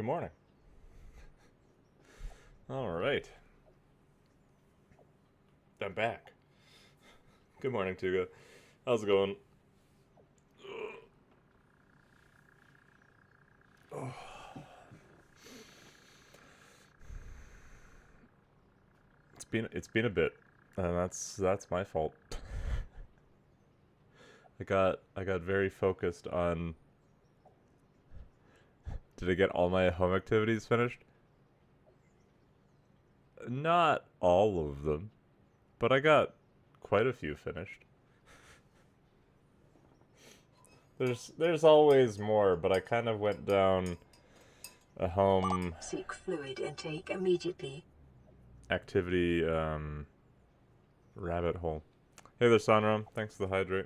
Good morning. All right. I'm back. Good morning, Tuga. How's it going? Oh. It's been a bit, and that's my fault. I got very focused on. Did I get all my home activities finished? Not all of them, but I got quite a few finished. There's always more, but I kind of went down a home Seek fluid intake immediately. activity rabbit hole. Hey there, Sunram. Thanks for the hydrate.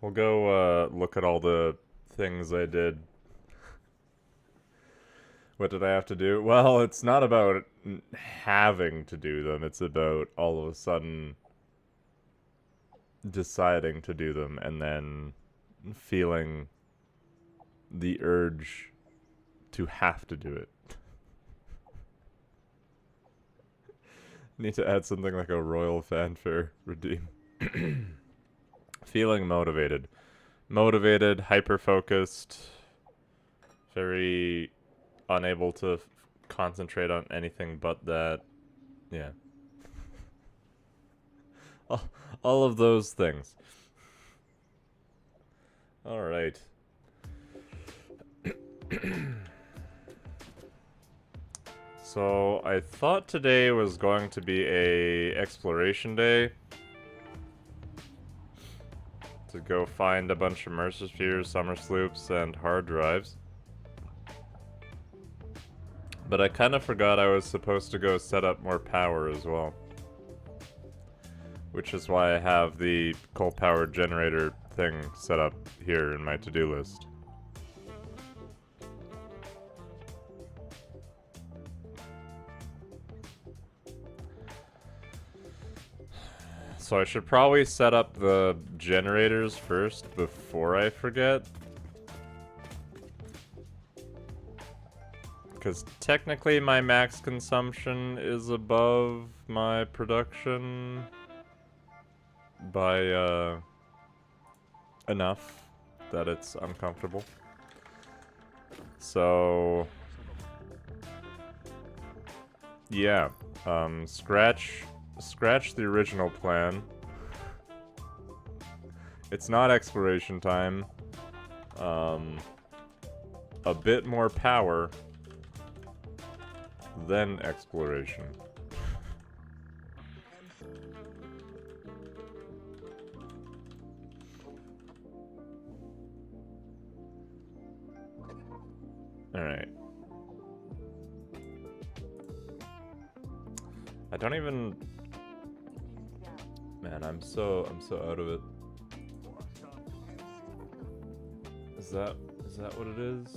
We'll go look at all the things I did. What did I have to do? Well, it's not about having to do them. It's about all of a sudden deciding to do them and then feeling the urge to have to do it. Need to add something like a royal fanfare redeem. Feeling motivated. Motivated, hyper-focused, very unable to concentrate on anything but that. Yeah. All of those things. Alright. So, I thought today was going to be a exploration day. To go find a bunch of Mercer Spheres, Summer Sloops, and hard drives. But I kind of forgot I was supposed to go set up more power as well. Which is why I have the coal-powered generator thing set up here in my to-do list. So I should probably set up the generators first before I forget. Because technically my max consumption is above my production by enough that it's uncomfortable. So yeah, scratch the original plan. It's not exploration time. A bit more power, then exploration. Alright. I don't even... Man, I'm so out of it. Is that what it is?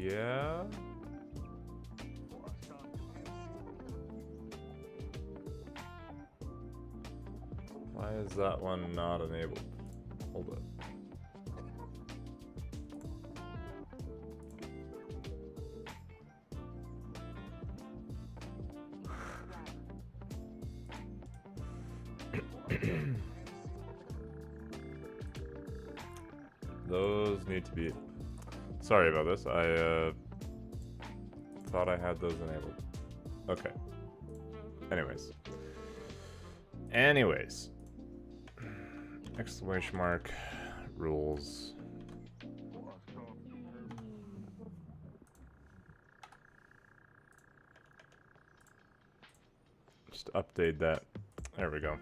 Yeah. Why is that one not enabled? Hold up. Those need to be... Sorry about this, I thought I had those enabled. Okay. Anyways. Exclamation mark. Rules. Just update that. There we go.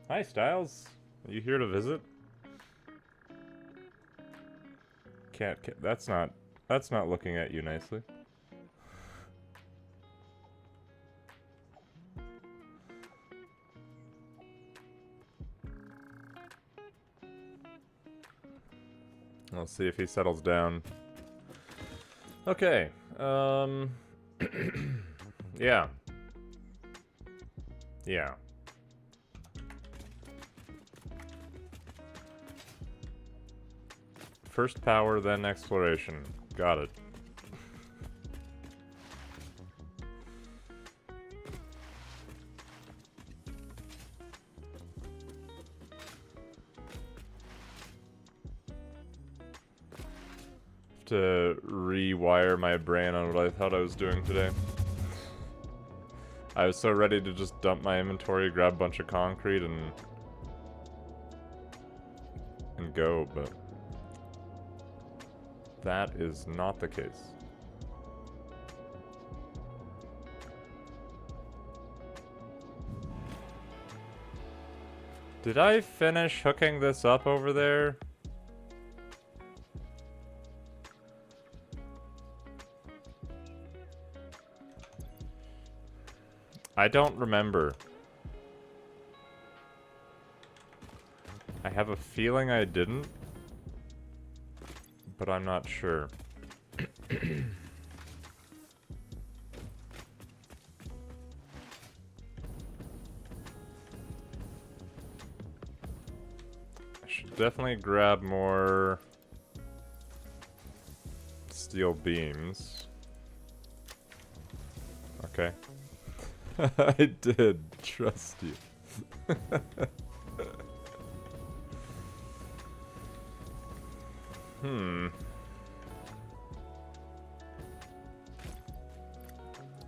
Hi, Styles. Are you here to visit? Cat, that's not looking at you nicely. Let's see if he settles down. Okay. Yeah. Yeah. First power, then exploration. Got it. To rewire my brain on what I thought I was doing today. I was so ready to just dump my inventory, grab a bunch of concrete, and go, but that is not the case. Did I finish hooking this up over there? I don't remember. I have a feeling I didn't, but I'm not sure. I should definitely grab more steel beams. Okay. I did trust you.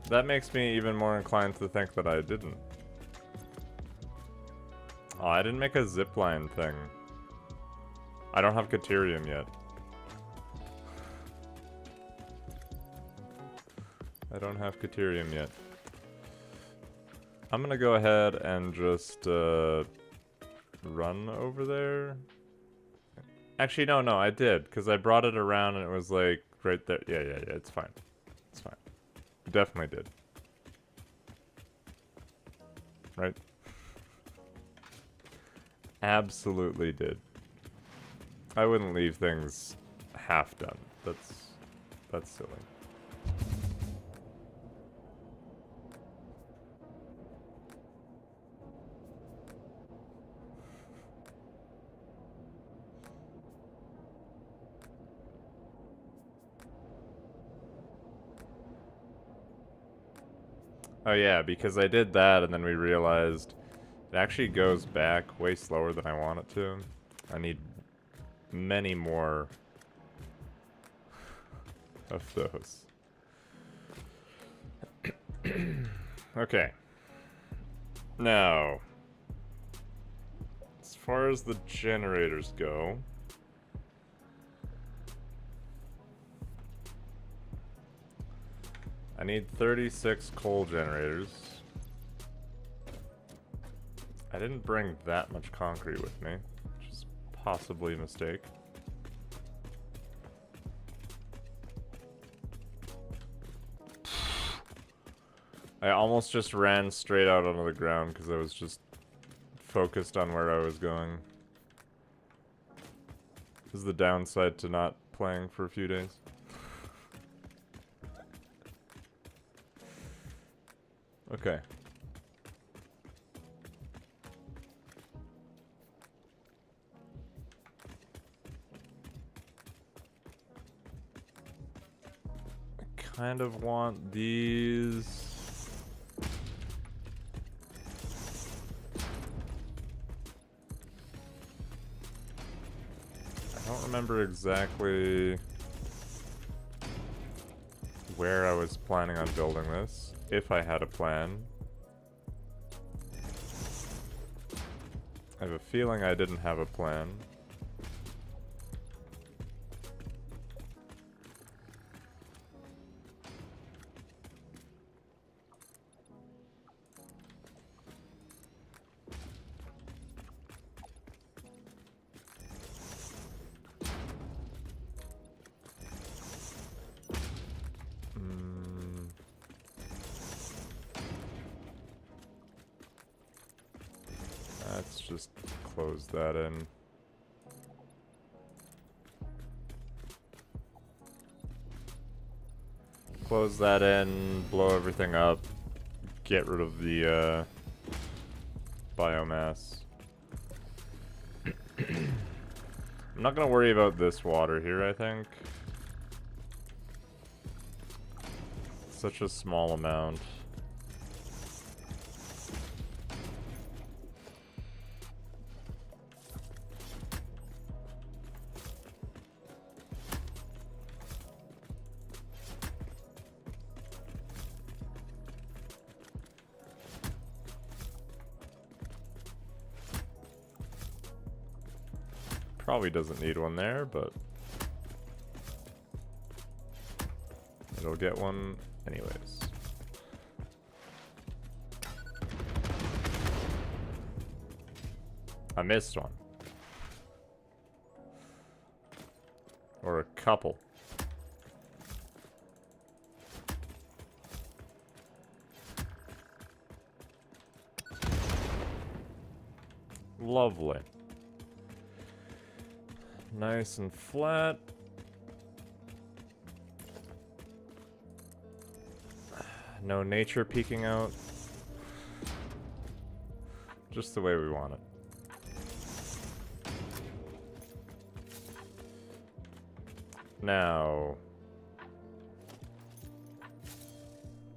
That makes me even more inclined to think that I didn't. Oh, I didn't make a zipline thing. I don't have Caterium yet. I don't have Caterium yet. I'm gonna go ahead and just run over there. Actually, no, I did, because I brought it around and it was like right there. Yeah, it's fine. It's fine. Definitely did. Right? Absolutely did. I wouldn't leave things half done. That's silly. Oh yeah, because I did that and then we realized it actually goes back way slower than I want it to. I need many more of those. Okay. Now, as far as the generators go, I need 36 coal generators. I didn't bring that much concrete with me, which is possibly a mistake. I almost just ran straight out onto the ground because I was just focused on where I was going. This is the downside to not playing for a few days. Okay. I kind of want these. I don't remember exactly where I was planning on building this, if I had a plan. I have a feeling I didn't have a plan. Let's just close that in. Close that in, blow everything up, get rid of the biomass. I'm not gonna worry about this water here, I think. Such a small amount. Probably doesn't need one there, but it'll get one anyways. I missed one. Or a couple. Lovely. Nice and flat. No nature peeking out. Just the way we want it. Now,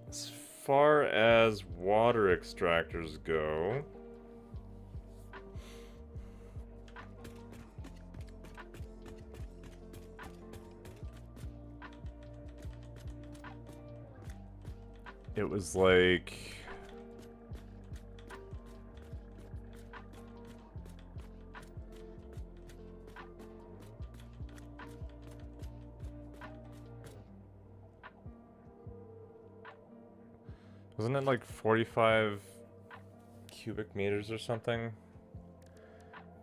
as far as water extractors go, it was like wasn't it like 45 cubic meters or something?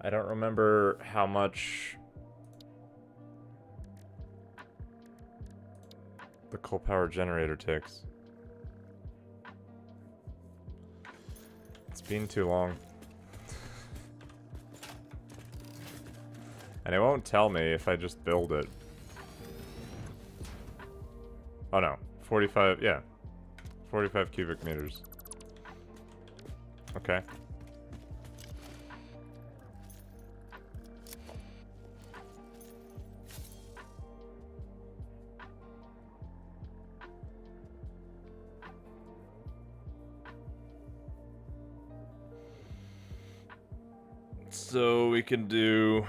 I don't remember how much the coal power generator takes. It's been too long. And it won't tell me if I just build it. Oh no, 45, yeah. 45 cubic meters. Okay. So we can do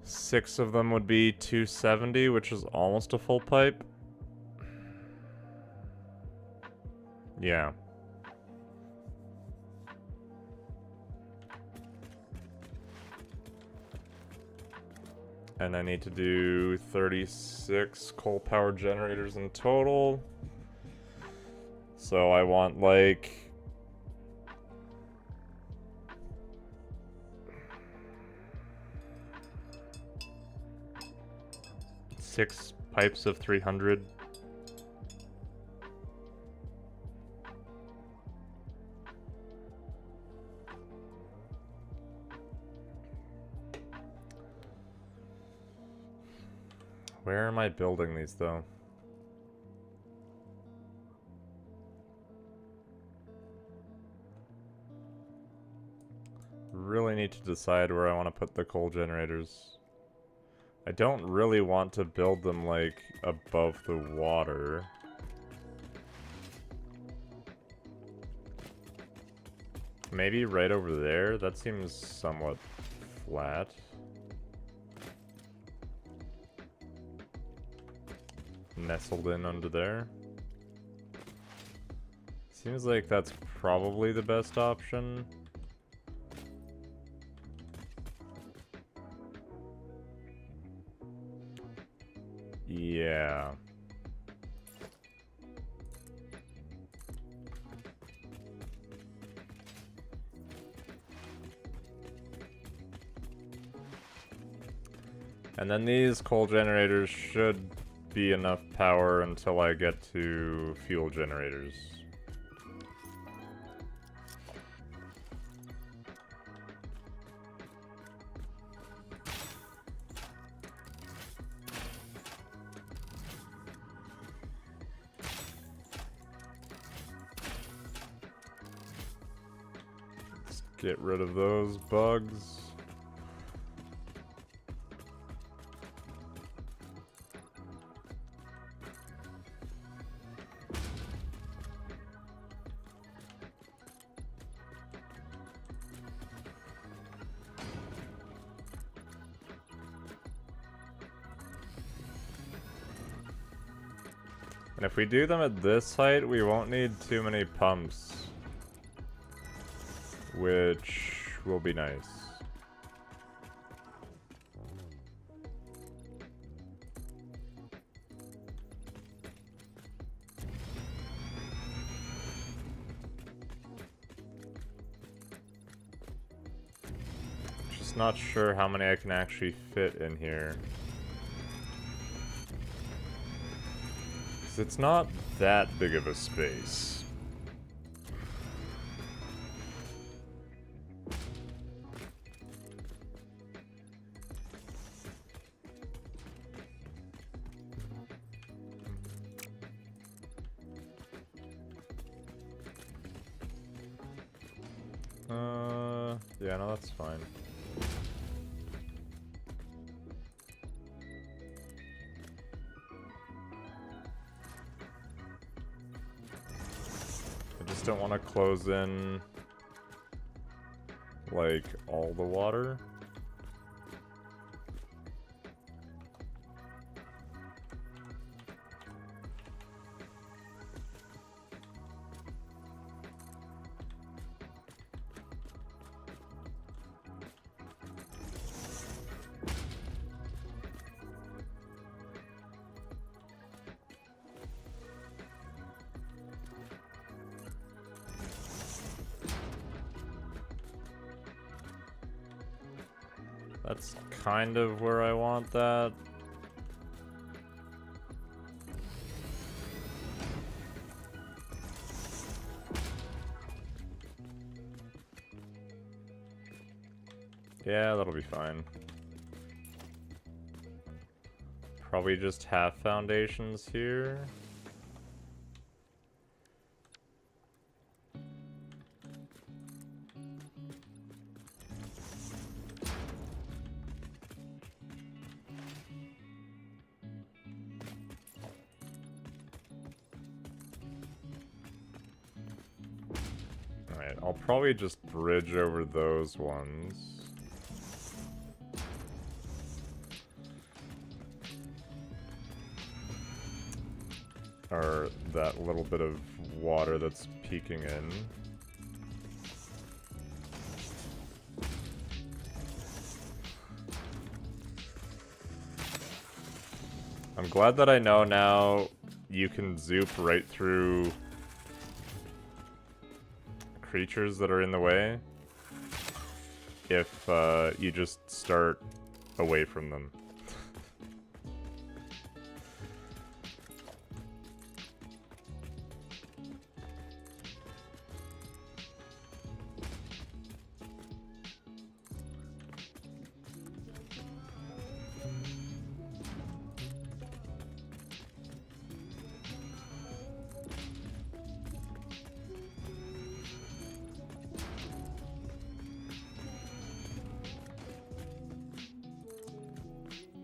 6 of them would be 270, which is almost a full pipe. Yeah. And I need to do 36 coal power generators in total. So I want like 6 pipes of 300. Where am I building these, though? Really need to decide where I want to put the coal generators. I don't really want to build them, like, above the water. Maybe right over there? That seems somewhat flat. Nestled in under there. Seems like that's probably the best option. Yeah. And then these coal generators should be enough power until I get to fuel generators. Get rid of those bugs. And if we do them at this height, we won't need too many pumps. Which will be nice. Just not sure how many I can actually fit in here. It's not that big of a space. Yeah, no, that's fine. Don't want to close in like all the water. That's kind of where I want that. Yeah, that'll be fine. Probably just half foundations here. I'll probably just bridge over those ones. Or that little bit of water that's peeking in. I'm glad that I know now you can zoop right through creatures that are in the way if you just start away from them.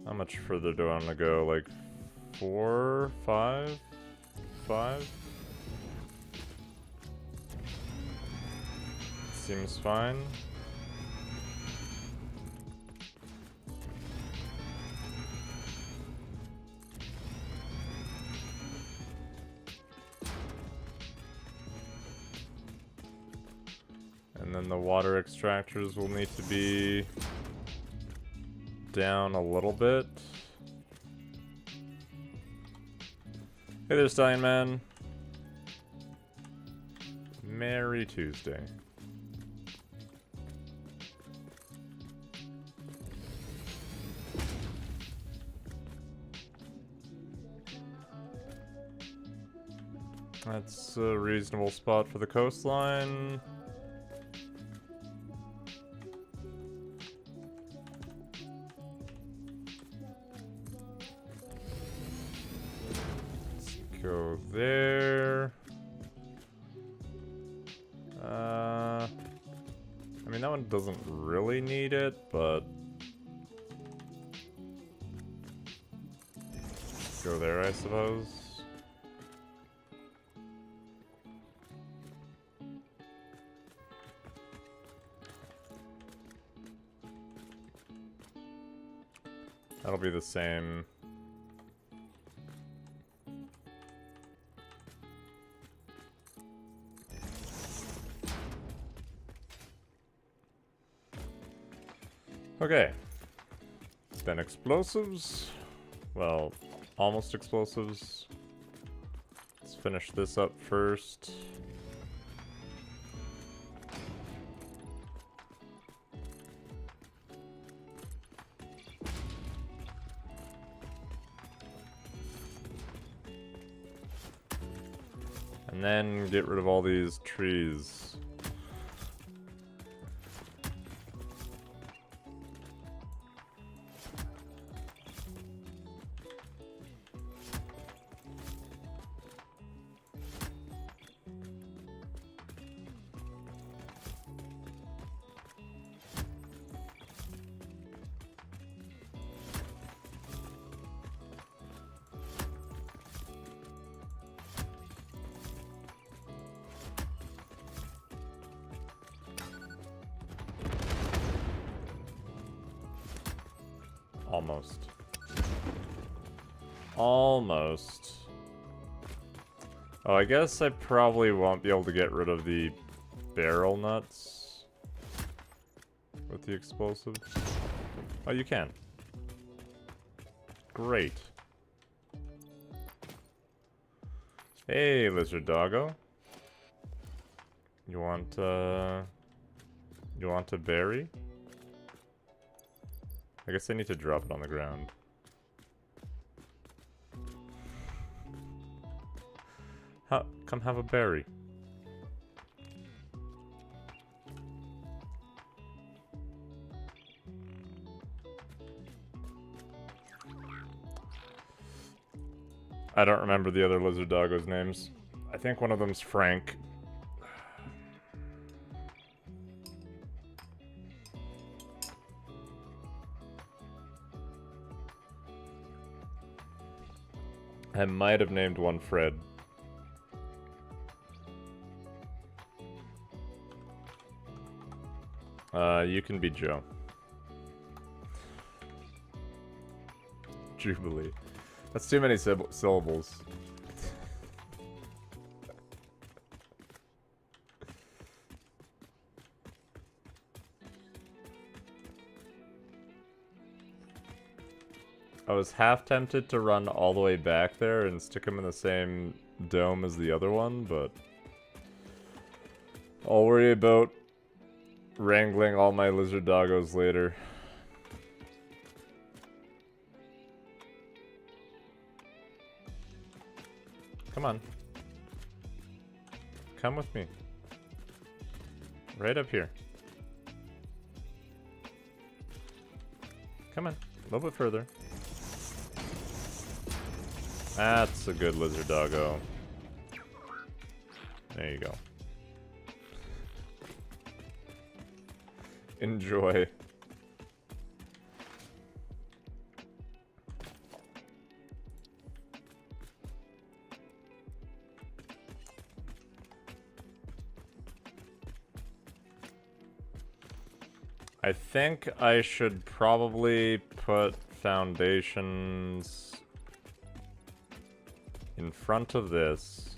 How much further do I want to go? Like 4, 5? 5? Seems fine. And then the water extractors will need to be down a little bit. Hey there, Stallion Man. Merry Tuesday. That's a reasonable spot for the coastline. Go there. I mean, one doesn't really need it, but... Go there, I suppose. That'll be the same. Okay. Then explosives. Well, almost explosives. Let's finish this up first. And then get rid of all these trees. Almost. Almost. Oh, I guess I probably won't be able to get rid of the barrel nuts with the explosives. Oh, you can. Great. Hey, lizard doggo. You want a berry? I guess I need to drop it on the ground. Come have a berry. I don't remember the other lizard doggos' names. I think one of them's Frank. I might have named one Fred. You can be Joe. Jubilee. That's too many syllables. I was half tempted to run all the way back there and stick him in the same dome as the other one, but I'll worry about wrangling all my lizard doggos later. Come on. Come with me. Right up here. Come on. A little bit further. That's a good lizard doggo. There you go. Enjoy. I think I should probably put foundations in front of this.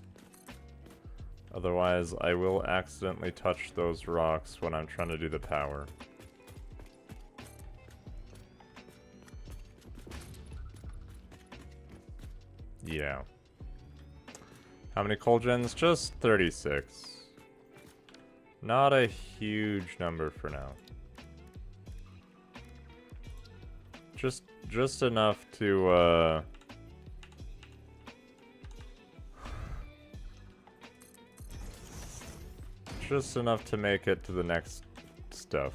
Otherwise, I will accidentally touch those rocks when I'm trying to do the power. Yeah. How many coal gens? Just 36. Not a huge number for now. Just enough to, just enough to make it to the next stuff.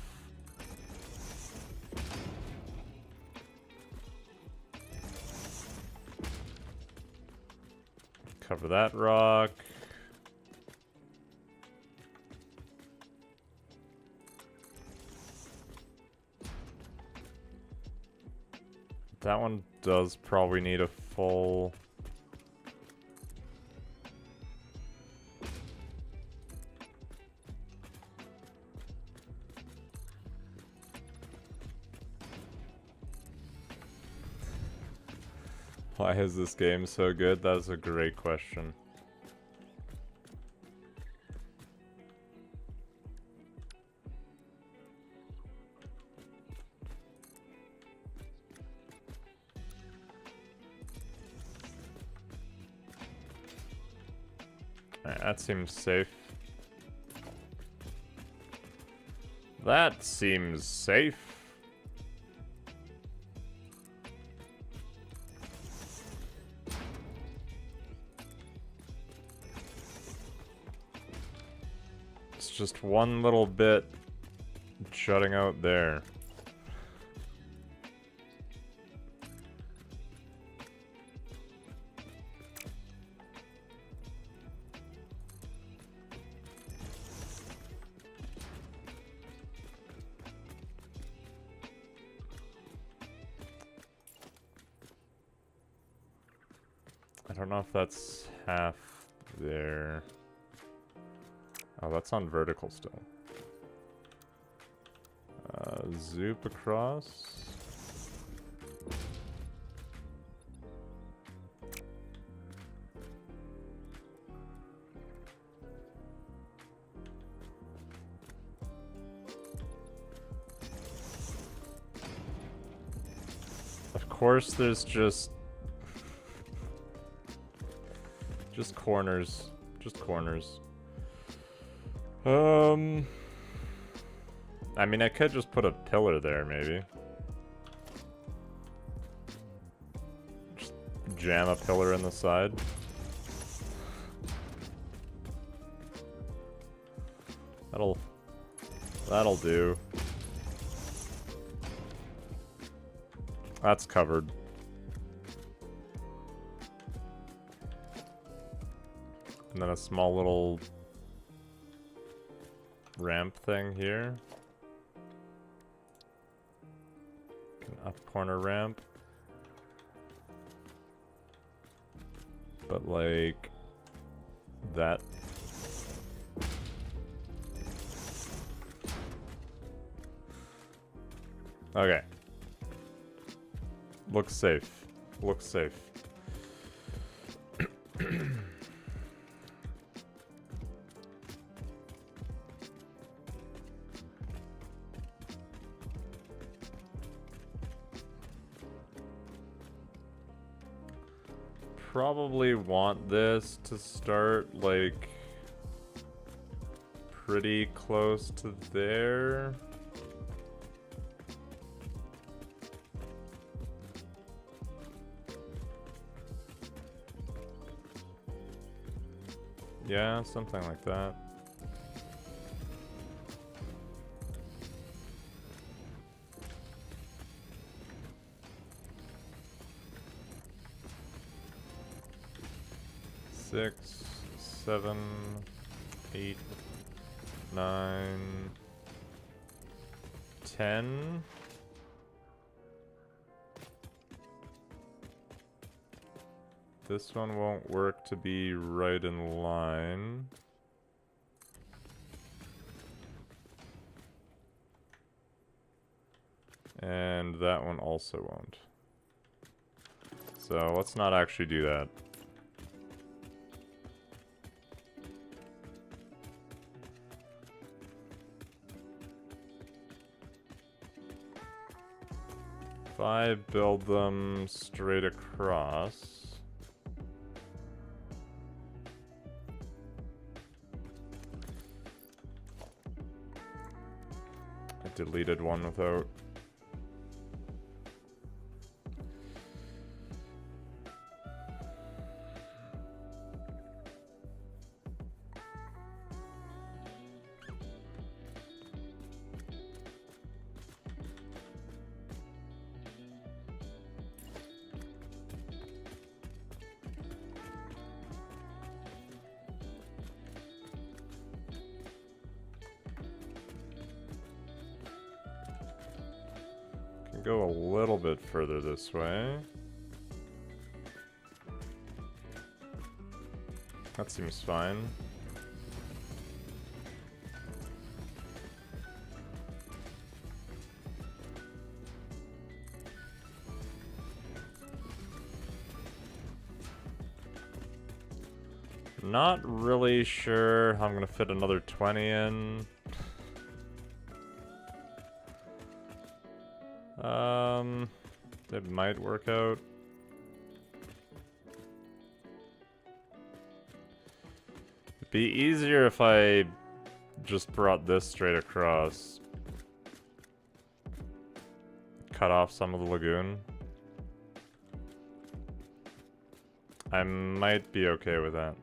Cover that rock. That one does probably need a full... Why is this game so good? That is a great question. Alright, that seems safe. That seems safe. It's just one little bit jutting out there. I don't know if that's half there. Oh, that's on vertical still. Zoop across. Of course, there's just corners. Just corners. I mean, I could just put a pillar there, maybe. Just jam a pillar in the side. That'll do. That's covered. And then a small little ramp thing here. An up corner ramp. But like that. Okay. Looks safe. Looks safe. Probably want this to start like pretty close to there. Yeah, something like that. Six, 7, 8, 9, 10. This one won't work to be right in line. And that one also won't. So let's not actually do that. If I build them straight across... I deleted one without... Go a little bit further this way. That seems fine. Not really sure how I'm gonna fit another 20 in. It might work out. It'd be easier if I just brought this straight across. Cut off some of the lagoon. I might be okay with that.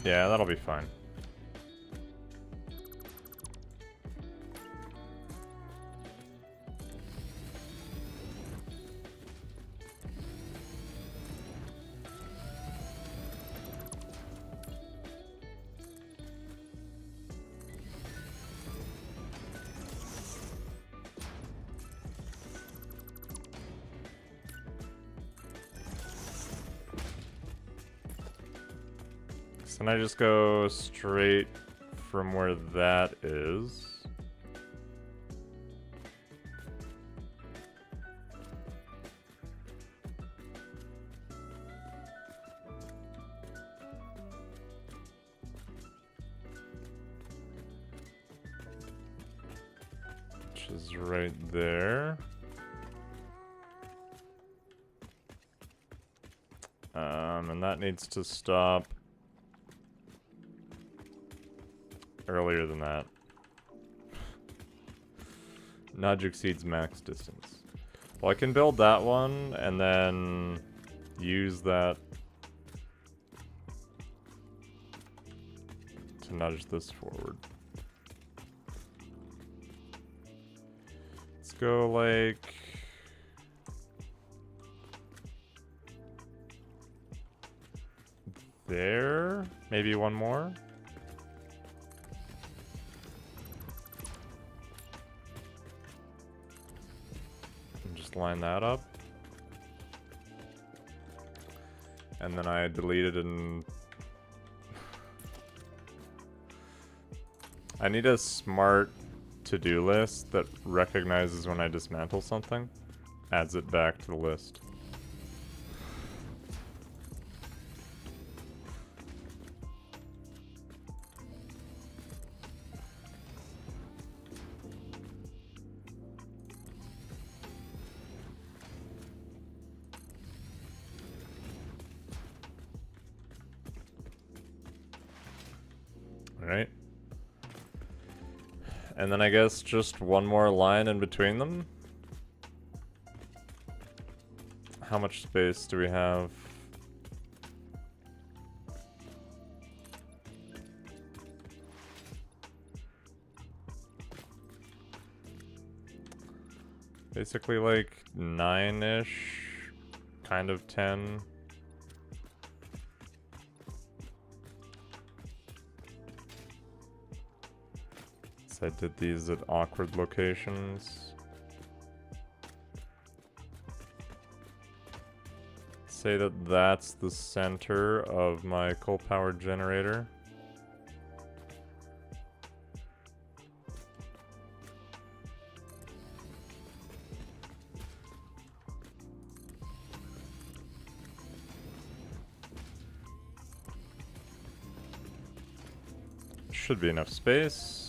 Yeah, that'll be fine. So then I just go straight from where that is. Which is right there. And that needs to stop earlier than that. Nudge exceeds max distance. Well, I can build that one and then use that to nudge this forward. Let's go like there, maybe one more. And just line that up. And then I deleted and I need a smart to-do list that recognizes when I dismantle something, adds it back to the list. Alright. And then I guess just one more line in between them. How much space do we have? Basically like 9-ish, kind of 10. So I did these at awkward locations. Say that that's the center of my coal-powered generator. Should be enough space.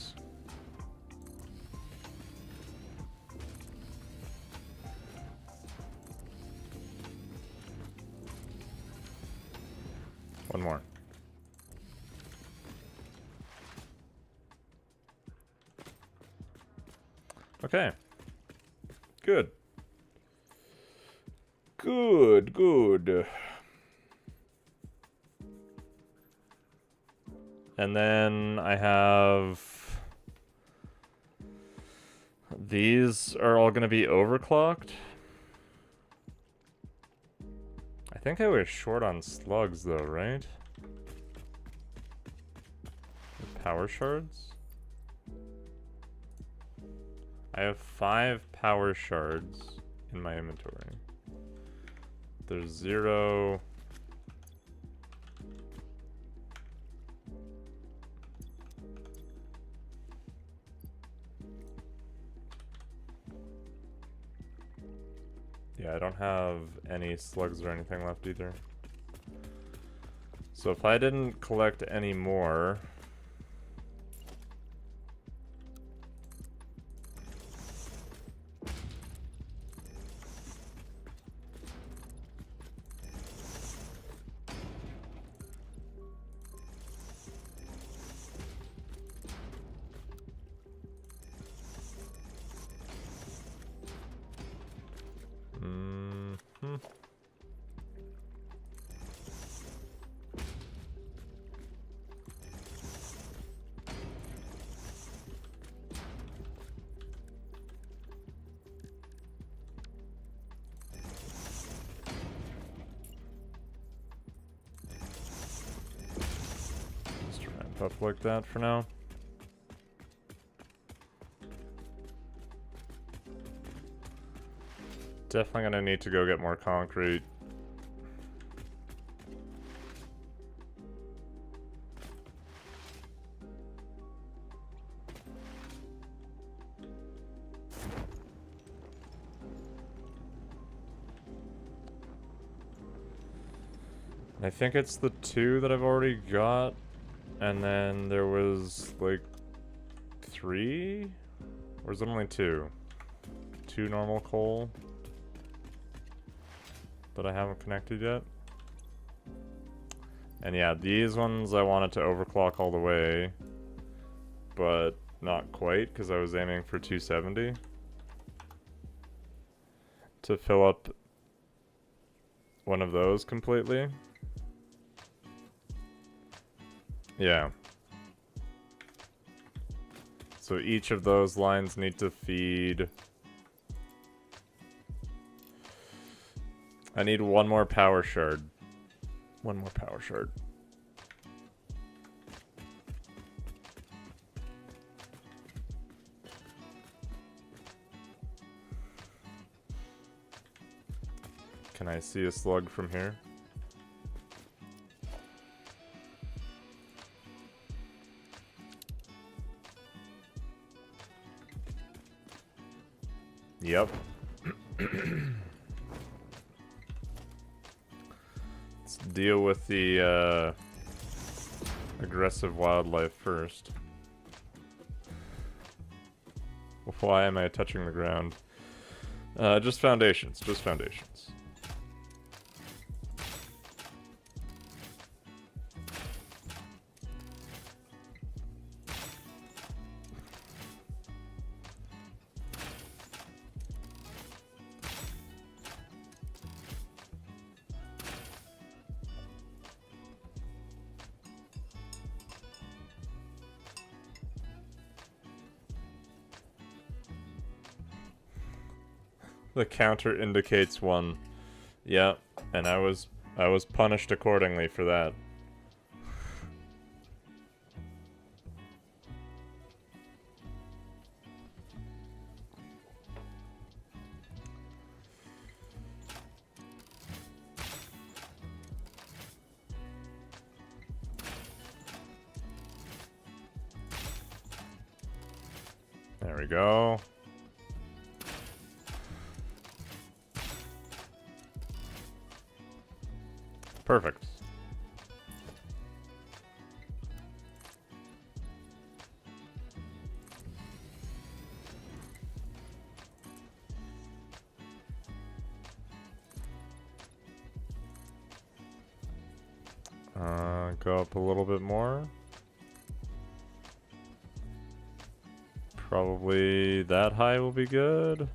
One more. Okay. Good. Good, good. And then I have These are all gonna be overclocked. I think I was short on slugs though, right? Power shards? I have 5 power shards in my inventory. There's 0. Yeah, I don't have any slugs or anything left either. So if I didn't collect any more... Just ramp up like that for now. Definitely gonna need to go get more concrete. I think it's the 2 that I've already got, and then there was like 3? Or is it only 2? 2 normal coal that I haven't connected yet. And yeah, these ones I wanted to overclock all the way, but not quite because I was aiming for 270 to fill up one of those completely. Yeah. So each of those lines need to feed... I need one more power shard. One more power shard. Can I see a slug from here? Yep. Let's deal with the aggressive wildlife first. Why am I touching the ground? Just foundations, just foundations. The counter indicates 1. Yeah, and I was punished accordingly for that. There we go. Perfect. Go up a little bit more. Probably that high will be good.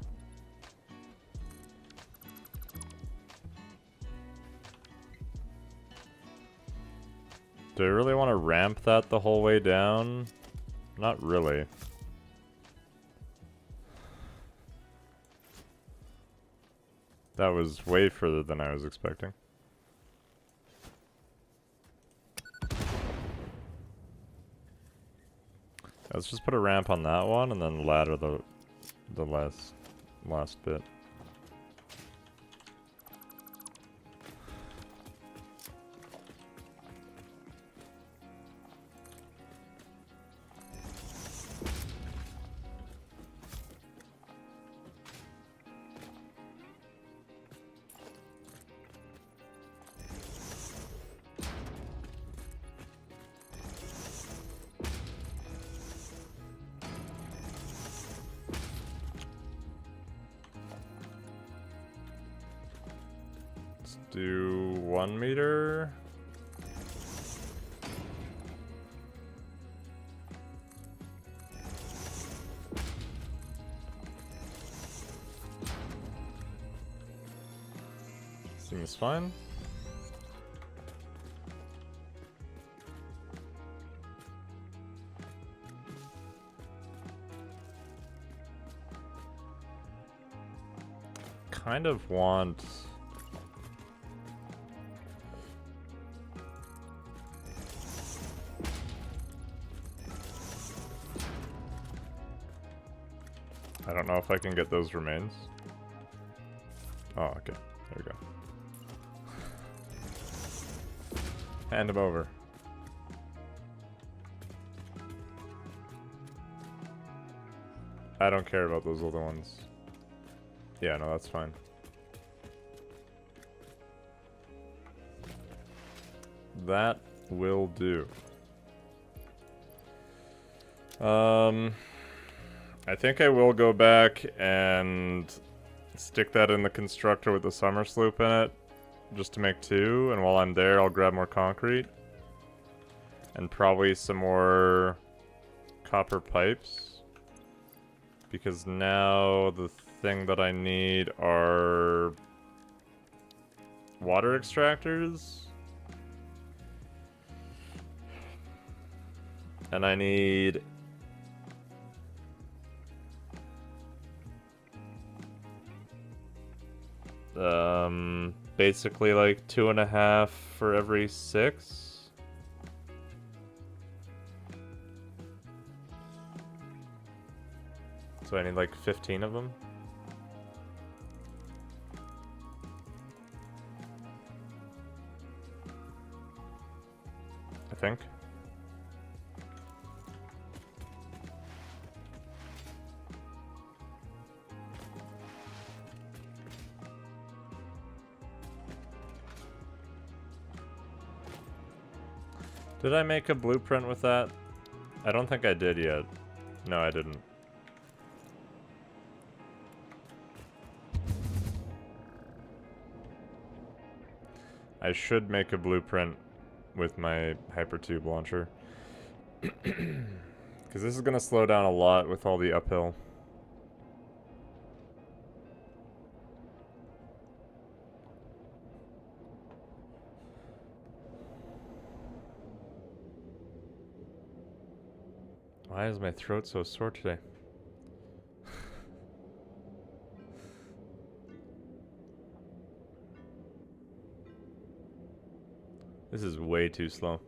Do I really want to ramp that the whole way down? Not really. That was way further than I was expecting. Let's just put a ramp on that one and then ladder the last bit. Do 1 meter. Seems fine. Kind of want... I don't know if I can get those remains. Oh, okay. There we go. Hand them over. I don't care about those other ones. Yeah, no, that's fine. That will do. I think I will go back and stick that in the constructor with the summer sloop in it, just to make 2, and while I'm there I'll grab more concrete. And probably some more copper pipes. Because now the thing that I need are water extractors. And I need basically like 2.5 for every 6. So I need like 15 of them. I think. Did I make a blueprint with that? I don't think I did yet. No, I didn't. I should make a blueprint with my hypertube launcher. Because this is going to slow down a lot with all the uphill. Why is my throat so sore today? This is way too slow.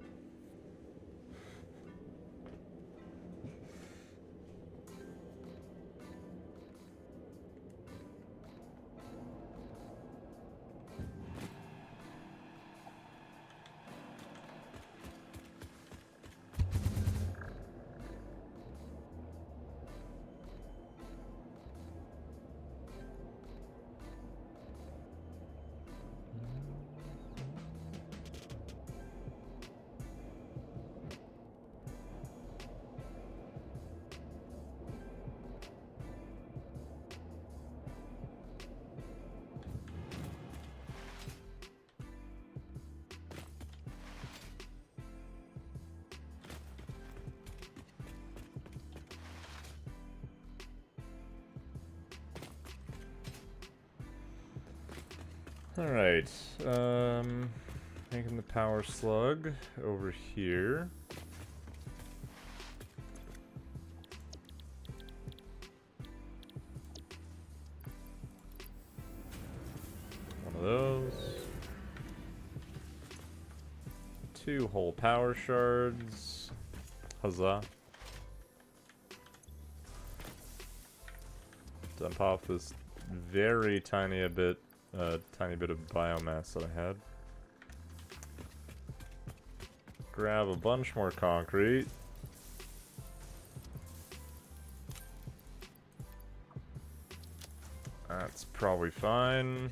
Alright, making the power slug over here. those. 2 whole power shards. Huzzah. Dump off this very tiny bit of biomass that I had. Grab a bunch more concrete. That's probably fine.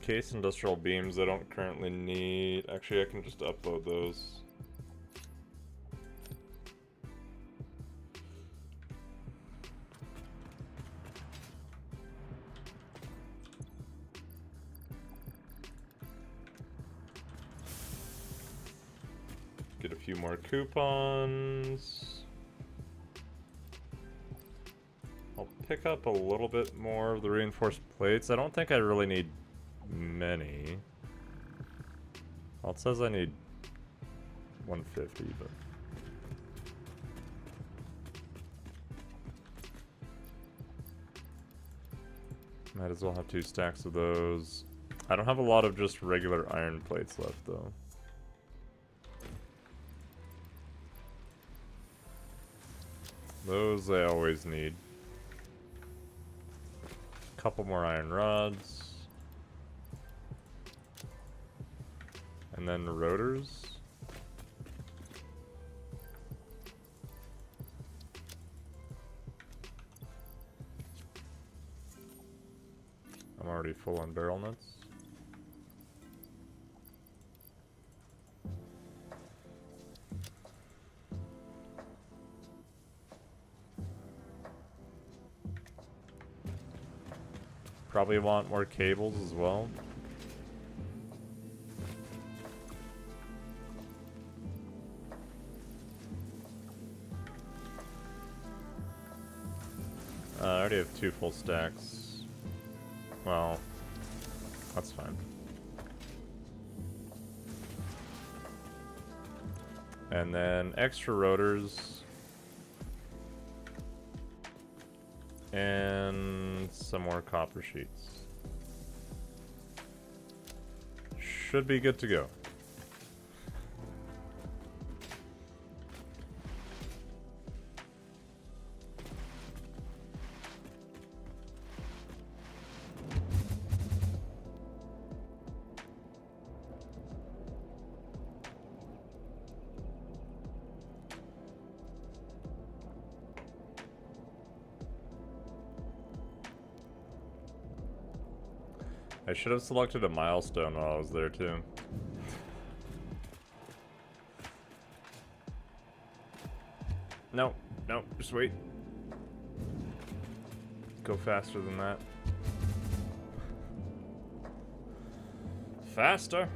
Case industrial beams I don't currently need. Actually, I can just upload those. Get a few more coupons. I'll pick up a little bit more of the reinforced plates. I don't think I really need many. Well, it says I need 150, but might as well have 2 stacks of those. I don't have a lot of just regular iron plates left, though. Those I always need. Couple more iron rods. And then rotors. I'm already full on barrel nuts. Probably want more cables as well. I already have 2 full stacks. Well, that's fine. And then extra rotors. And some more copper sheets. Should be good to go. I should have selected a milestone while I was there too. No, no, just wait. Go faster than that. Faster.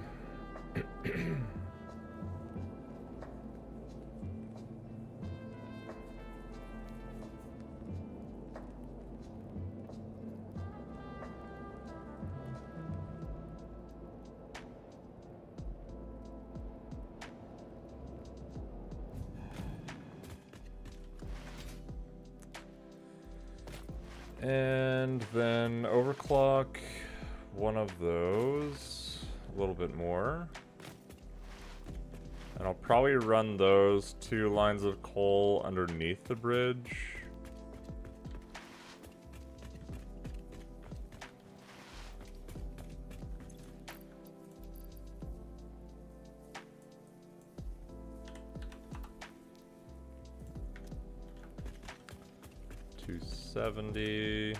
And then overclock one of those, a little bit more. And I'll probably run those 2 lines of coal underneath the bridge. $270.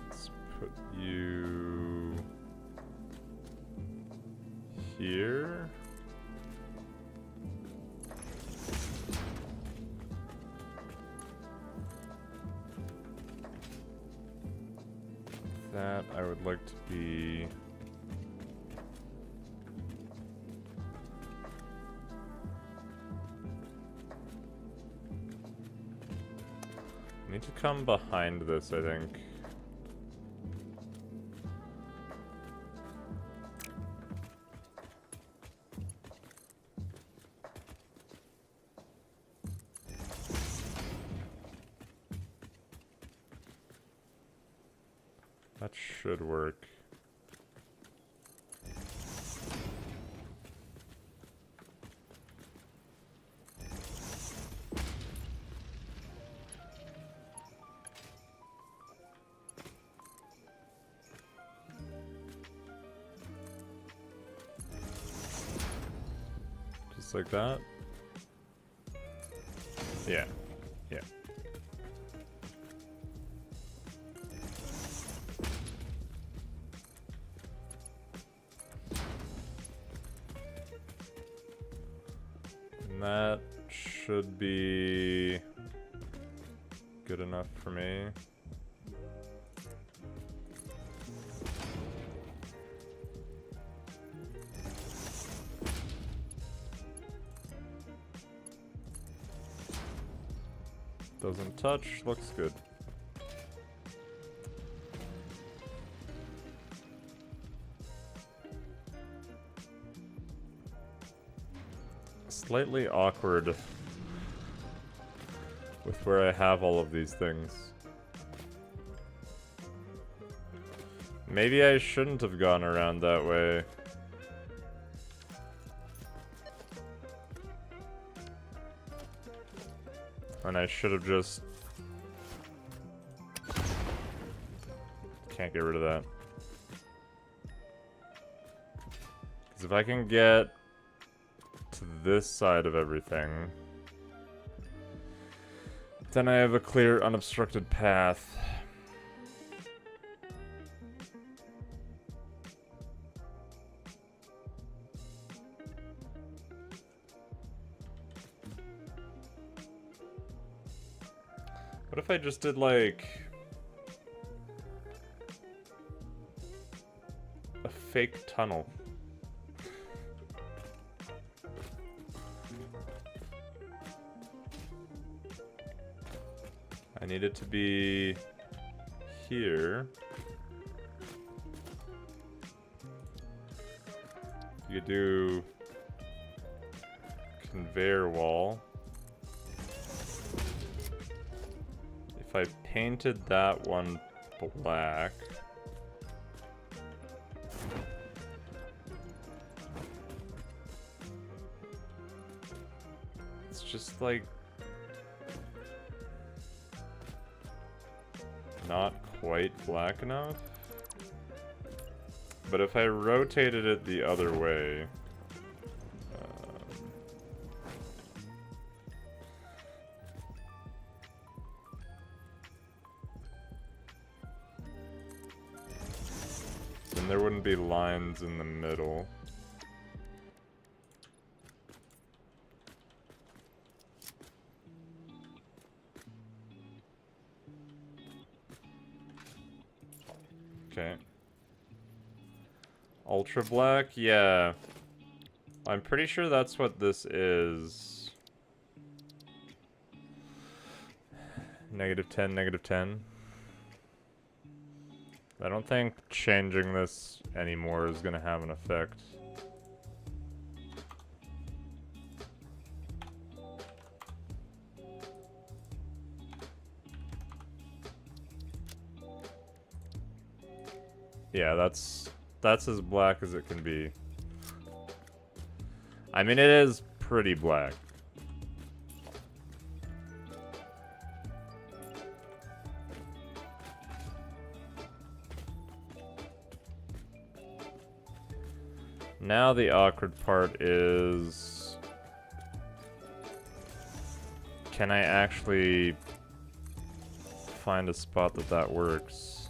Let's put you here. That I would like to be need to come behind this, I think. That should work. Just like that. Yeah. Yeah. And that should be good enough for me. Doesn't touch, looks good. Slightly awkward with where I have all of these things. Maybe I shouldn't have gone around that way. And I should have just... Can't get rid of that. Because if I can get to this side of everything, then I have a clear, unobstructed path. What if I just did, like, a fake tunnel? I need it to be here. You could do conveyor wall. If I painted that one black, it's just like not quite black enough. But if I rotated it the other way, then there wouldn't be lines in the middle. Okay. Ultra black? Yeah. I'm pretty sure that's what this is. -10, -10. I don't think changing this anymore is gonna have an effect. Yeah, that's as black as it can be. I mean, it is pretty black. Now the awkward part is, can I actually find a spot that works?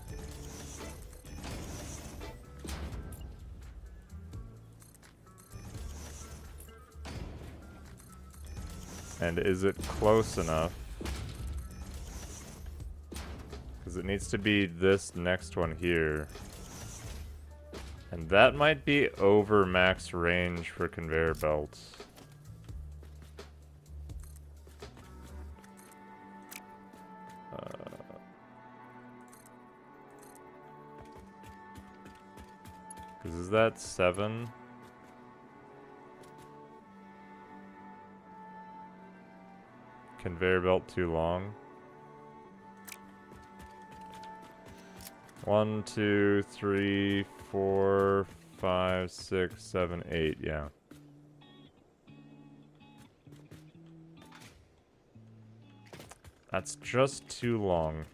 And is it close enough? Because it needs to be this next one here. And that might be over max range for conveyor belts. Cause is that 7? Conveyor belt too long. 1, 2, 3, 4, 5, 6, 7, 8, yeah. That's just too long.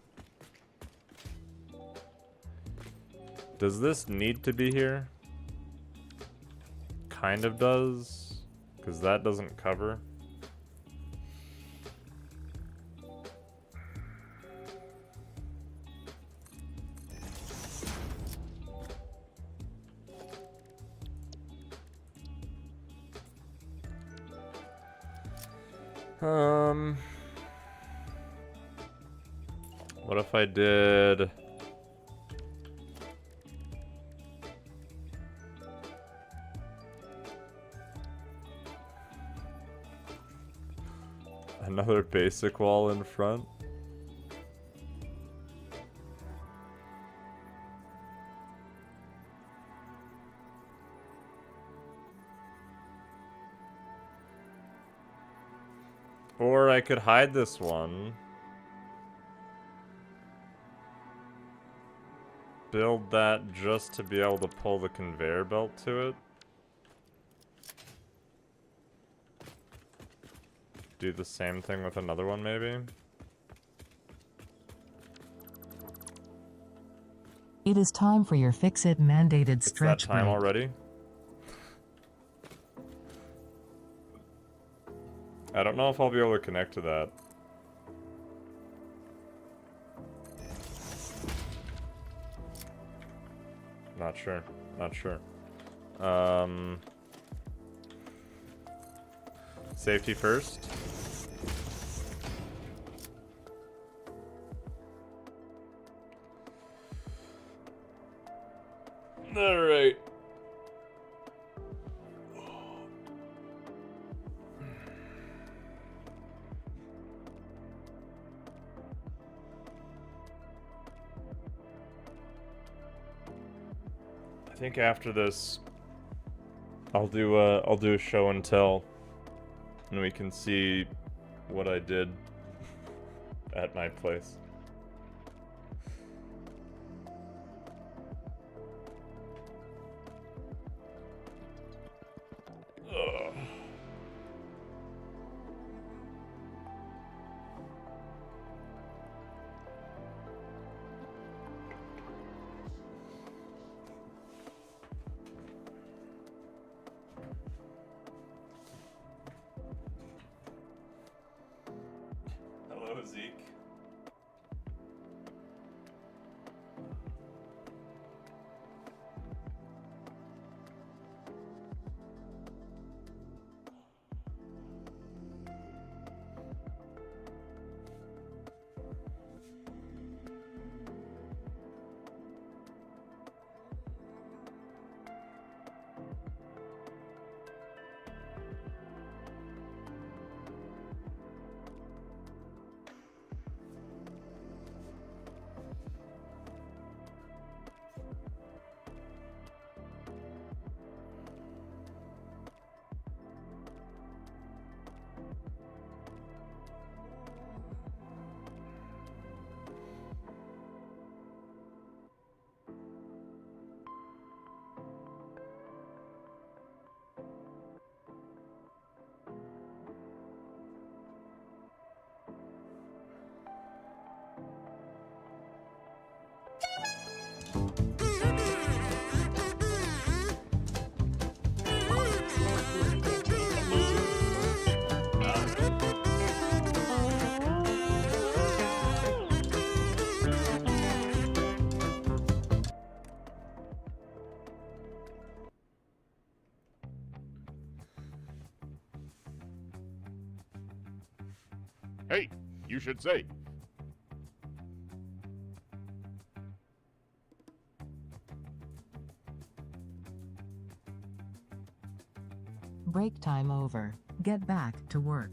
Does this need to be here? Kind of does, because that doesn't cover. What if I did... another basic wall in front? Or I could hide this one. Build that just to be able to pull the conveyor belt to it. Do the same thing with another one, maybe? It is time for your fix-it mandated stretch It's that time break. already? I don't know if I'll be able to connect to that. Not sure. Not sure. Safety first. Alright. I think after this, I'll do a show and tell, and we can see what I did at my place. Ugh. Hello, Zeke. Hey, you should say. Break time over. Get back to work.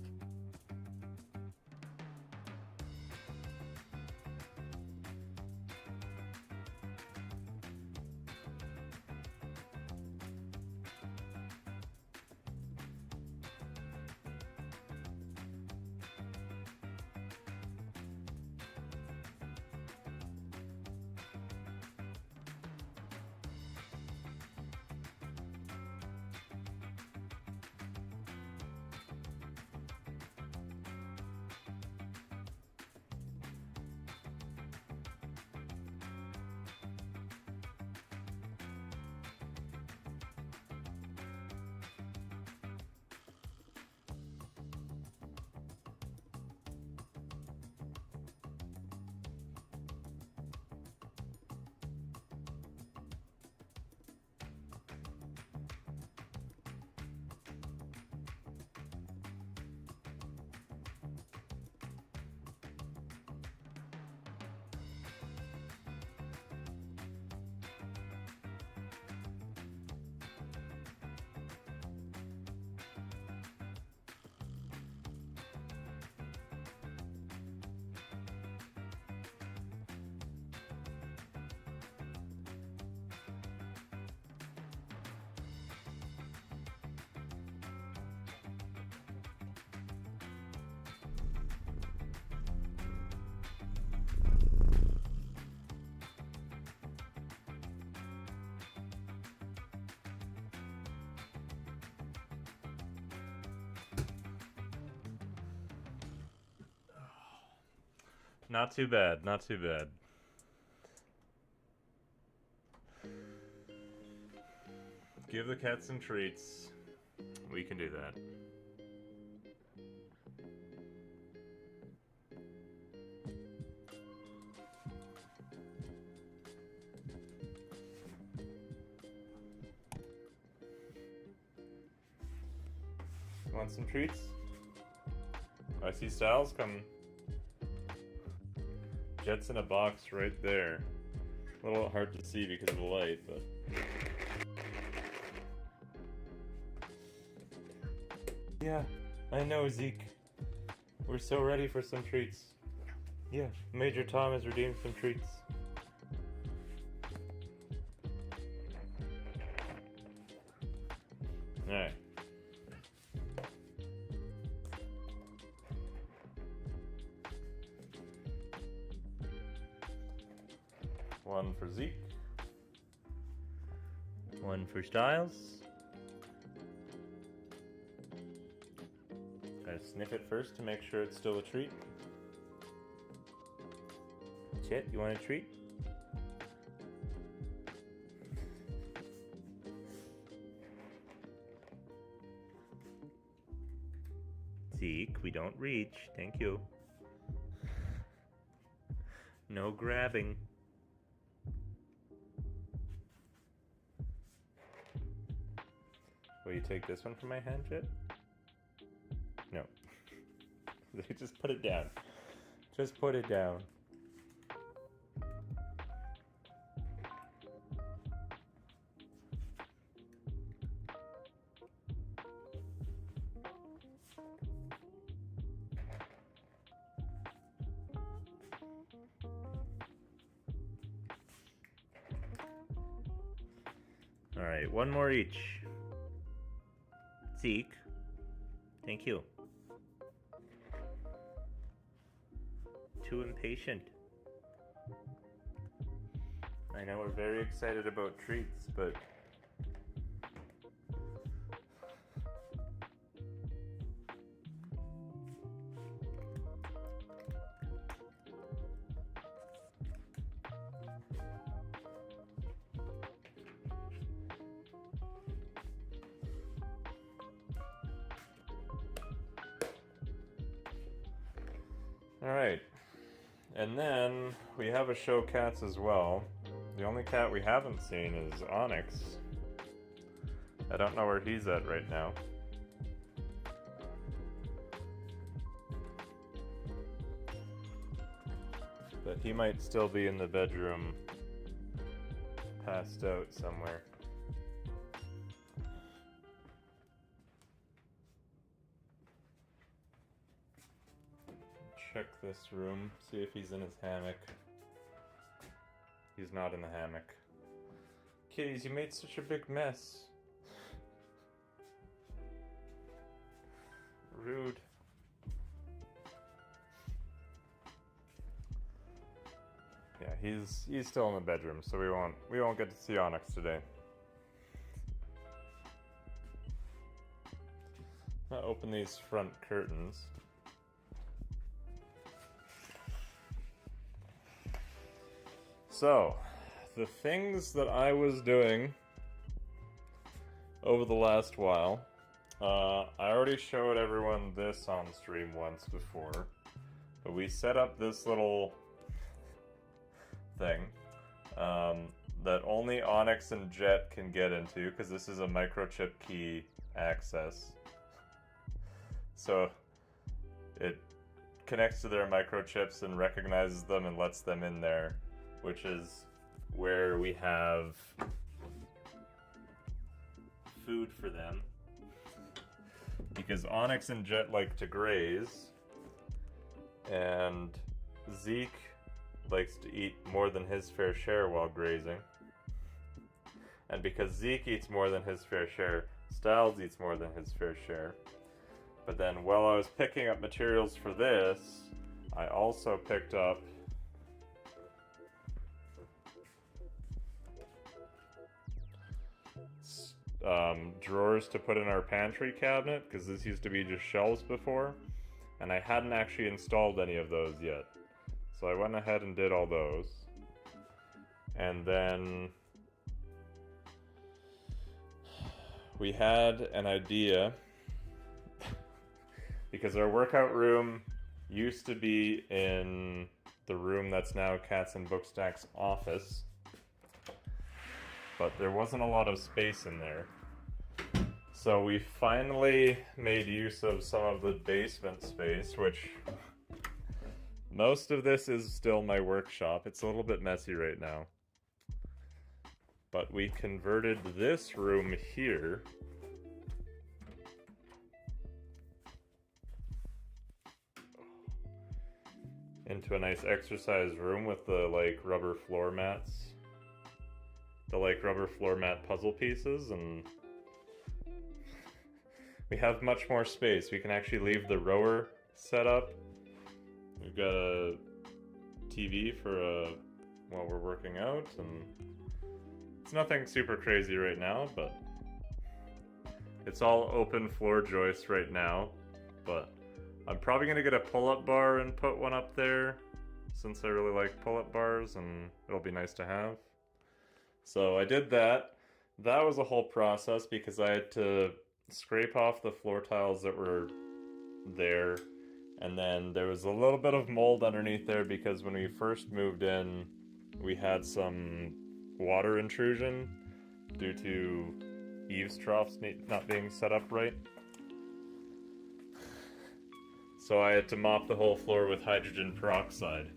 Not too bad, not too bad. Give the cat some treats. We can do that. Want some treats? I see Styles coming. Jet's in a box right there. A little hard to see because of the light, but... Yeah, I know, Zeke. We're so ready for some treats. Yeah, Major Tom has redeemed some treats. Alright. One for Zeke. One for Styles. Gotta sniff it first to make sure it's still a treat. Chet, you want a treat? Zeke, we don't reach. Thank you. No grabbing. Will you take this one from my hand, Jet? No. Just put it down. Just put it down. Alright, one more each. Zeke. Thank you. Too impatient. I know we're very excited about treats, but... Alright, and then we have a show cats as well. The only cat we haven't seen is Onyx. I don't know where he's at right now. But he might still be in the bedroom, passed out somewhere. Check this room, see if he's in his hammock. He's not in the hammock. Kitties, you made such a big mess. Rude. Yeah, he's still in the bedroom, so we won't get to see Onyx today. I'll open these front curtains. So, the things that I was doing over the last while, I already showed everyone this on stream once before, but we set up this little thing that only Onyx and Jet can get into, because this is a microchip key access. So, it connects to their microchips and recognizes them and lets them in there, which is where we have food for them. Because Onyx and Jet like to graze, and Zeke likes to eat more than his fair share while grazing. And because Zeke eats more than his fair share, Styles eats more than his fair share. But then while I was picking up materials for this, I also picked up drawers to put in our pantry cabinet, because this used to be just shelves before, and I hadn't actually installed any of those yet. So I went ahead and did all those. And then we had an idea because our workout room used to be in the room that's now Cats and Bookstack's office, but there wasn't a lot of space in there. So we finally made use of some of the basement space, which most of this is still my workshop. It's a little bit messy right now. But we converted this room here into a nice exercise room with the like rubber floor mats. The like rubber floor mat puzzle pieces, and we have much more space. We can actually leave the rower set up. We've got a TV for while we're working out, and it's nothing super crazy right now, but it's all open floor joists right now. But I'm probably gonna get a pull-up bar and put one up there, since I really like pull-up bars, and it'll be nice to have. So I did that. That was a whole process because I had to scrape off the floor tiles that were there, and then there was a little bit of mold underneath there because when we first moved in, we had some water intrusion due to eaves troughs not being set up right. So I had to mop the whole floor with hydrogen peroxide.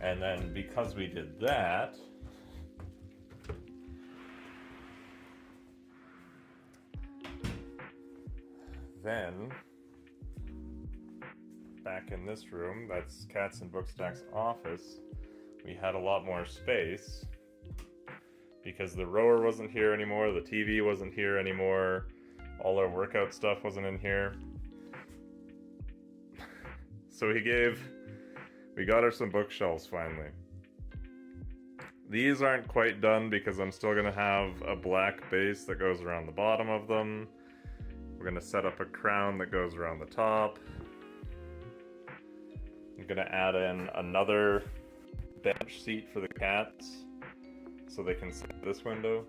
And then because we did that, then back in this room, that's Cats and Bookstack's office, we had a lot more space because the rower wasn't here anymore, the TV wasn't here anymore, all our workout stuff wasn't in here. So we got her some bookshelves finally. These aren't quite done because I'm still gonna have a black base that goes around the bottom of them. We're gonna set up a crown that goes around the top. I'm gonna add in another bench seat for the cats so they can sit at this window.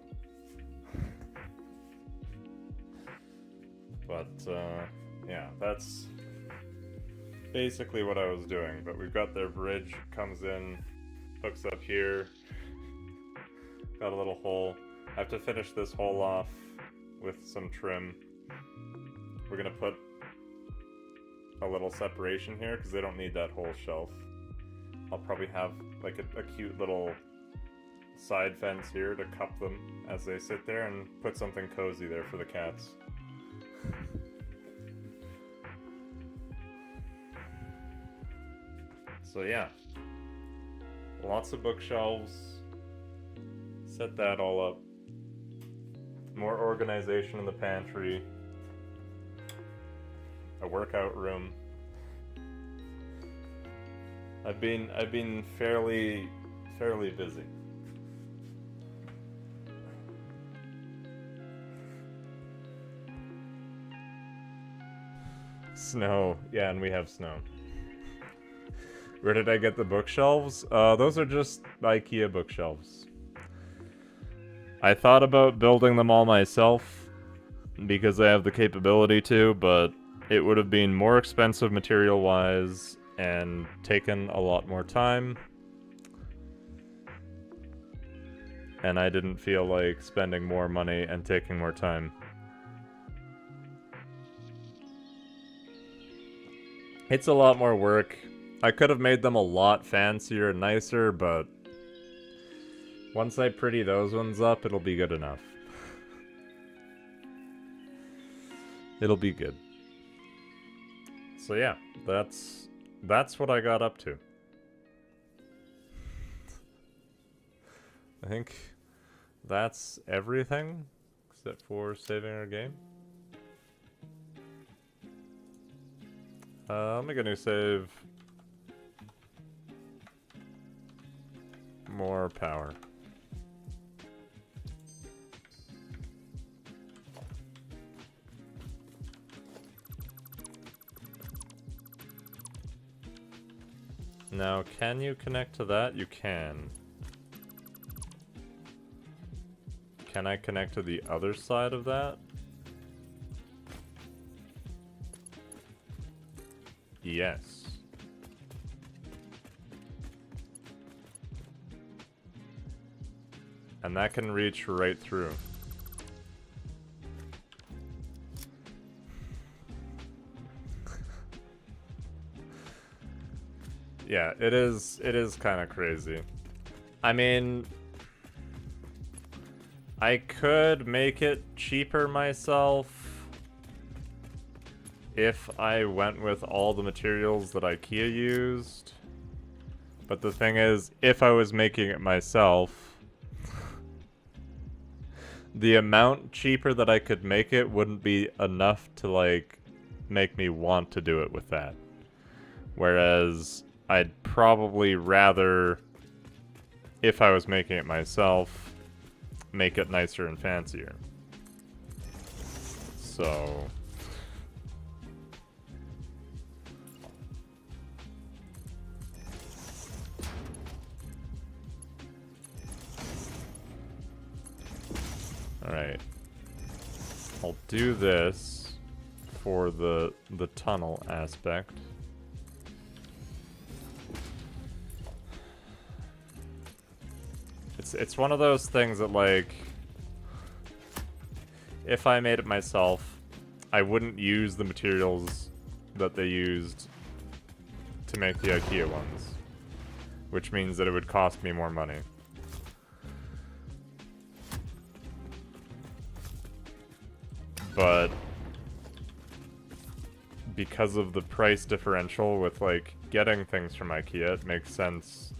But yeah, that's basically what I was doing. But we've got their bridge, comes in, hooks up here, got a little hole. I have to finish this hole off with some trim. We're gonna put a little separation here because they don't need that whole shelf. I'll probably have like a cute little side fence here to cup them as they sit there and put something cozy there for the cats. So yeah, lots of bookshelves, set that all up, more organization in the pantry, a workout room. I've been fairly busy. Snow, yeah, and we have snow. Where did I get the bookshelves? Those are just IKEA bookshelves. I thought about building them all myself because I have the capability to, but it would have been more expensive material-wise and taken a lot more time. And I didn't feel like spending more money and taking more time. It's a lot more work. I could have made them a lot fancier and nicer, but once I pretty those ones up, it'll be good enough. It'll be good. So yeah, that's what I got up to. I think that's everything except for saving our game. Let me get a new save. More power. Now, can you connect to that? You can. Can I connect to the other side of that? Yes. And that can reach right through. Yeah, it is kind of crazy. I mean, I could make it cheaper myself if I went with all the materials that IKEA used. But the thing is, if I was making it myself, the amount cheaper that I could make it wouldn't be enough to, like, make me want to do it with that. Whereas I'd probably rather, if I was making it myself, make it nicer and fancier. So... Alright. I'll do this for the tunnel aspect. It's one of those things that, like, if I made it myself, I wouldn't use the materials that they used to make the IKEA ones, which means that it would cost me more money. But because of the price differential with, like, getting things from IKEA, it makes sense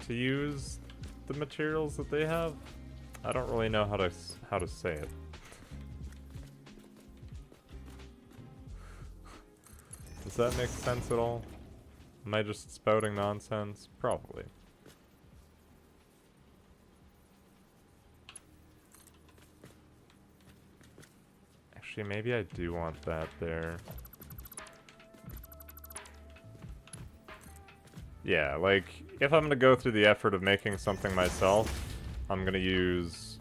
to use the materials that they have. I don't really know how to say it. Does that make sense at all? Am I just spouting nonsense? Probably. Actually, maybe I do want that there. Yeah, like, if I'm gonna go through the effort of making something myself, I'm gonna use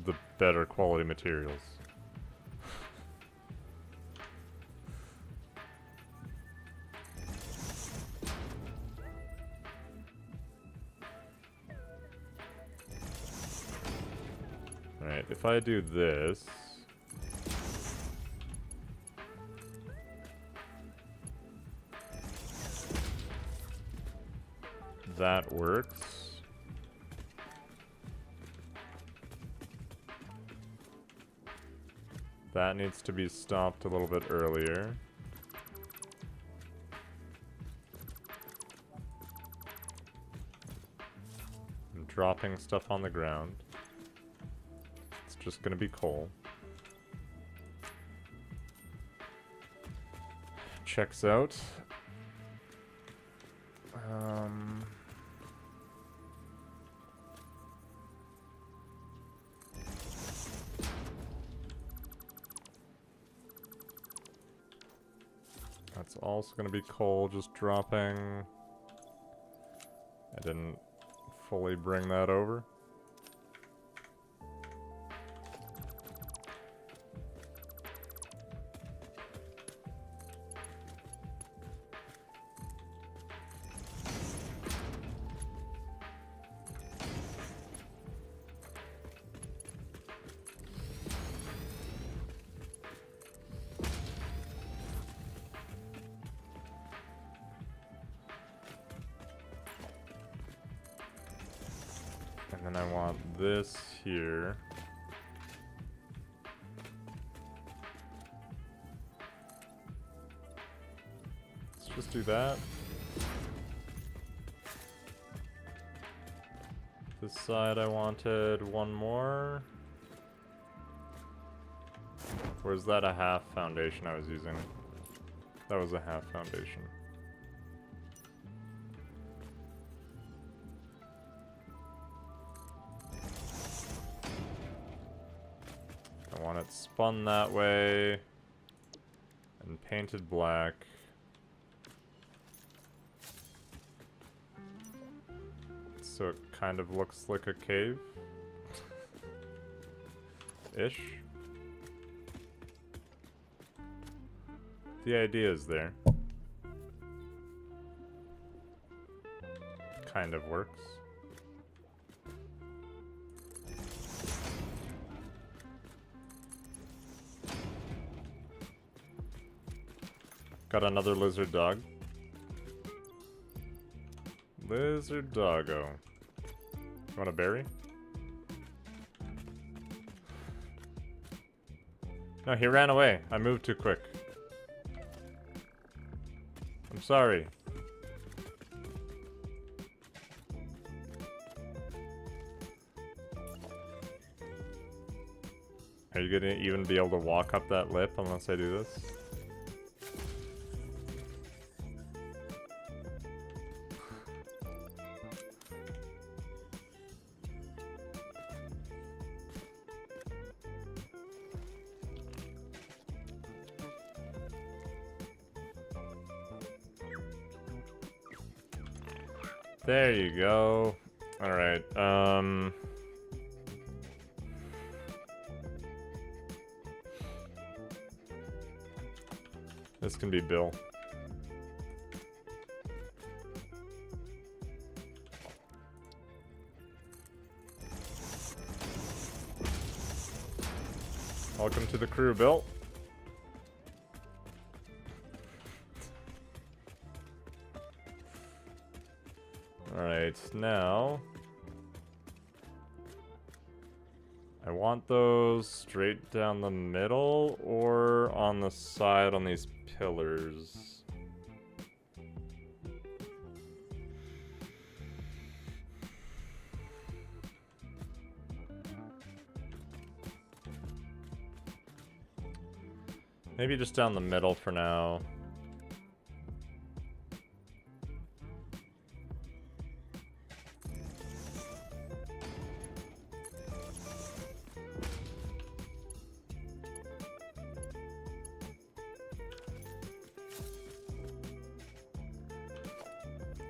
the better quality materials. Alright, if I do this... that works. That needs to be stopped a little bit earlier. I'm dropping stuff on the ground. It's just gonna be coal. Checks out. That's also gonna be coal just dropping. I didn't fully bring that over. And then I want this here. Let's just do that. This side I wanted one more. Or is that a half foundation I was using? That was a half foundation. I want it spun that way and painted black. So it kind of looks like a cave. Ish. The idea is there. Kind of works. Got another lizard dog. Lizard doggo. You want a berry? No, he ran away. I moved too quick. I'm sorry. Are you gonna even be able to walk up that lip unless I do this? There you go. Alright, this can be Bill. Welcome to the crew, Bill. Alright, now I want those straight down the middle or on the side on these pillars. Maybe just down the middle for now.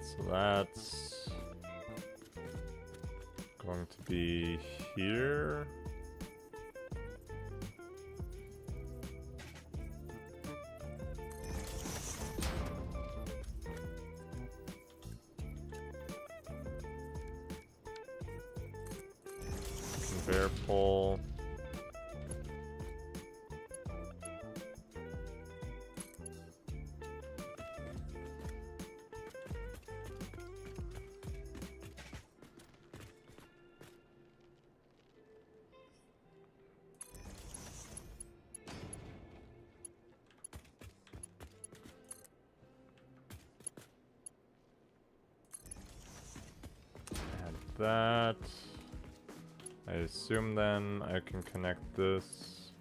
So that's going to be here. Conveyor pole. That. I assume then I can connect this.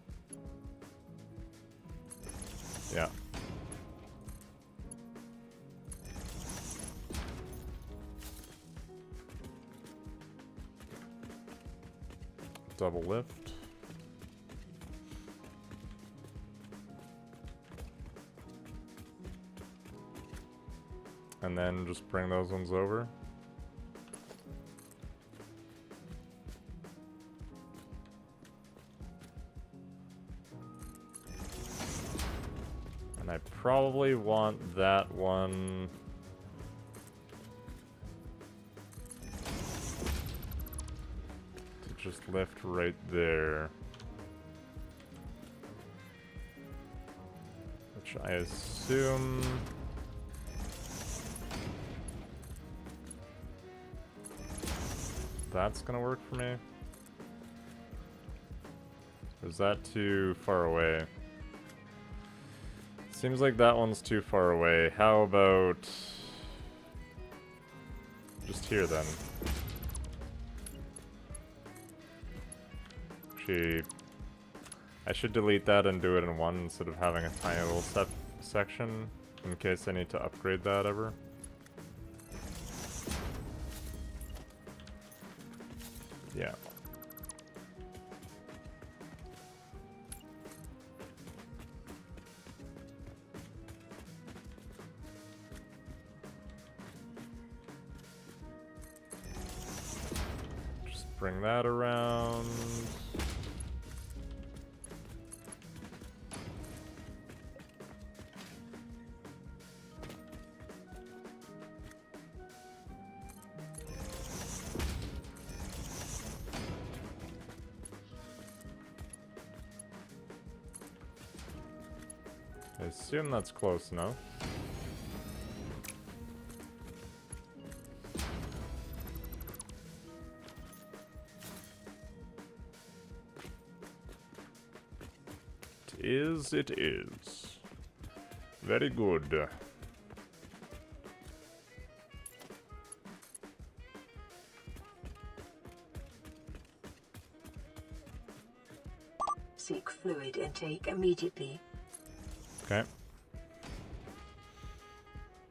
Yeah. Double lift. And then just bring those ones over. I probably want that one to just lift right there. Which I assume that's gonna work for me. Or is that too far away? Seems like that one's too far away. How about just here then? Actually, I should delete that and do it in one instead of having a tiny little section in case I need to upgrade that ever. Yeah. bring that around. I assume that's close enough. It is. Very good. Seek fluid intake immediately. Okay.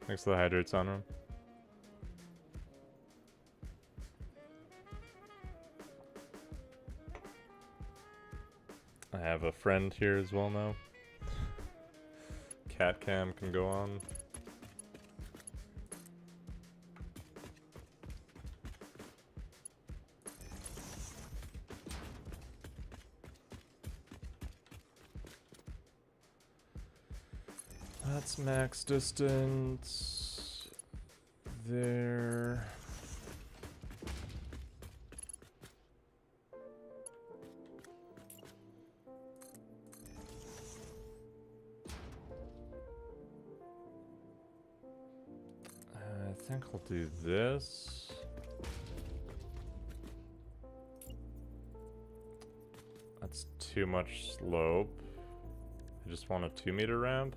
Next to the hydrate sound room. I have a friend here as well now. Cat cam can go on. That's max distance. There. I think I'll do this. That's too much slope. I just want a 2-meter ramp.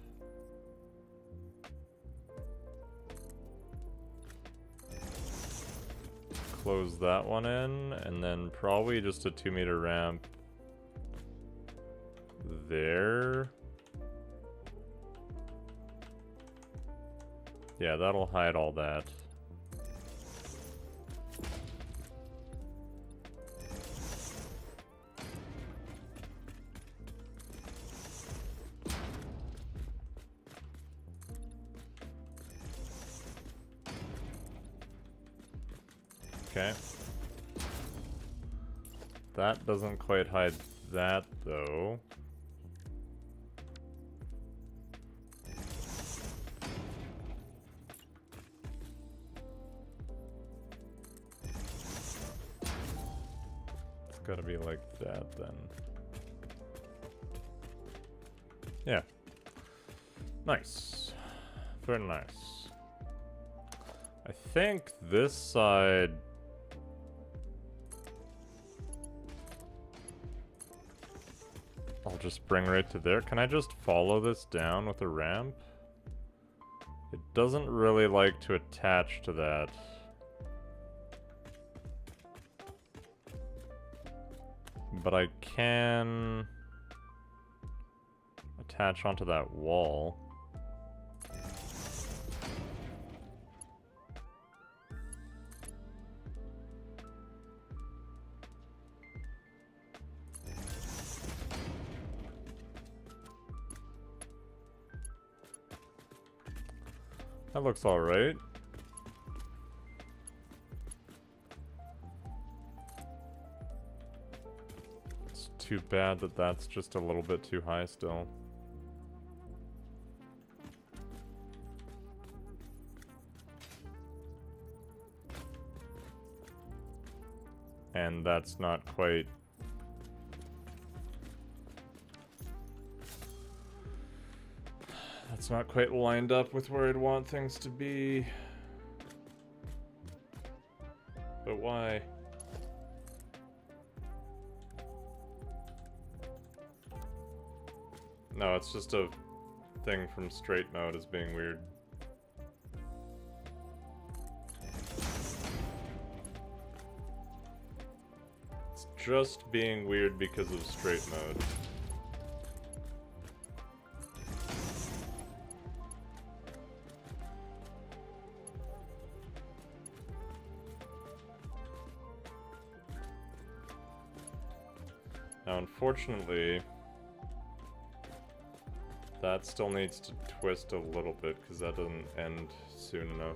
Close that one in, and then probably just a 2-meter ramp there. Yeah, that'll hide all that. Okay. That doesn't quite hide that, though. It's gotta be like that, then. Yeah. Nice. Very nice. I think this side... I'll just bring right to there. Can I just follow this down with a ramp? It doesn't really like to attach to that. But I can attach onto that wall. That looks alright. It's too bad that that's just a little bit too high still. And that's not quite... It's not quite lined up with where I'd want things to be. But why? No, it's just a thing from straight mode as being weird. It's just being weird because of straight mode. Now, unfortunately, that still needs to twist a little bit because that doesn't end soon enough.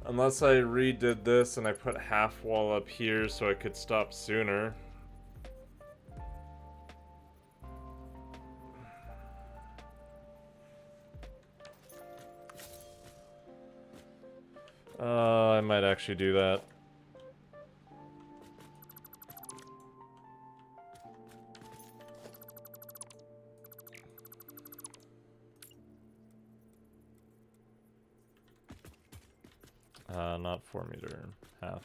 Unless I redid this and I put half wall up here so I could stop sooner. I might actually do that. Not 4 meter, half.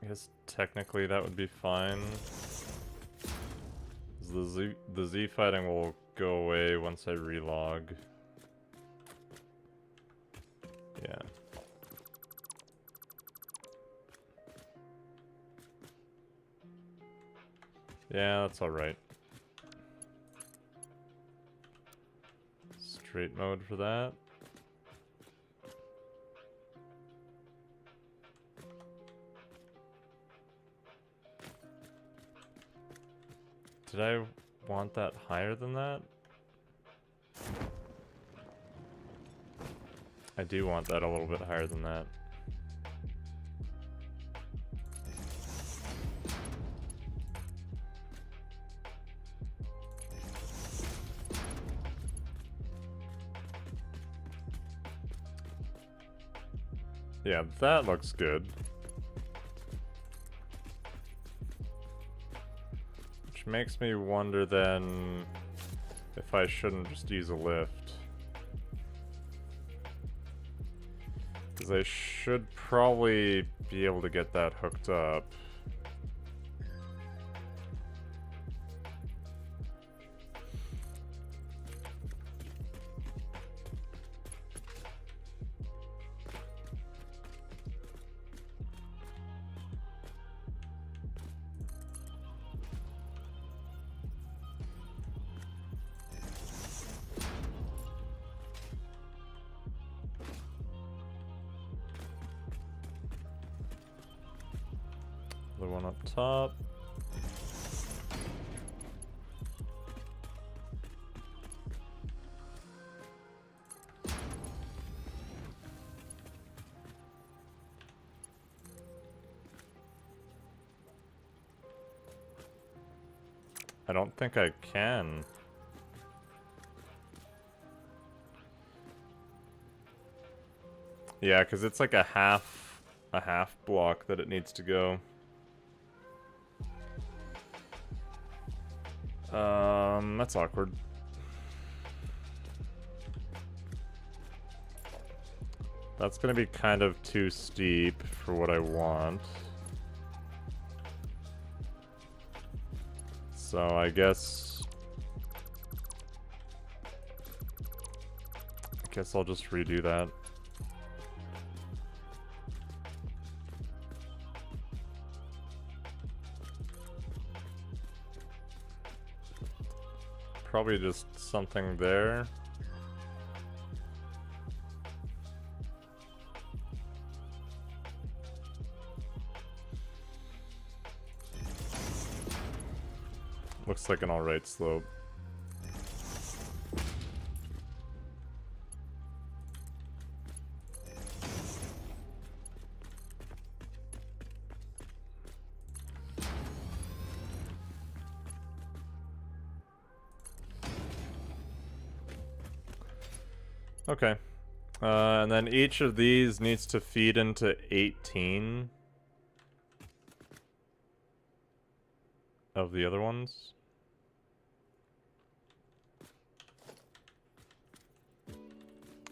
I guess technically that would be fine. The Z fighting will go away once I relog. Yeah. Yeah, that's alright. Straight mode for that. Did I want that higher than that? I do want that a little bit higher than that. Yeah, that looks good. Which makes me wonder then if I shouldn't just use a lift. Because I should probably be able to get that hooked up. The one up top. I don't think I can. Yeah, because it's like a half block that it needs to go. That's awkward. That's gonna be kind of too steep for what I want. So I guess I'll just redo that. Probably just something there. Looks like an alright slope. Okay. And then each of these needs to feed into 18 of the other ones.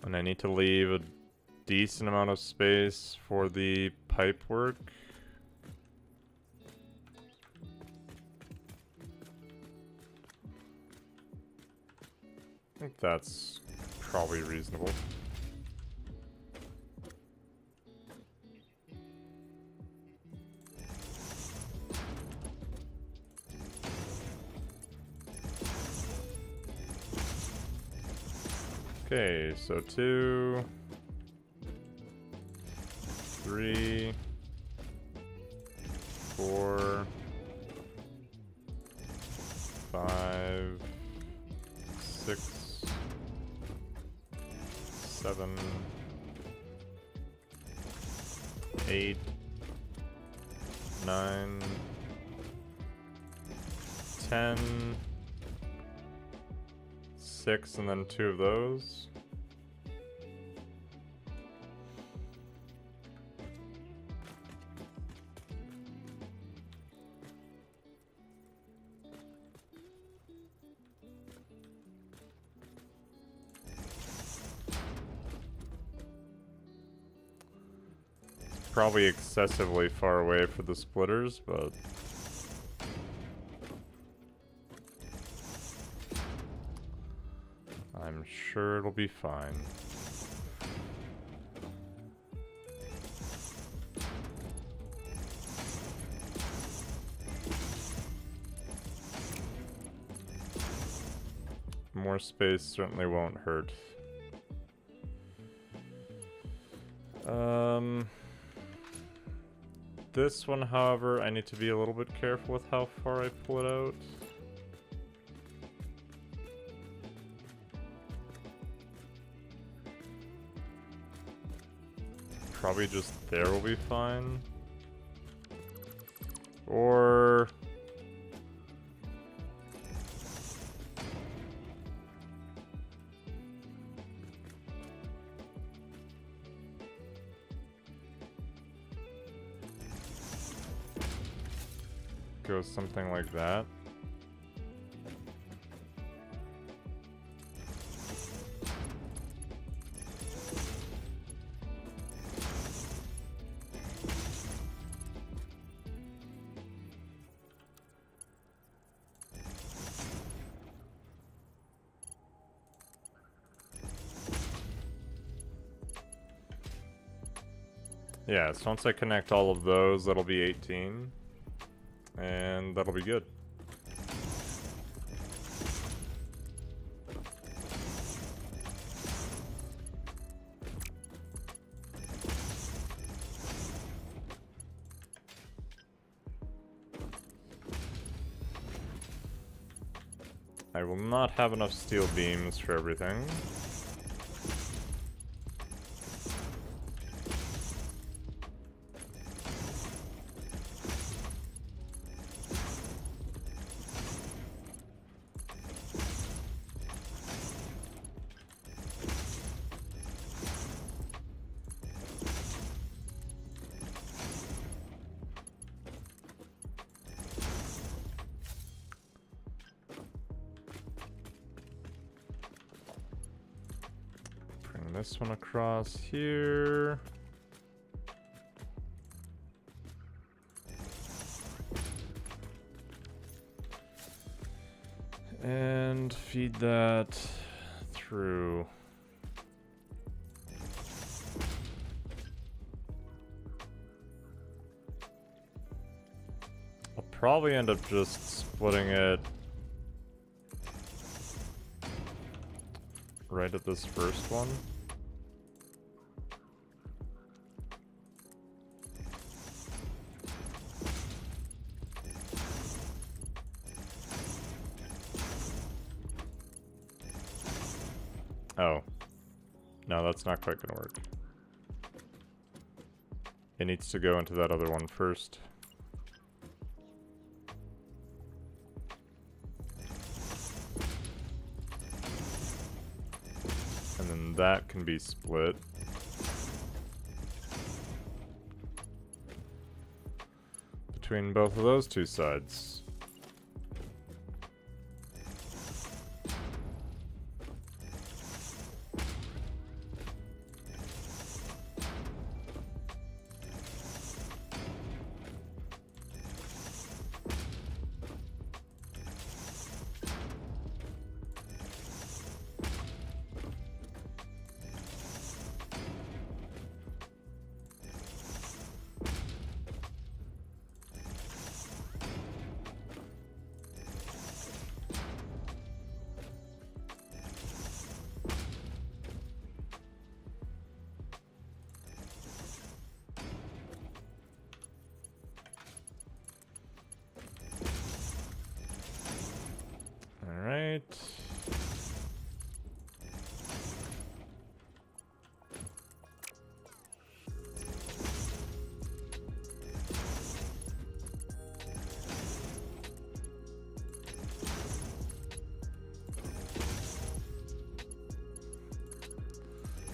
And I need to leave a decent amount of space for the pipe work. I think that's probably reasonable. Okay, so 2, 3, 4, 5, 6, 7, 8, 9, 10, 6, and then 2 of those. Probably excessively far away for the splitters, but I'm sure it'll be fine. More space certainly won't hurt. This one, however, I need to be a little bit careful with how far I pull it out. Probably just there will be fine. Or... go something like that. Yeah, so once I connect all of those, that'll be 18. And that'll be good. I will not have enough steel beams for everything. This one across here. And feed that through. I'll probably end up just splitting it right at this first one. Oh. No, that's not quite gonna work. It needs to go into that other one first. And then that can be split. Between both of those two sides.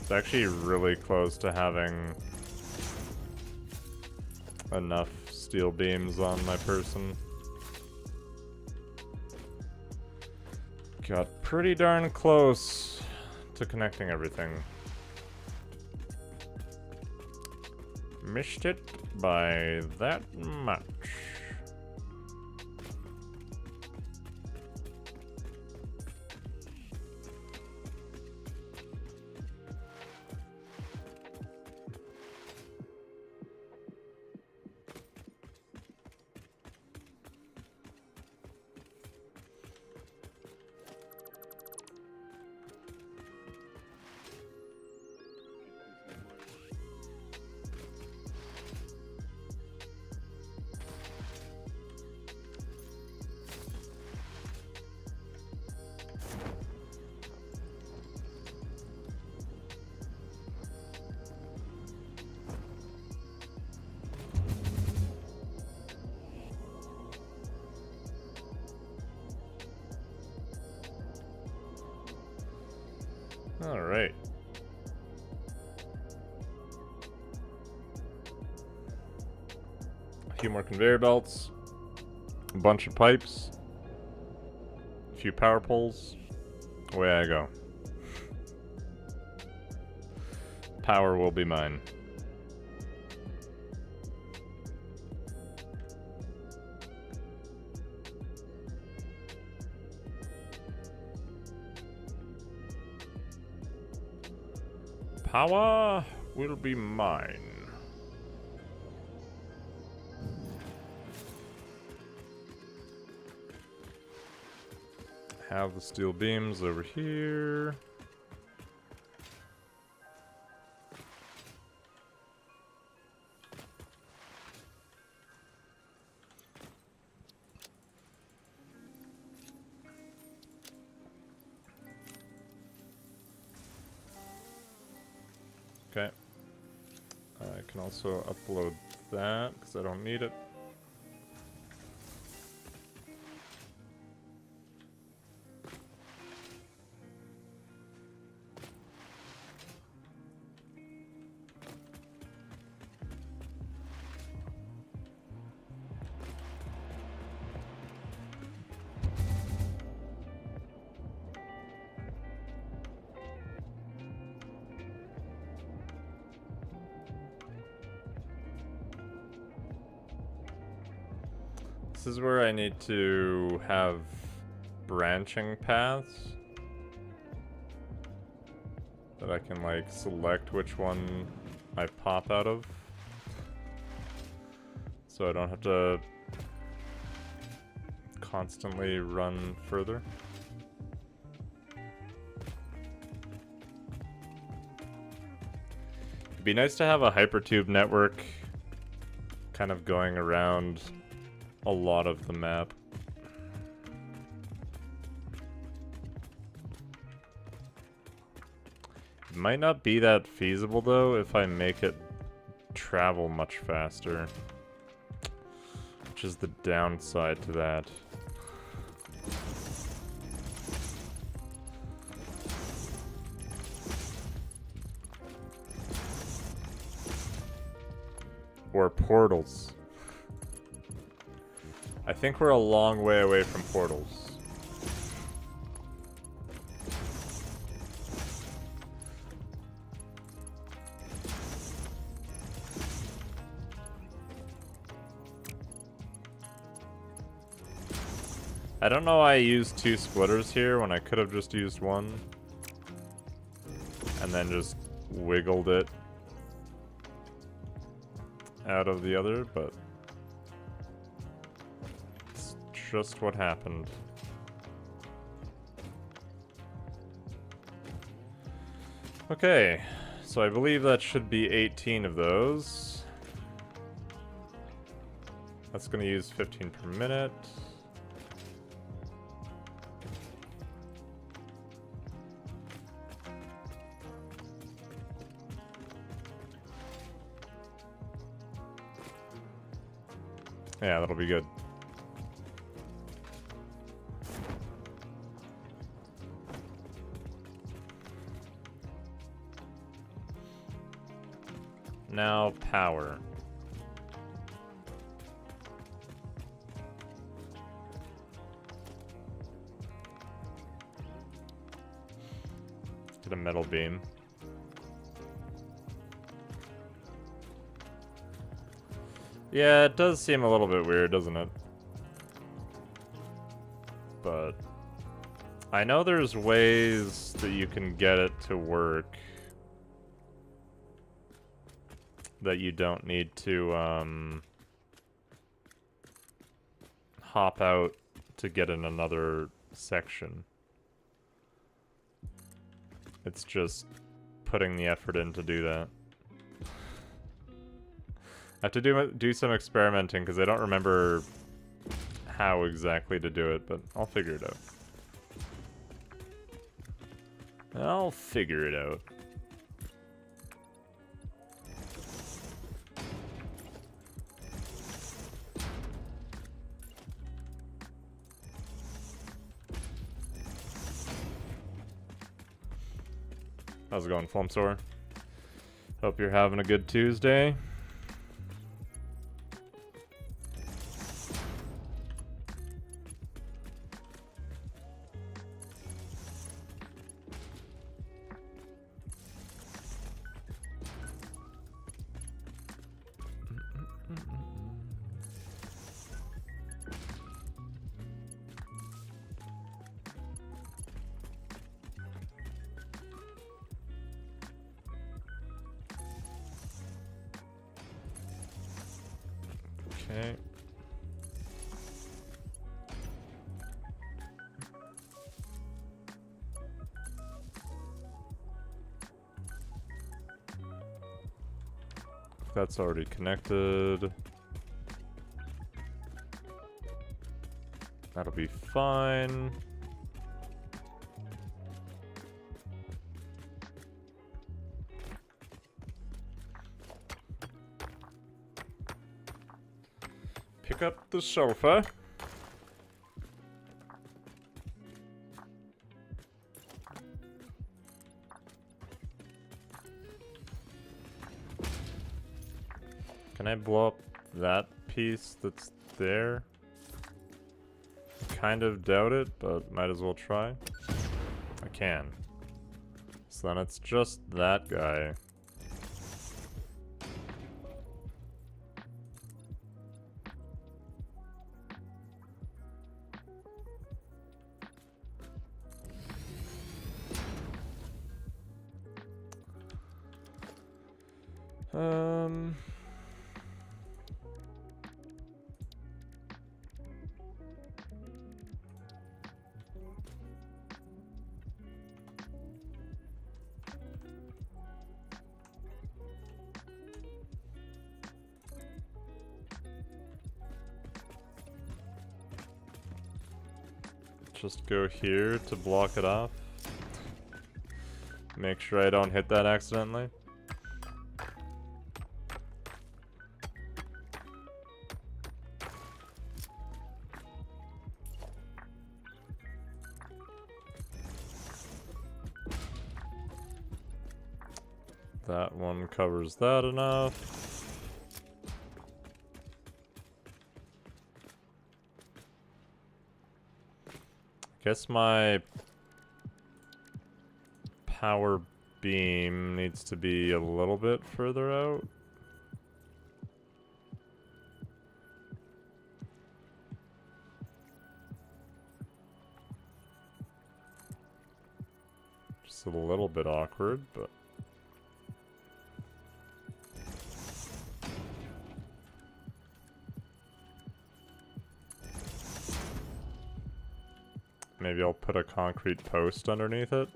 It's actually really close to having enough steel beams on my person. Got pretty darn close to connecting everything. Missed it by that much. All right. A few more conveyor belts, a bunch of pipes, a few power poles. Away I go. Power will be mine. Power will be mine. Have the steel beams over here. Okay. I can also upload that because I don't need it. This is where I need to have branching paths that I can like select which one I pop out of, so I don't have to constantly run further. It'd be nice to have a hypertube network kind of going around a lot of the map. It might not be that feasible though if I make it travel much faster, which is the downside to that. Or portals. I think we're a long way away from portals. I don't know why I used 2 splitters here when I could have just used one. And then just wiggled it out of the other, but just what happened. Okay, so I believe that should be 18 of those. That's gonna use 15 per minute. Yeah, that'll be good. Now power. Get a metal beam. Yeah, it does seem a little bit weird, doesn't it? But I know there's ways that you can get it to work that you don't need to hop out to get in another section. It's just putting the effort in to do that. I have to do some experimenting because I don't remember how exactly to do it, but I'll figure it out. I'll figure it out. How's it going, Flumsor? Hope you're having a good Tuesday. Okay. That's already connected. That'll be fine. Pick up the sofa. Can I blow up that piece that's there? Kind of doubt it, but might as well try. I can. So then it's just that guy. Just go here to block it off. Make sure I don't hit that accidentally. That one covers that enough. Guess my power beam needs to be a little bit further out. Just a little bit awkward, but maybe I'll put a concrete post underneath it.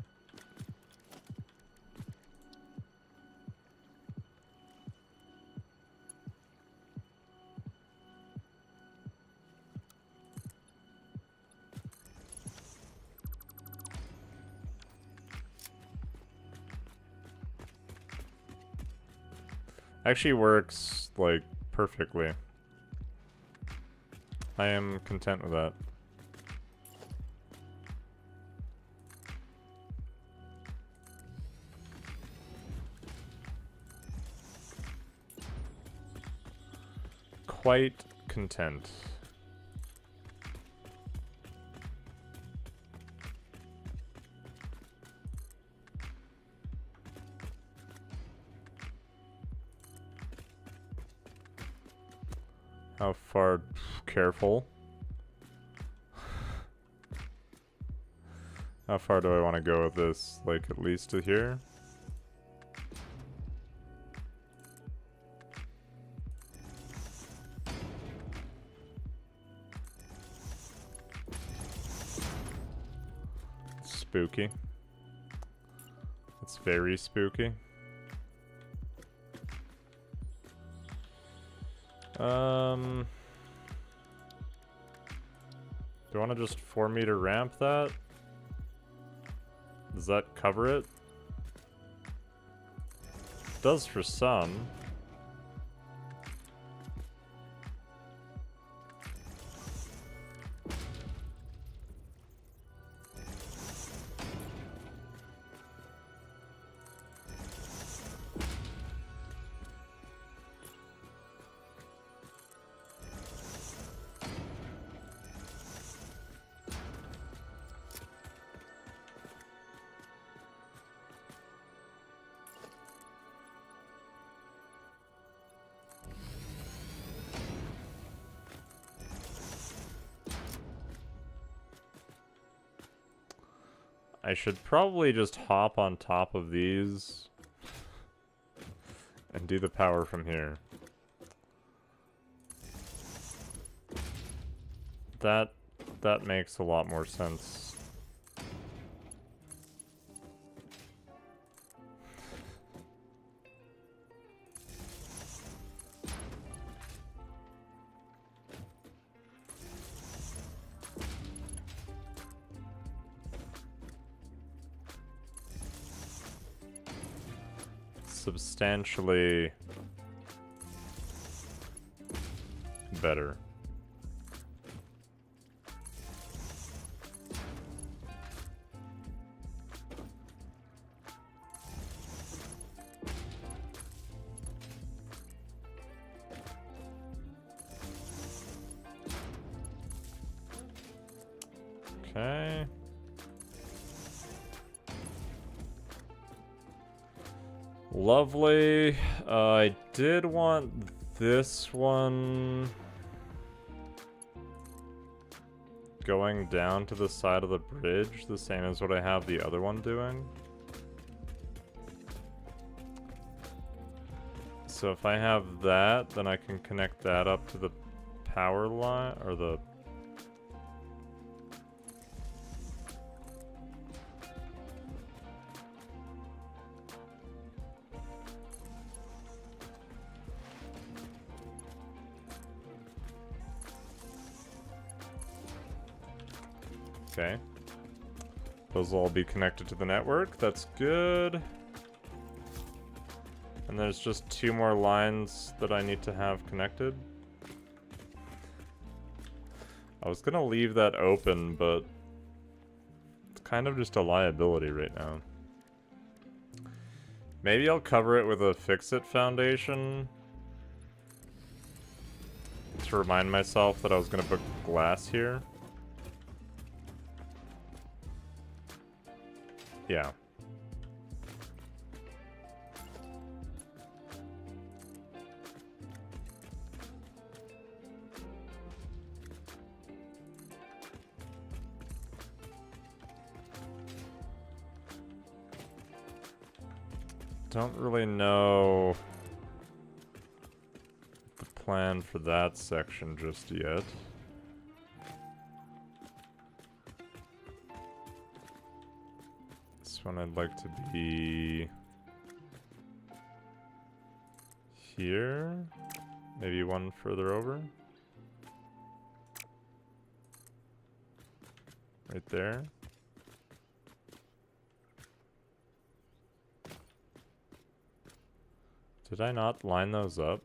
Actually works, like, perfectly. I am content with that. quite content. How far? Careful. How far do I want to go with this? Like, at least to here? Spooky. It's very spooky. Do you want to just 4-meter ramp that? Does that cover it? It does for some. I should probably just hop on top of these and do the power from here. That makes a lot more sense. Substantially better. Okay. Lovely. I did want this one going down to the side of the bridge, the same as what I have the other one doing. So if I have that, then I can connect that up to the power line, or the... Okay. Those will all be connected to the network. That's good. And there's just 2 more lines that I need to have connected. I was gonna leave that open, but it's kind of just a liability right now. Maybe I'll cover it with a fix-it foundation to remind myself that I was gonna put glass here. Yeah. Don't really know the plan for that section just yet. This one I'd like to be here, maybe one further over. Right there. Did I not line those up?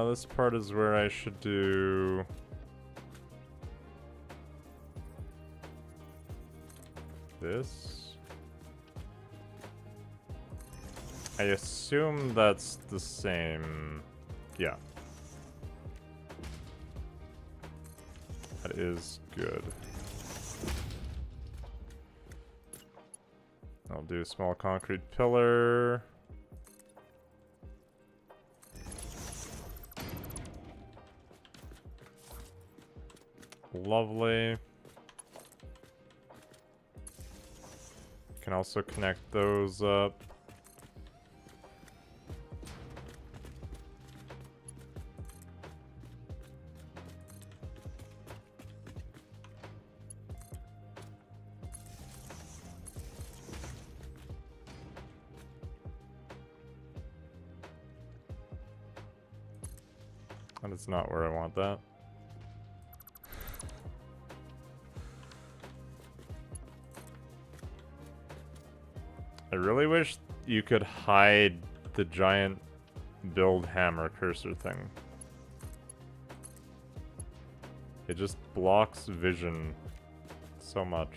This part is where I should do... this? I assume that's the same... yeah. That is good. I'll do a small concrete pillar. Lovely. Can also connect those up. That is not where I want that. I really wish you could hide the giant build hammer cursor thing. It just blocks vision so much.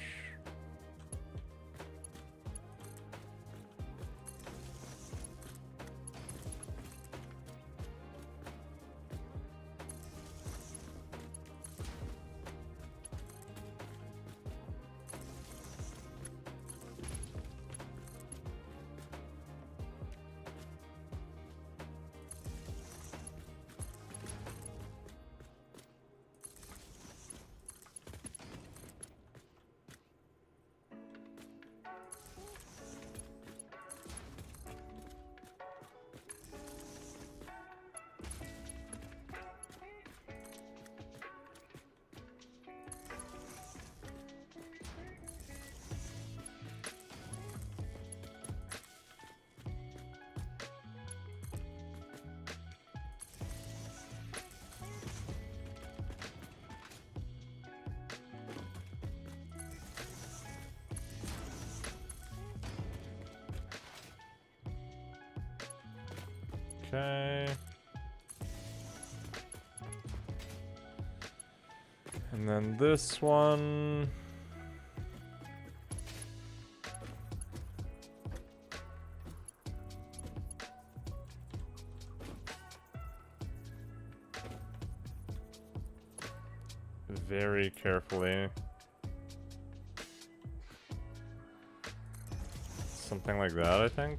Okay. And then this one. Very carefully. Something like that, I think.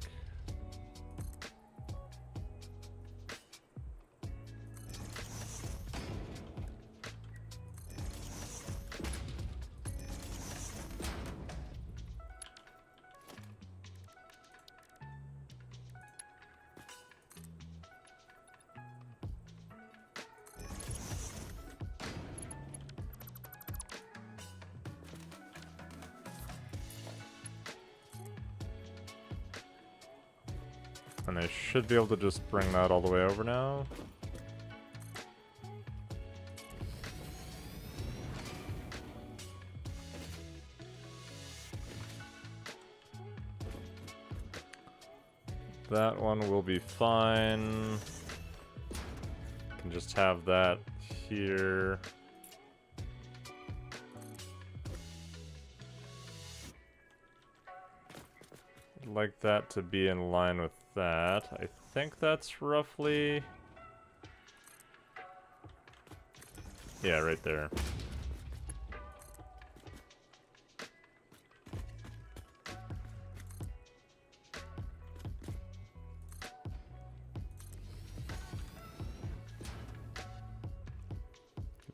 And I should be able to just bring that all the way over now. That one will be fine. Can just have that here. I'd like that to be in line with that. I think that's roughly... yeah, right there.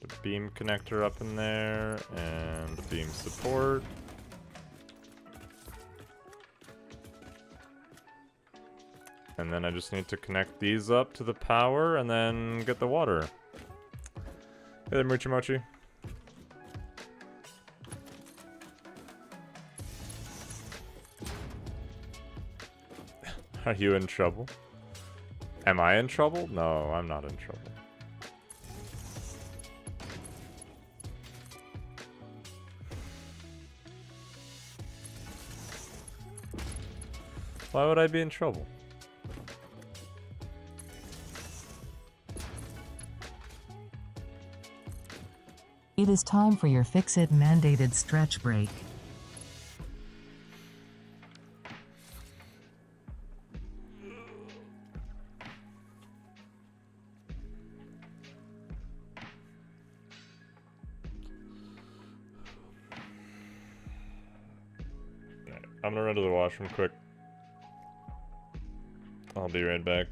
Get a beam connector up in there, and a beam support. And then I just need to connect these up to the power and then get the water. Hey there, Mochi Mochi. Are you in trouble? Am I in trouble? No, I'm not in trouble. Why would I be in trouble? It is time for your fix-it mandated stretch break. I'm gonna run to the washroom quick. I'll be right back.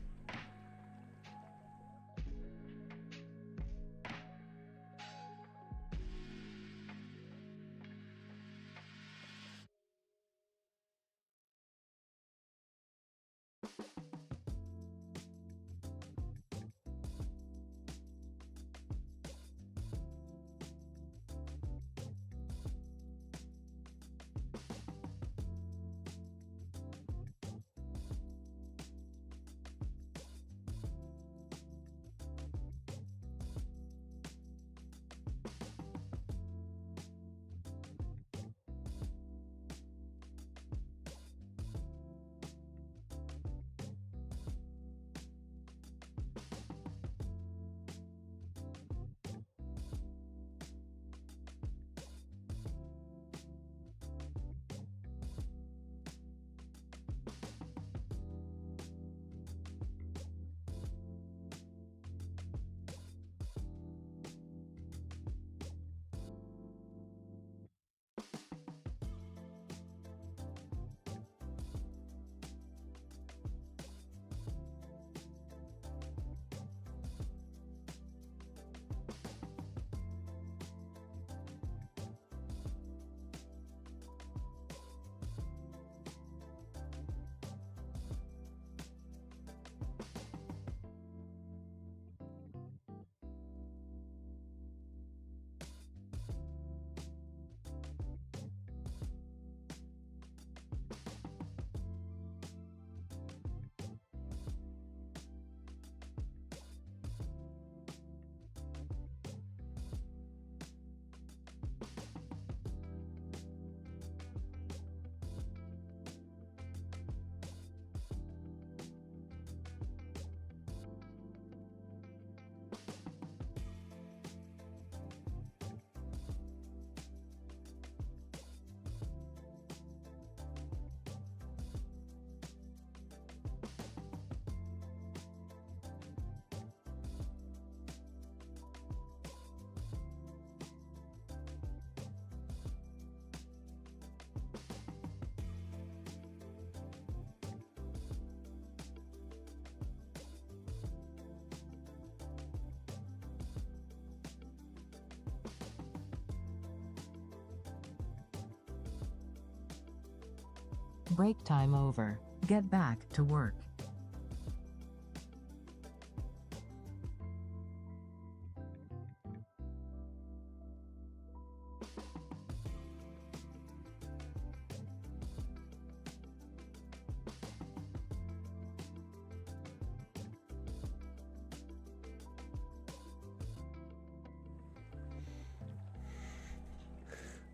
Break time over. Get back to work.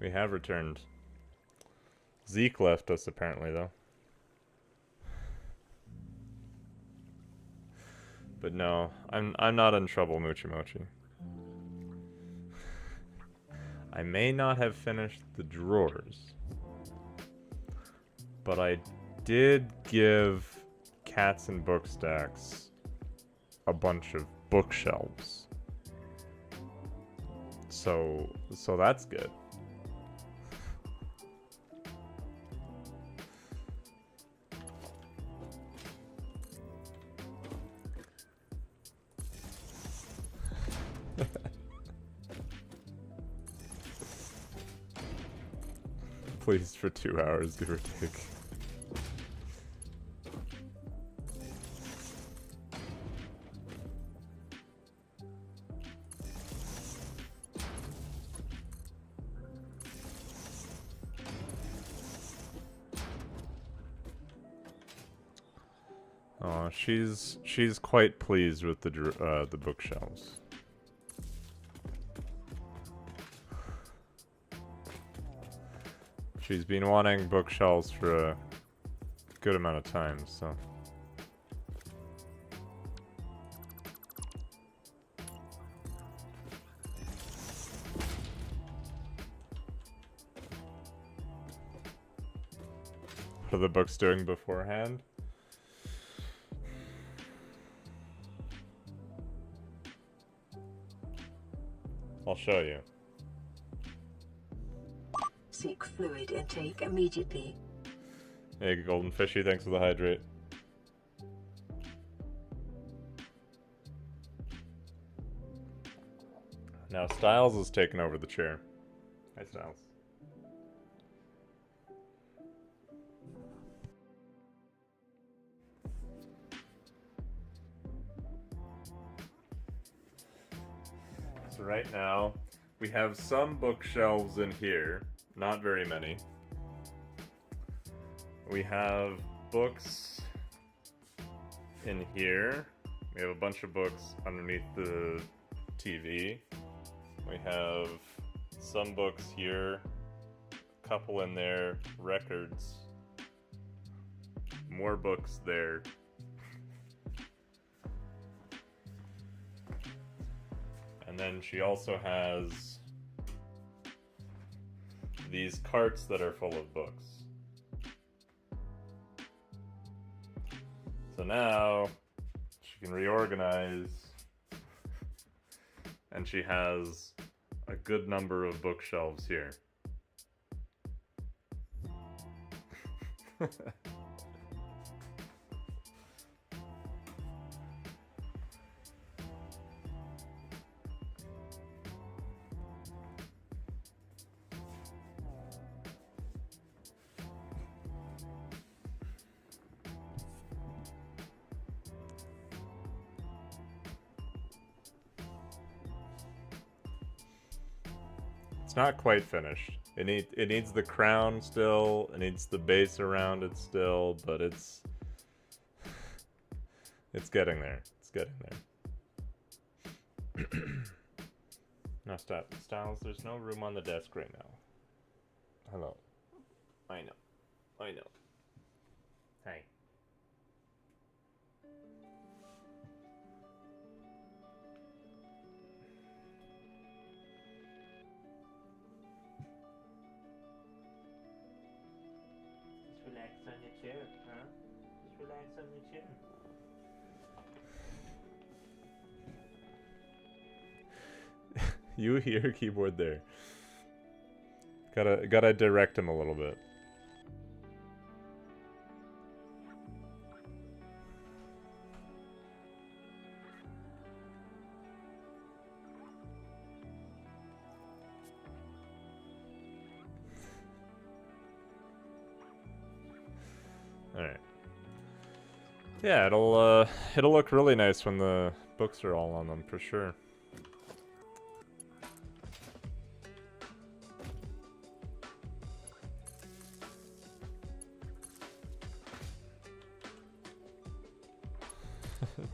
We have returned. Zeke left us apparently though. But no, I'm not in trouble, Moochie Mochi. I may not have finished the drawers, but I did give Cats and Book Stacks a bunch of bookshelves. So that's good. Please for 2 hours, give or take. Oh, she's quite pleased with the bookshelves. She's been wanting bookshelves for a good amount of time, so. are the books doing beforehand? I'll show you. Seek fluid intake immediately. Hey, Golden Fishy, thanks for the hydrate. Now Styles is taking over the chair. Hi, Styles. So right now, we have some bookshelves in here. Not very many. We have books in here. We have a bunch of books underneath the TV. We have some books here, a couple in there, records, more books there. And then she also has these carts that are full of books. So now she can reorganize, and she has a good number of bookshelves here. It's not quite finished. It needs the crown still. It needs the base around it still, but it's getting there. It's getting there. Now stop, Styles. There's no room on the desk right now. Hello. I know. I know. Hey. Relax on your chair, huh? Just relax on your chair. You hear keyboard there. Gotta direct him a little bit. Alright. Yeah, it'll look really nice when the books are all on them, for sure.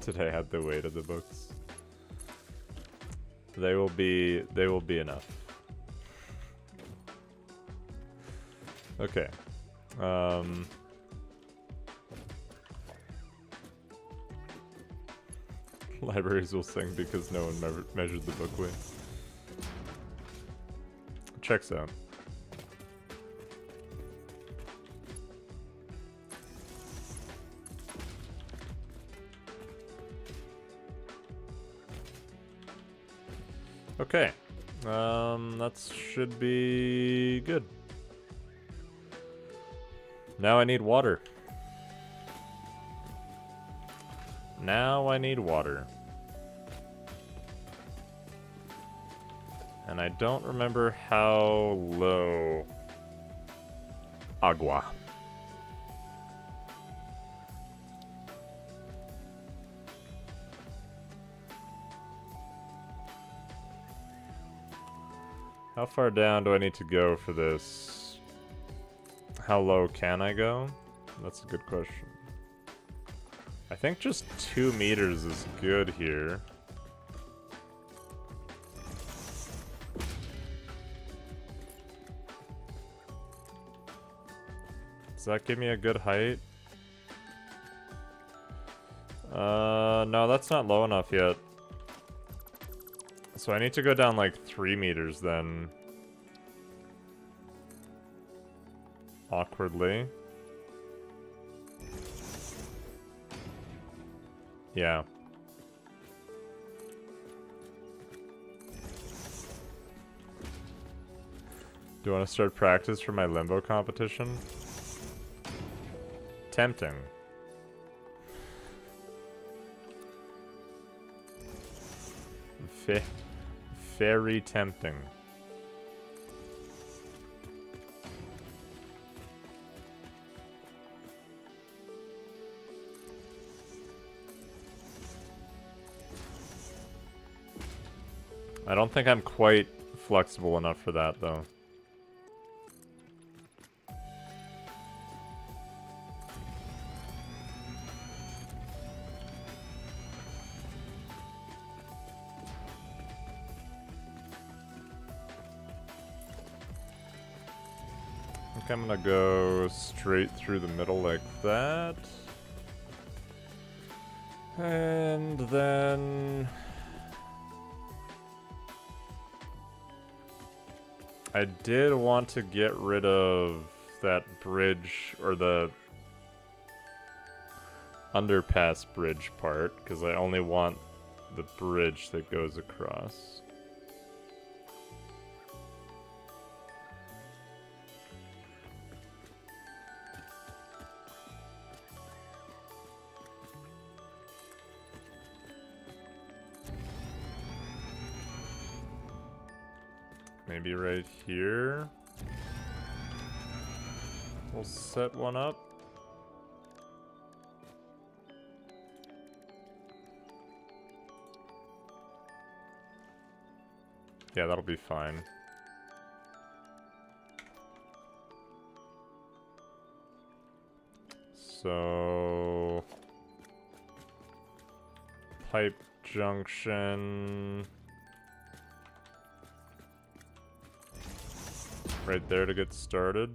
Today I had the weight of the books. They will be enough. Okay. Libraries will sing because no one measured the book weight. Checks out. Okay. That should be good. Now I need water. Now I need water. And I don't remember how low agua. How far down do I need to go for this? How low can I go? That's a good question. I think just 2 meters is good here. Does that give me a good height? No, that's not low enough yet. So I need to go down like 3 meters then. Awkwardly. Yeah. Do you want to start practice for my limbo competition? Tempting. Very tempting. I don't think I'm quite flexible enough for that, though. I think I'm gonna go straight through the middle like that. And then... I did want to get rid of that bridge, or the underpass bridge part, because I only want the bridge that goes across. Maybe right here. We'll set one up. Yeah, that'll be fine. So... pipe junction... right there to get started.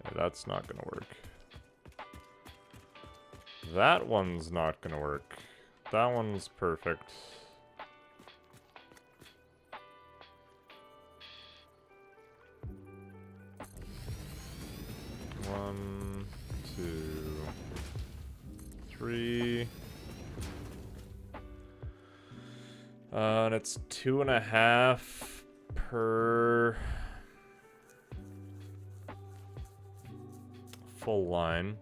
Yeah, that's not gonna work. That one's not gonna work. That one's perfect. One, two, three. And it's 2.5 per full line.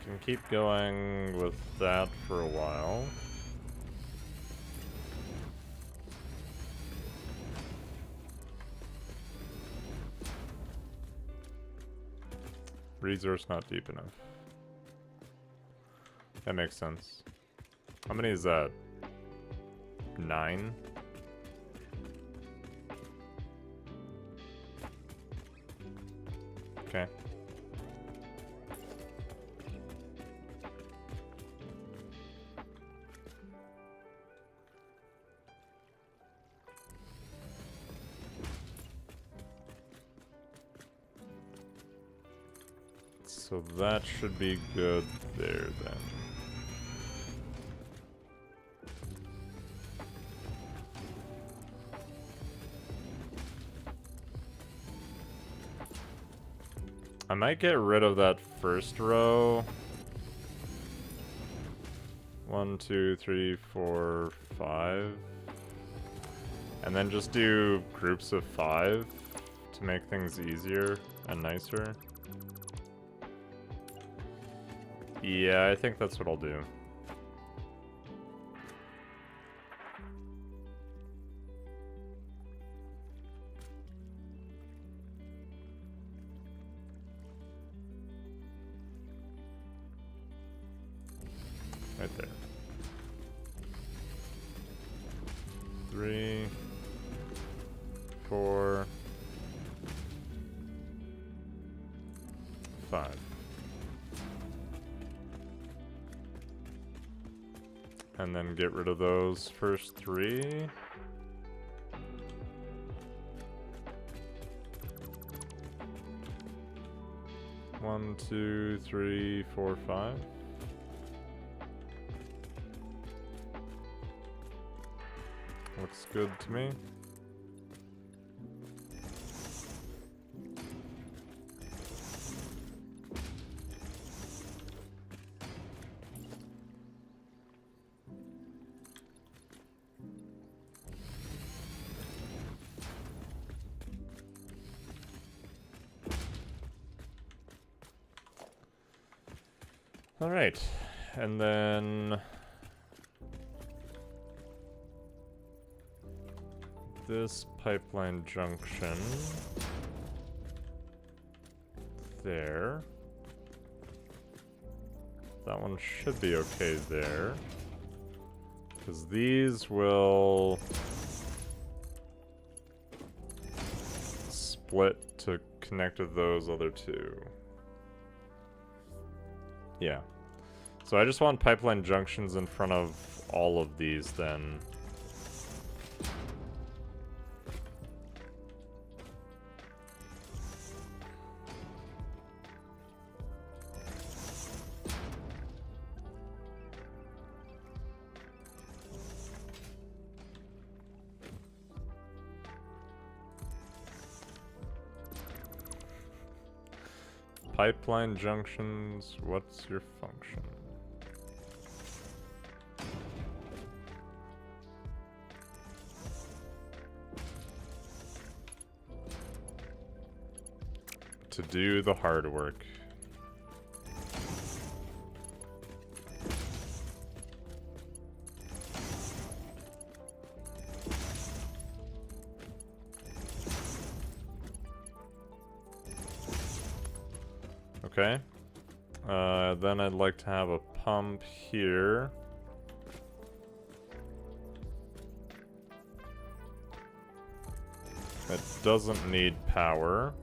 Can keep going with that for a while. Resource not deep enough. That makes sense. How many is that? 9? Okay. So that should be good there then. I might get rid of that first row. 1, 2, 3, 4, 5. And then just do groups of 5 to make things easier and nicer. Yeah, I think that's what I'll do. Right there. 3, 4, 5. And then get rid of those first 3. One, 2, 3, 4, 5. Looks good to me. All right, and then this pipeline junction there. That one should be okay there. Because these will split to connect with those other 2. Yeah. So I just want pipeline junctions in front of all of these then. Pipeline junctions, what's your function? To do the hard work. Okay. Then I'd like to have a pump here. It doesn't need power.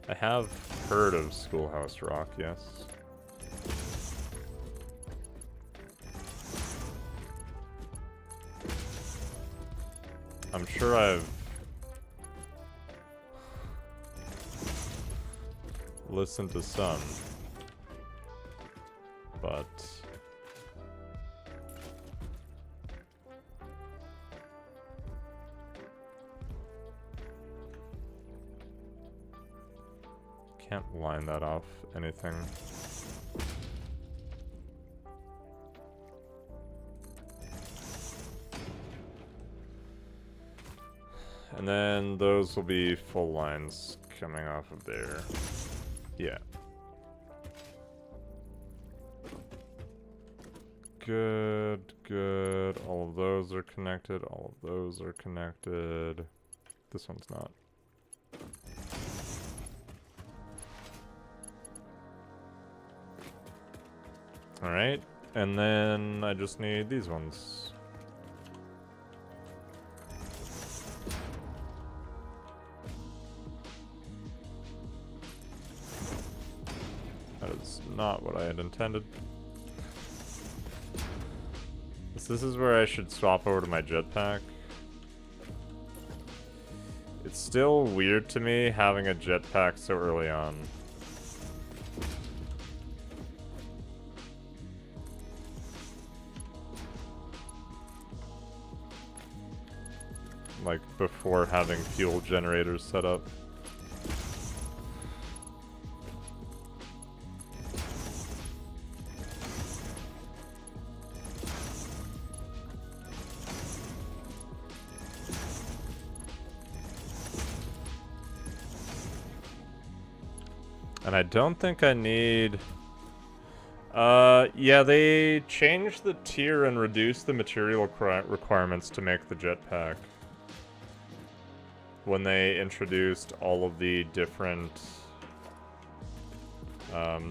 I have heard of Schoolhouse Rock, yes. I'm sure I've listened to some, but can't line that off anything. And then those will be full lines coming off of there. Yeah. Good, good. All of those are connected. All of those are connected. This one's not. Alright. And then I just need these ones. That is not what I had intended. This is where I should swap over to my jetpack. It's still weird to me having a jetpack so early on. Like before having fuel generators set up. And I don't think I need... yeah, they changed the tier and reduced the material requirements to make the jetpack. When they introduced all of the different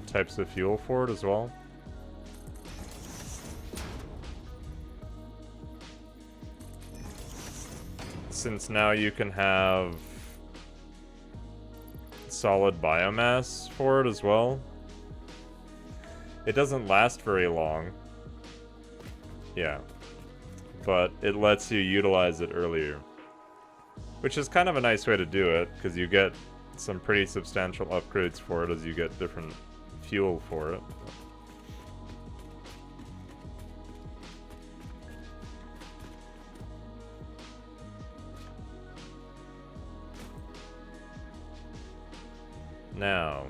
types of fuel for it as well. since now you can have solid biomass for it as well. It doesn't last very long. Yeah. But it lets you utilize it earlier. Which is kind of a nice way to do it, because you get some pretty substantial upgrades for it as you get different fuel for it. Now,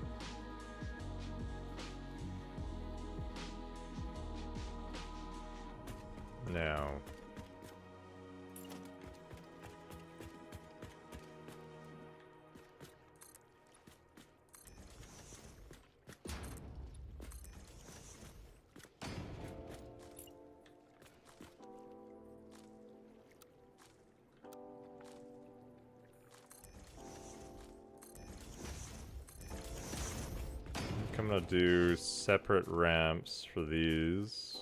I'm gonna do separate ramps for these.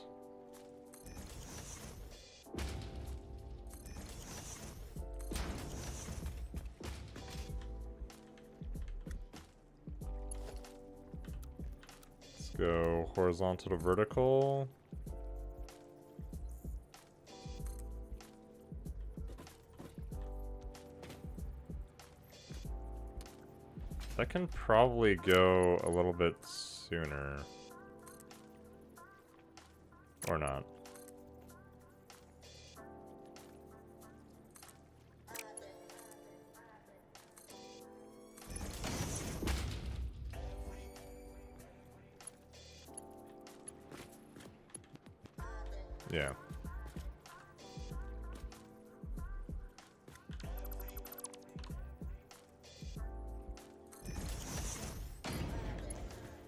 Let's go horizontal to vertical. That can probably go a little bit sooner. Or not. Yeah.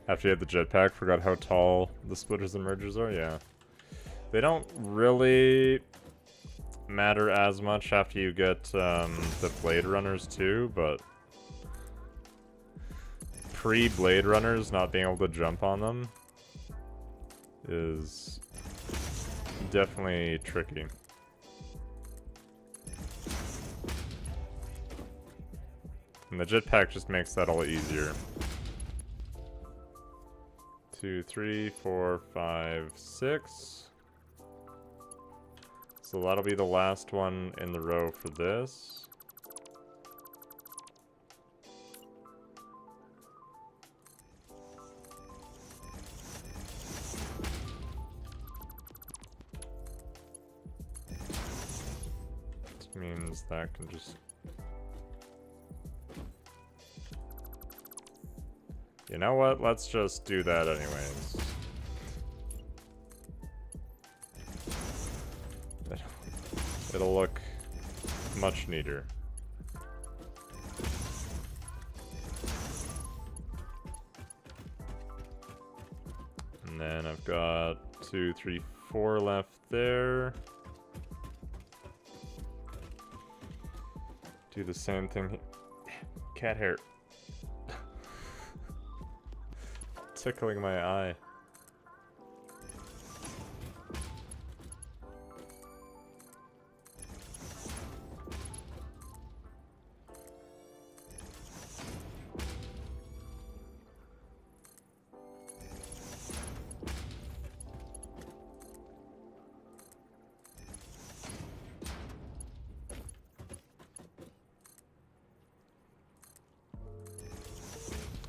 After you have the jetpack, forgot how tall the splitters and mergers are? Yeah. They don't really matter as much after you get the Blade Runners too, but pre-Blade Runners not being able to jump on them is definitely tricky. And the jetpack just makes that all easier. 2, 3, 4, 5, 6. So that'll be the last one in the row for this. Which means that can just... You know what? Let's just do that anyways. It'll look much neater. And then I've got 2, 3, 4 left there. Do the same thing. Cat hair. Tickling my eye.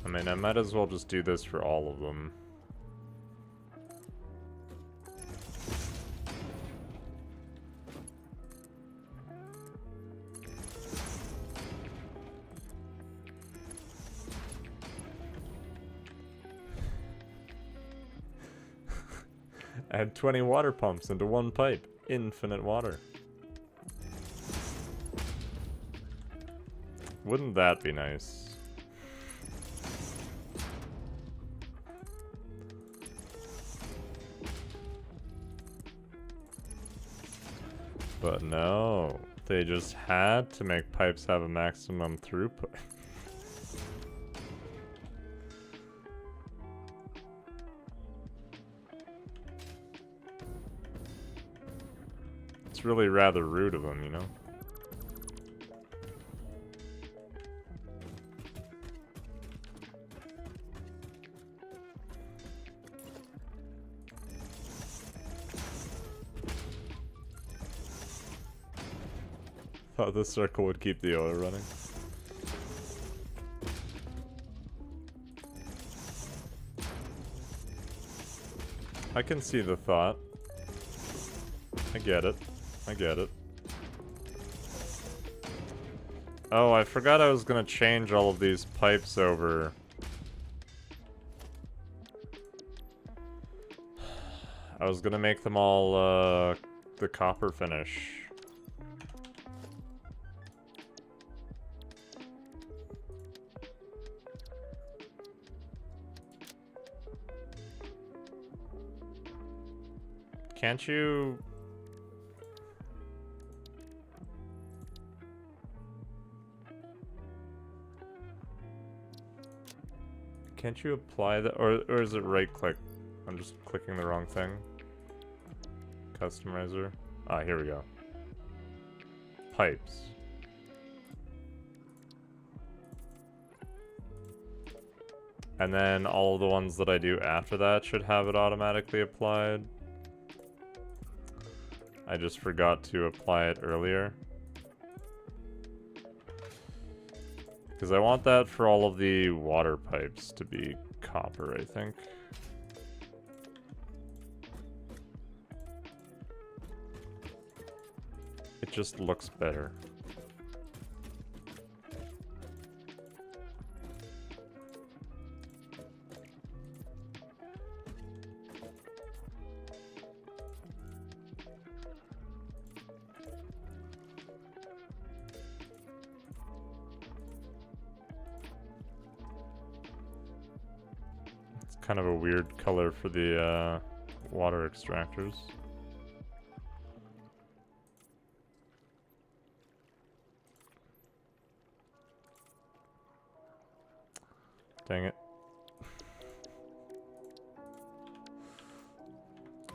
I mean, I might as well just do this for all of them. Add 20 water pumps into one pipe. Infinite water. Wouldn't that be nice? But no, they just had to make pipes have a maximum throughput. It's really rather rude of them, you know? Thought the circle would keep the oil running. I can see the thought. I get it. I get it. Oh, I forgot I was gonna change all of these pipes over. I was gonna make them all, the copper finish. Can't you... Can't you apply that, or is it right click? I'm just clicking the wrong thing. Customizer. Ah, here we go. Pipes. And then all of the ones that I do after that should have it automatically applied. I just forgot to apply it earlier. Because I want that for all of the water pipes to be copper, I think. It just looks better. Kind of a weird color for the water extractors. Dang it.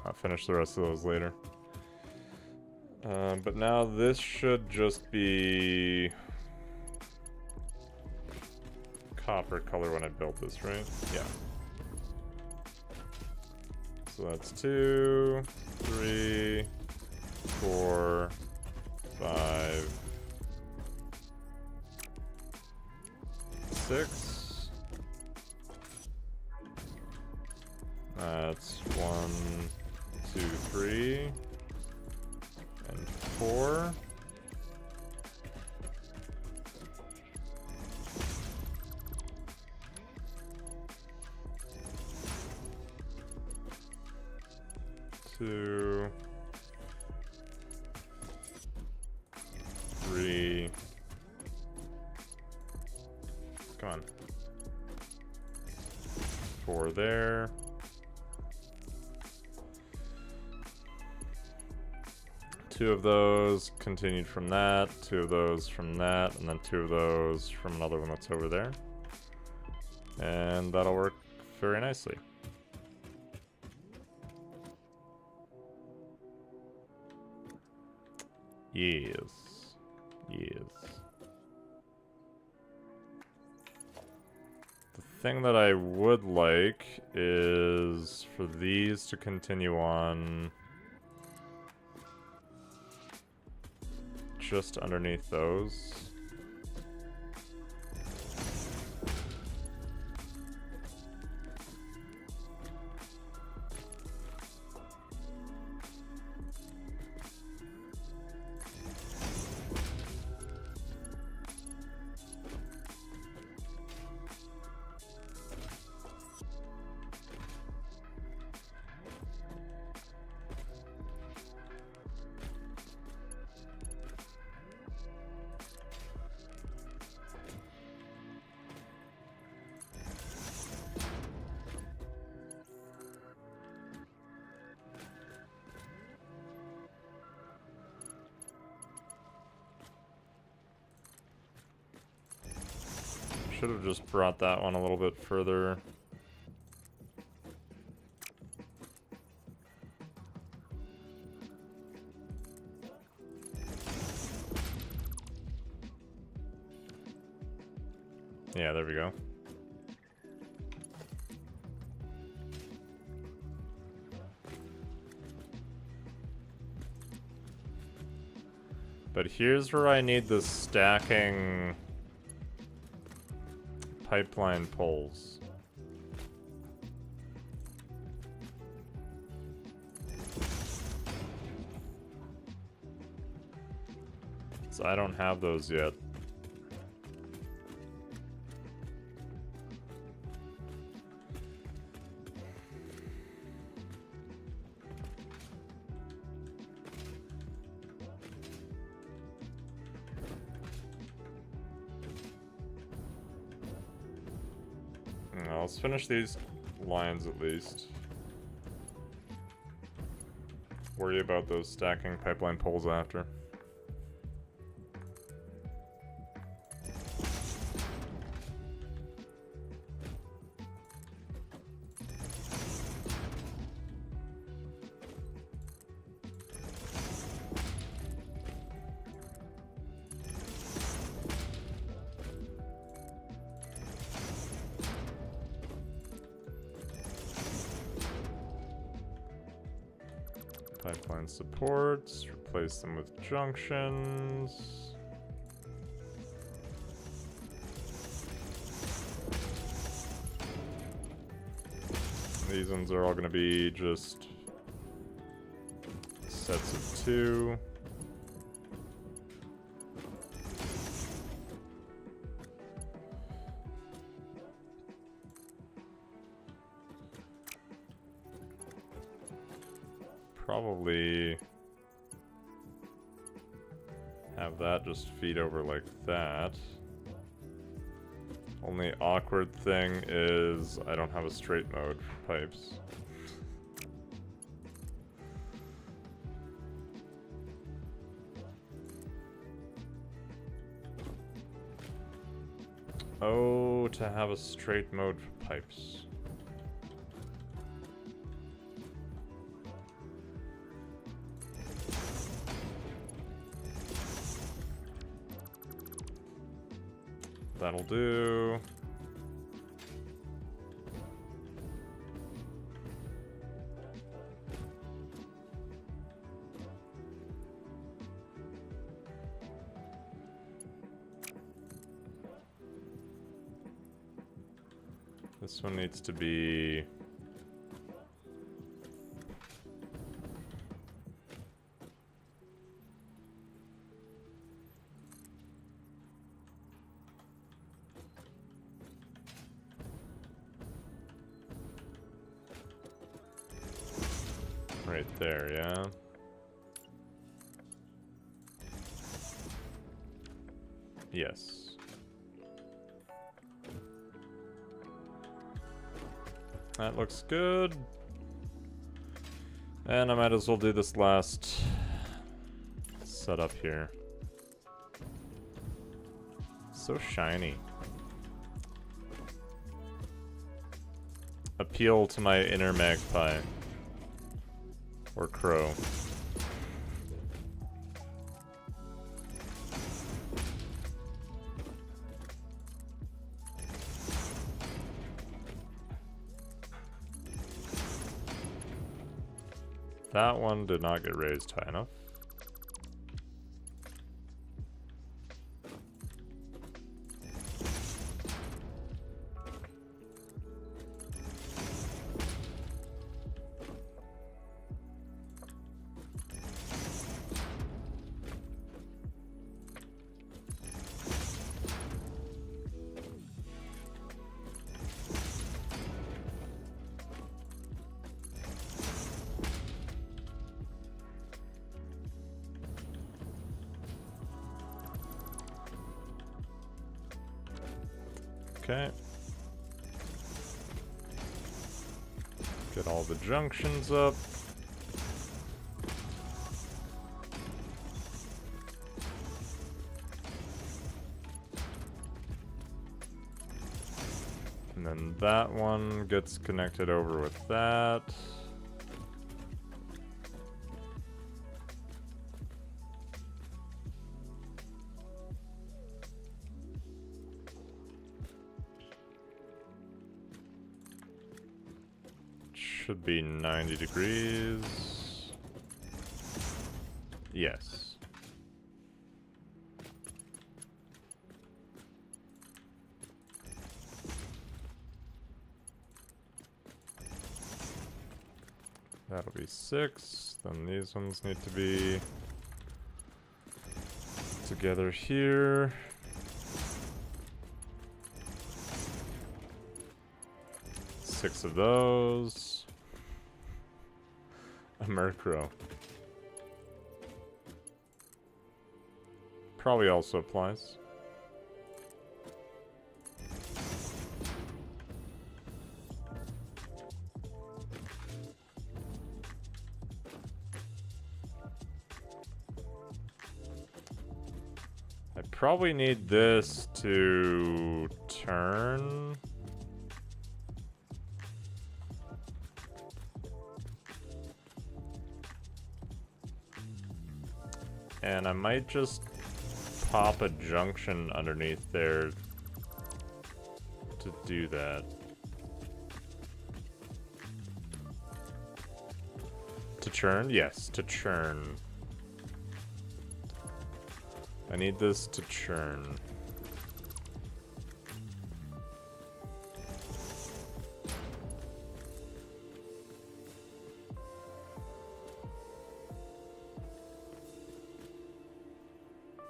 I'll finish the rest of those later. But now this should just be copper color when I built this, right? Yeah. So that's 2, 3, 4, 5, 6. That's 1, 2, 3, and 4. Two, 3. Come on. 4 there. 2 of those continued from that, 2 of those from that, and then 2 of those from another one that's over there. And that'll work very nicely. Yes. Yes. The thing that I would like is for these to continue on just underneath those. Should have just brought that one a little bit further. Yeah, there we go. But here's where I need the stacking pipeline poles. So I don't have those yet. Let's finish these lines at least. Worry about those stacking pipeline poles after. Pipeline supports, replace them with junctions. These ones are all going to be just sets of 2. Probably have that just feed over like that. Only awkward thing is I don't have a straight mode for pipes. Oh, to have a straight mode for pipes. That'll do. This one needs to be... right there, yeah. Yes. That looks good. And I might as well do this last setup here. So shiny. Appeal to my inner magpie. Or crow. That one did not get raised high enough. Okay. Get all the junctions up. And then that one gets connected over with that. Should be 90 degrees. Yes. That'll be 6. Then these ones need to be together here. Six of those. A Murkrow. Probably also applies. I probably need this to turn. And I might just pop a junction underneath there to do that. To churn? Yes, to churn. I need this to churn.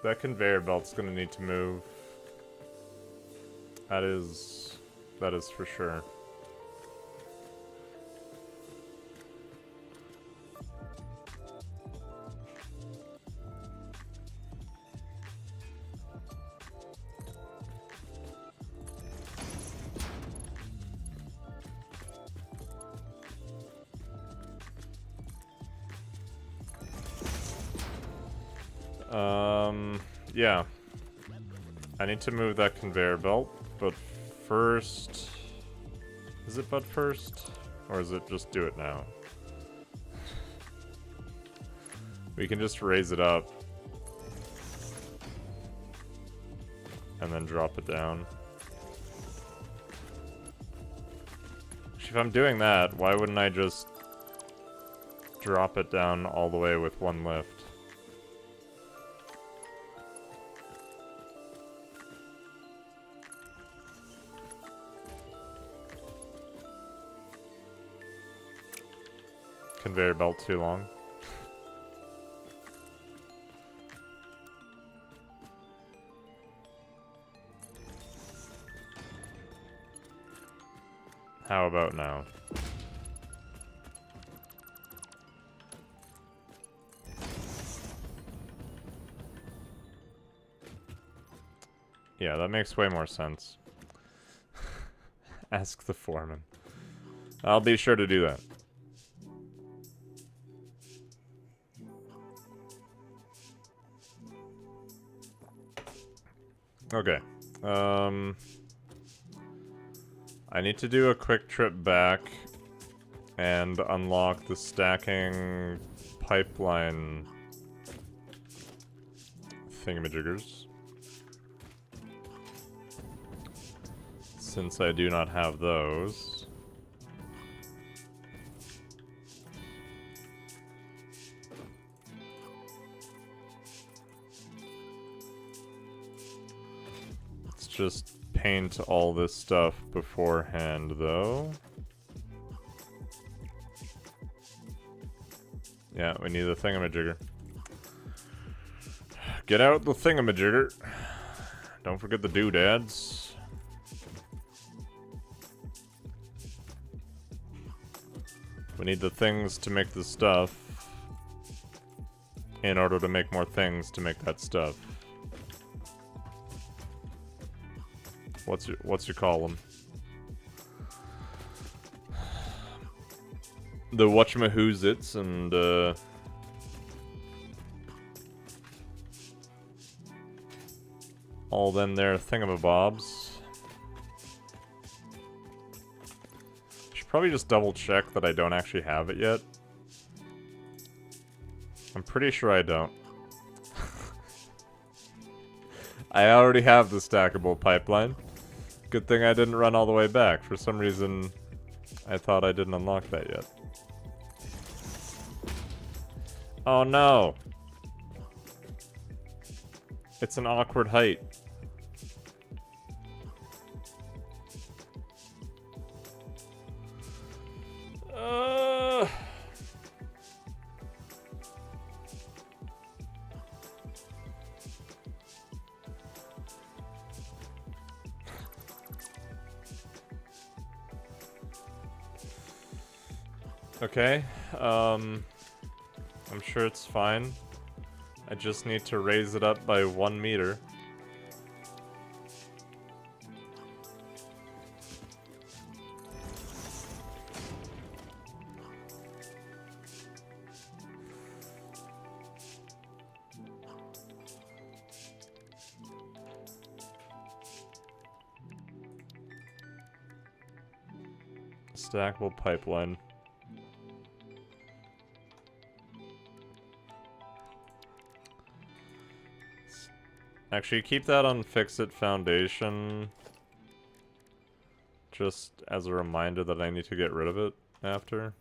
That conveyor belt's gonna need to move. That is for sure. Yeah. I need to move that conveyor belt, but first... Is it but first? Or is it just do it now? We can just raise it up. And then drop it down. If I'm doing that, why wouldn't I just drop it down all the way with one lift? Conveyor belt too long. How about now? Yeah, that makes way more sense. Ask the foreman. I'll be sure to do that. Okay. I need to do a quick trip back and unlock the stacking pipeline thingamajiggers. Since I do not have those. Let's just paint all this stuff beforehand, though. Yeah, we need the thingamajigger. Get out the thingamajigger. Don't forget the doodads. We need the things to make the stuff in order to make more things to make that stuff. What's your column? The whatchamahoozits and all them there thingamabobs. Should probably just double check that I don't actually have it yet. I'm pretty sure I don't. I already have the stackable pipeline. Good thing I didn't run all the way back. For some reason, I thought I didn't unlock that yet. Oh no! It's an awkward height. Okay, I'm sure it's fine. I just need to raise it up by 1 meter. Stackable pipeline. Actually, keep that on Fix-It Foundation. Just as a reminder that I need to get rid of it after.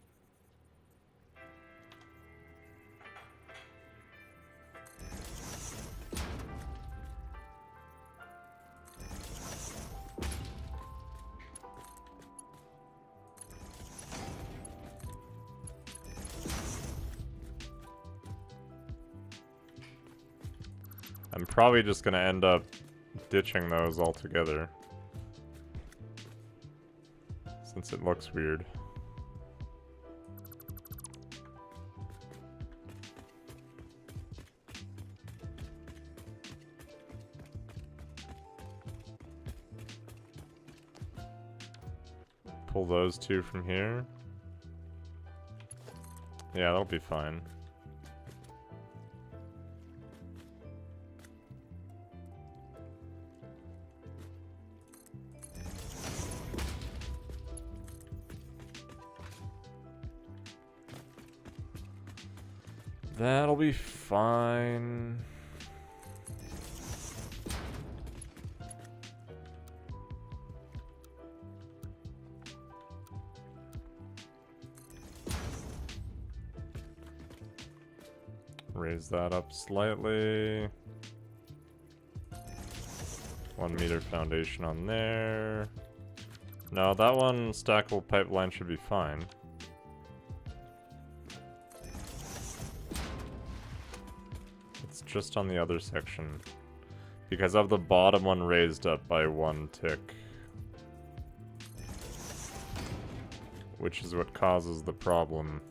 I'm probably just gonna end up ditching those altogether. Since it looks weird. Pull those two from here. Yeah, that'll be fine. That'll be fine. Raise that up slightly. 1 meter foundation on there. No, that one stackable pipeline should be fine. It's just on the other section. Because of the bottom one raised up by 1 tick. Which is what causes the problem.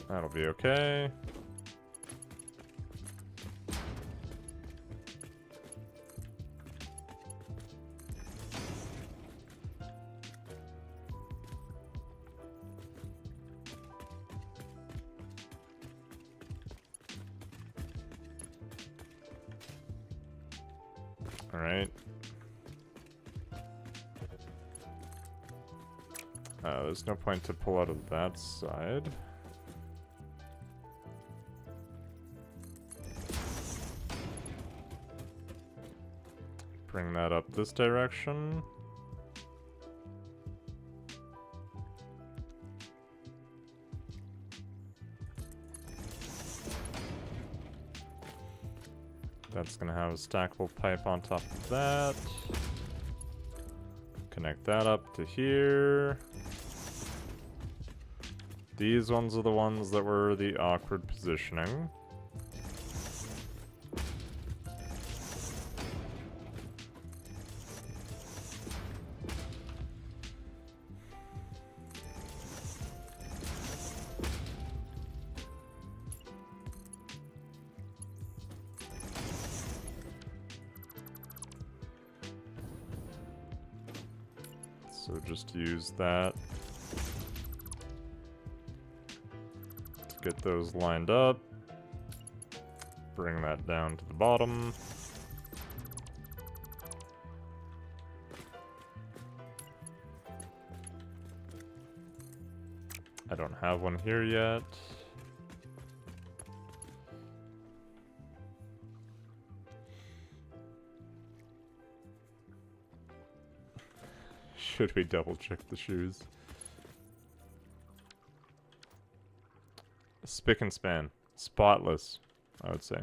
That'll be okay. All right. There's no point to pull out of that side. Bring that up this direction. That's gonna have a stackable pipe on top of that. Connect that up to here. These ones are the ones that were the awkward positioning. So just use that to get those lined up. Bring that down to the bottom. I don't have one here yet. Should we double check the shoes? Spick and span. Spotless, I would say.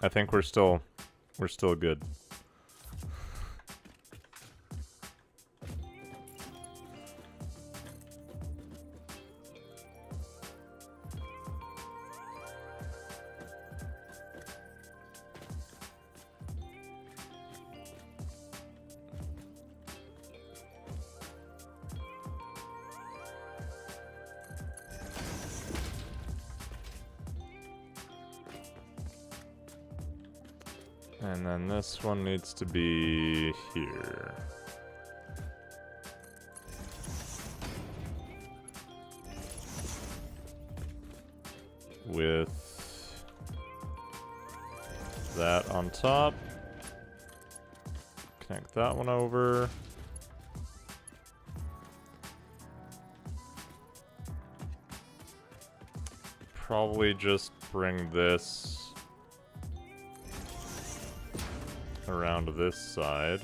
I think we're still good. And then this one needs to be here. With that on top. Connect that one over. Probably just bring this around to this side.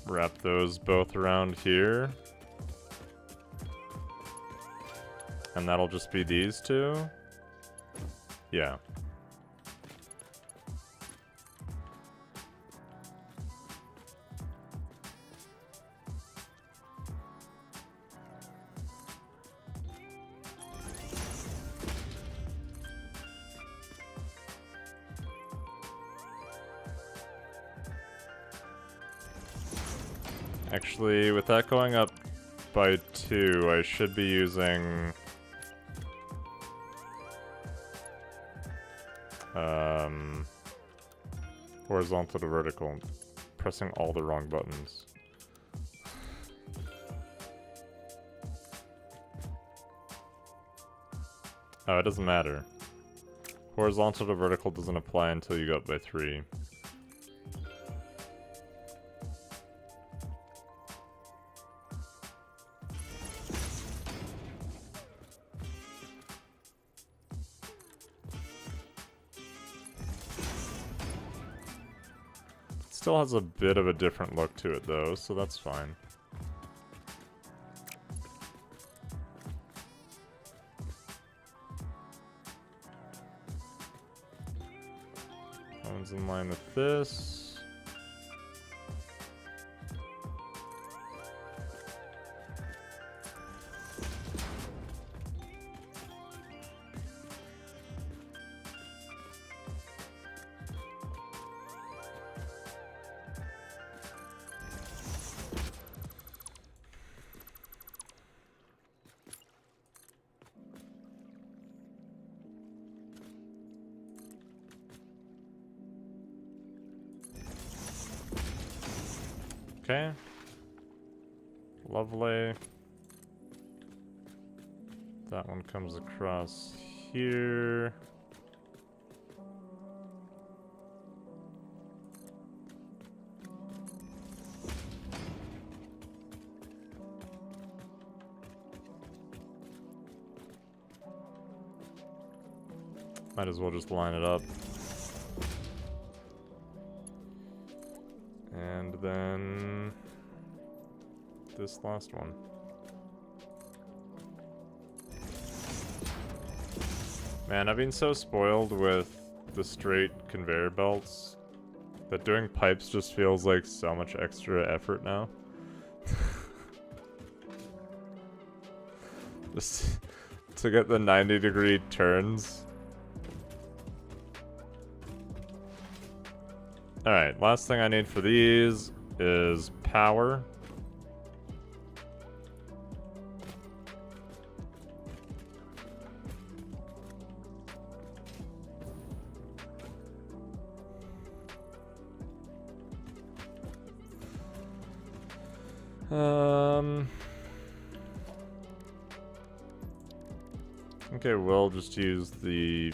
Wrap those both around here. And that'll just be these two? Yeah. Actually, with that going up by 2, I should be using... horizontal to vertical. Pressing all the wrong buttons. Oh, it doesn't matter. Horizontal to vertical doesn't apply until you go up by 3. Still has a bit of a different look to it though, so that's fine. That one's in line with this. Okay. Lovely. That one comes across here. Might as well just line it up. And then this last one. Man, I've been so spoiled with the straight conveyor belts that doing pipes just feels like so much extra effort now. Just to get the 90-degree turns. Alright, last thing I need for these is power. Okay, we'll just use the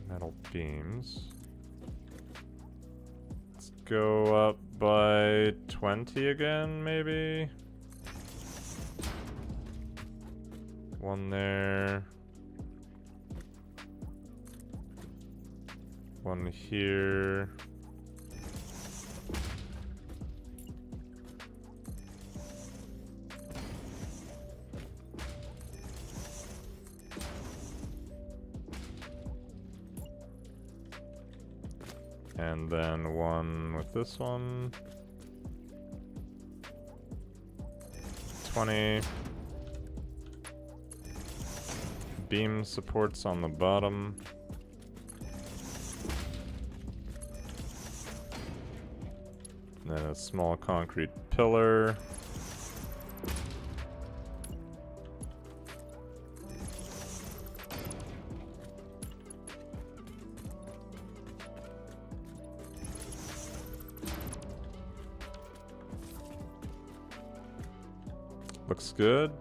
metal beams. Let's go up by 20 again, maybe? One there. One here. And then one with this one. 20. Beam supports on the bottom. And then a small concrete pillar. Looks good.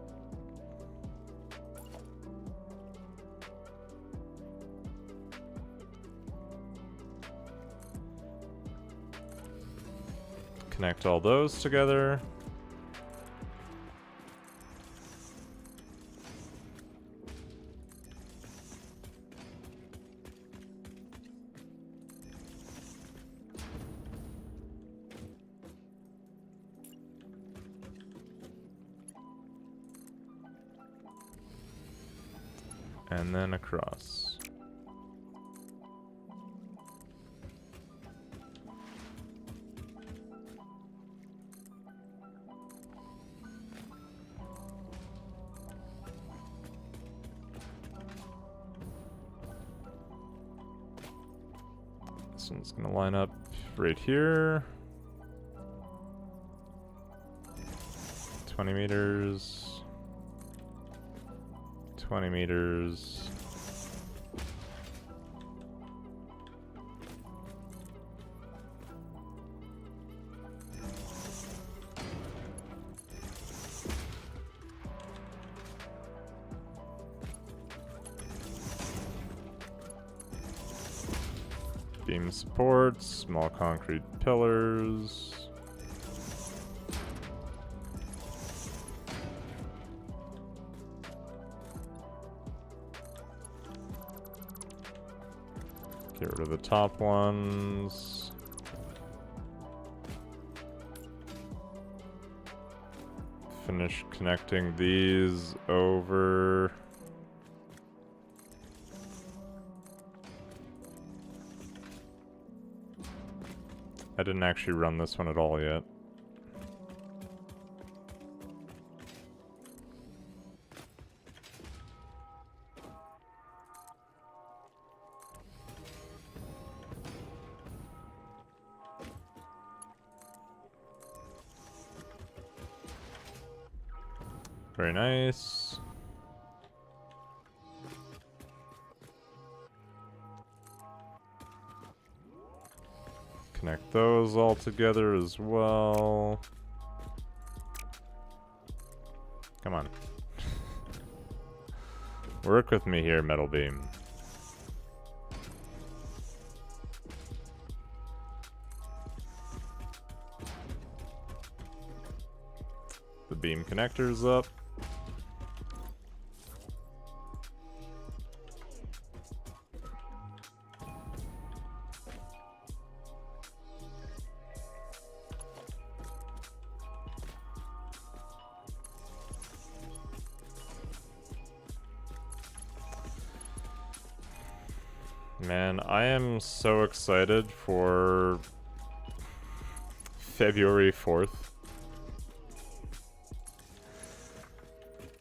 Connect all those together. And then across. This one's gonna line up right here. 20 meters. 20 meters. Beam supports, small concrete pillars. Get rid of the top ones. Finish connecting these over. I didn't actually run this one at all yet. Very nice. Connect those all together as well. Come on. Work with me here, Metal Beam. The beam connector's up. Man, I am so excited for February 4th.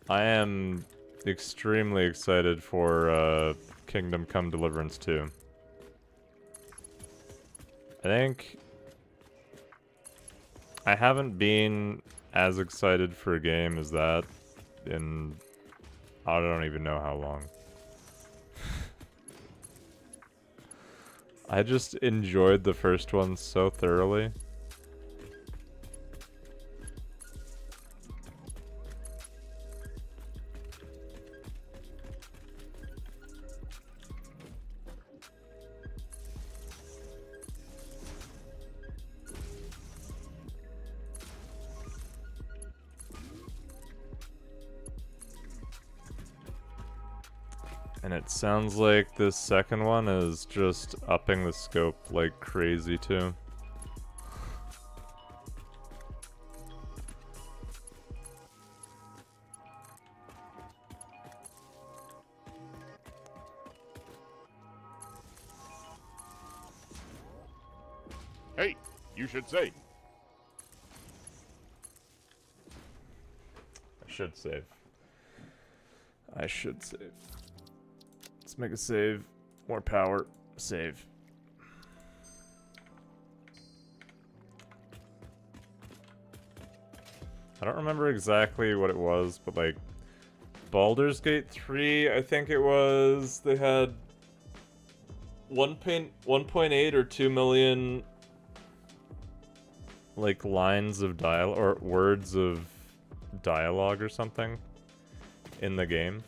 I am extremely excited for Kingdom Come Deliverance 2. I think I haven't been as excited for a game as that in I don't even know how long. I just enjoyed the first one so thoroughly. And it sounds like this second one is just upping the scope like crazy too. Hey, you should say. I should save. I should save. Let's make a save. More power. Save. I don't remember exactly what it was, but like Baldur's Gate 3, I think it was, they had 1.8 or 2 million like lines of dialogue or words of dialogue or something in the game.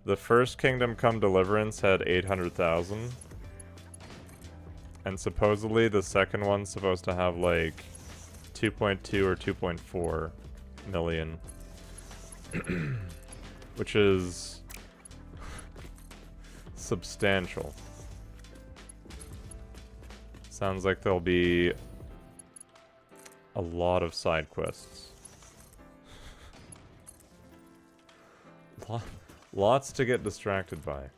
The first Kingdom Come Deliverance had 800,000. And supposedly the second one's supposed to have like 2.2 or 2.4 million. Which is substantial. Sounds like there'll be a lot of side quests. Lots to get distracted by.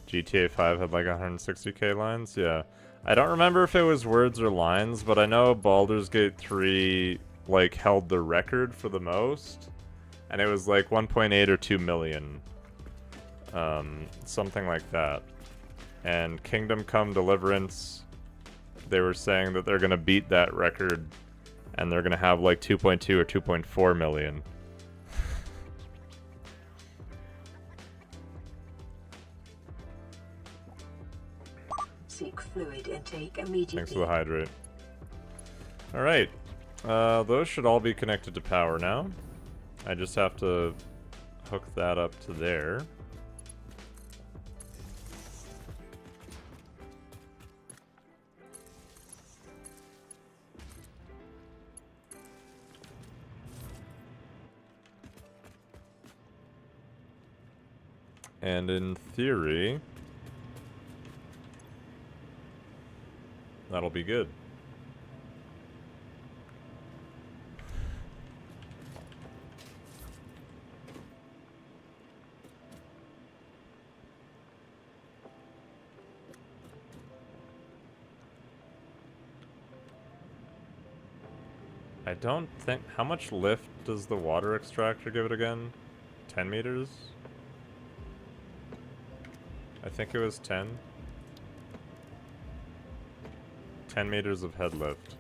GTA 5 had like 160k lines, yeah. I don't remember if it was words or lines, but I know Baldur's Gate 3 like held the record for the most. And it was like 1.8 or 2 million. Something like that. And Kingdom Come Deliverance, they were saying that they're gonna beat that record and they're gonna have like 2.2 or 2.4 million. Seek fluid intake immediately. Thanks for the hydrate. Alright. Those should all be connected to power now. I just have to hook that up to there. And in theory, that'll be good. I don't think... How much lift does the water extractor give it again? 10 meters? I think it was 10. 10 meters of head lift.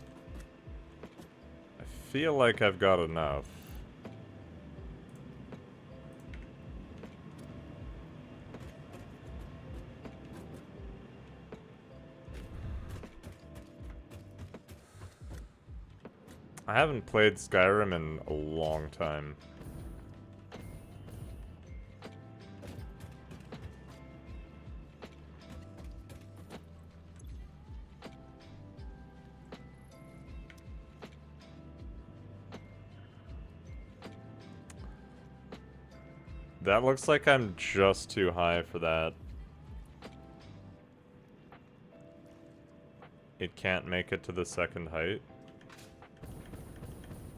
I feel like I've got enough. I haven't played Skyrim in a long time. That looks like I'm just too high for that. It can't make it to the second height.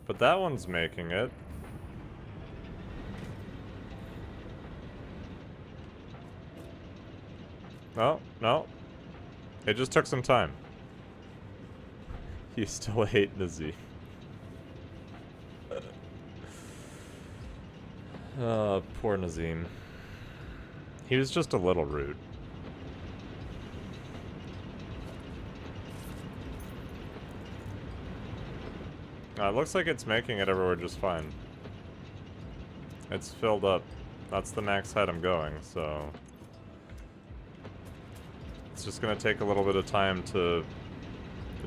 But that one's making it. Oh, no. It just took some time. You still hate Nazi. Oh, poor Nazim. He was just a little rude. It looks like it's making it everywhere just fine. It's filled up. That's the max height I'm going, so... It's just gonna take a little bit of time to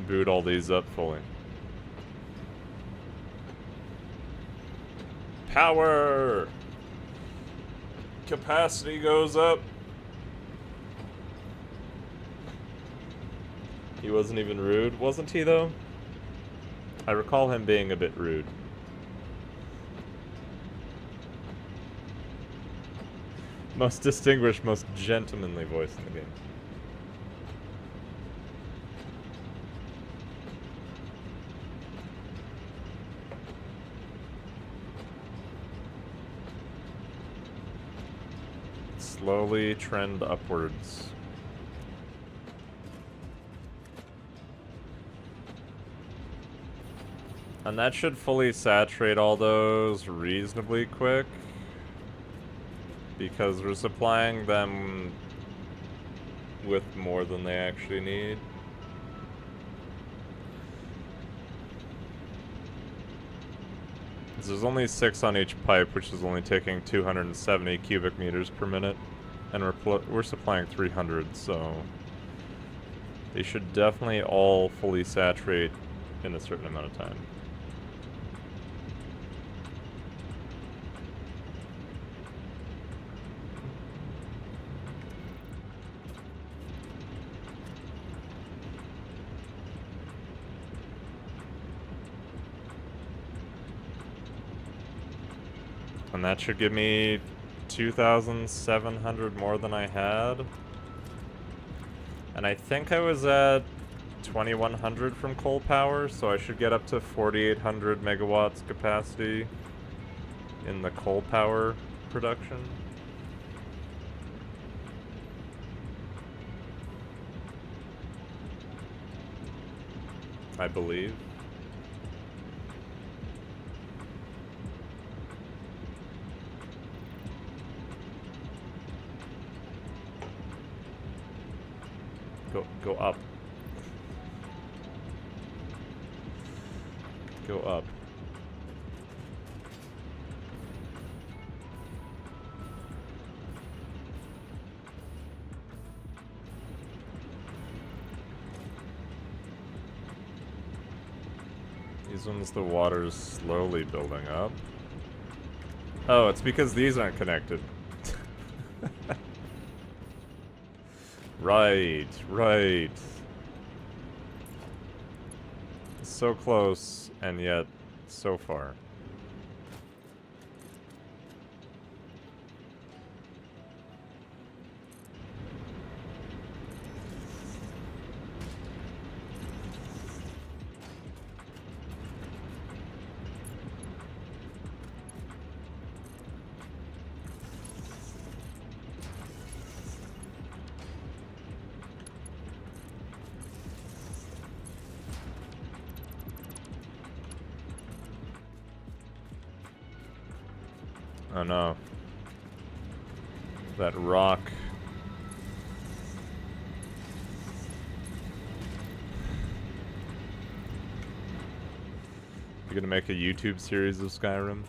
boot all these up fully. Power! Capacity goes up. He wasn't even rude, wasn't he though? I recall him being a bit rude. Most distinguished, most gentlemanly voice in the game. Slowly trend upwards. And that should fully saturate all those reasonably quick. Because we're supplying them with more than they actually need. There's only 6 on each pipe, which is only taking 270 cubic meters per minute. And we're supplying 300, so... They should definitely all fully saturate in a certain amount of time. And that should give me 2,700 more than I had. And I think I was at 2,100 from coal power, so I should get up to 4,800 megawatts capacity in the coal power production. I believe. Go up. Go up. These ones, the water's slowly building up. Oh, it's because these aren't connected. Right, right. So close, and yet so far. Oh no. That rock. You gonna make a YouTube series of Skyrim?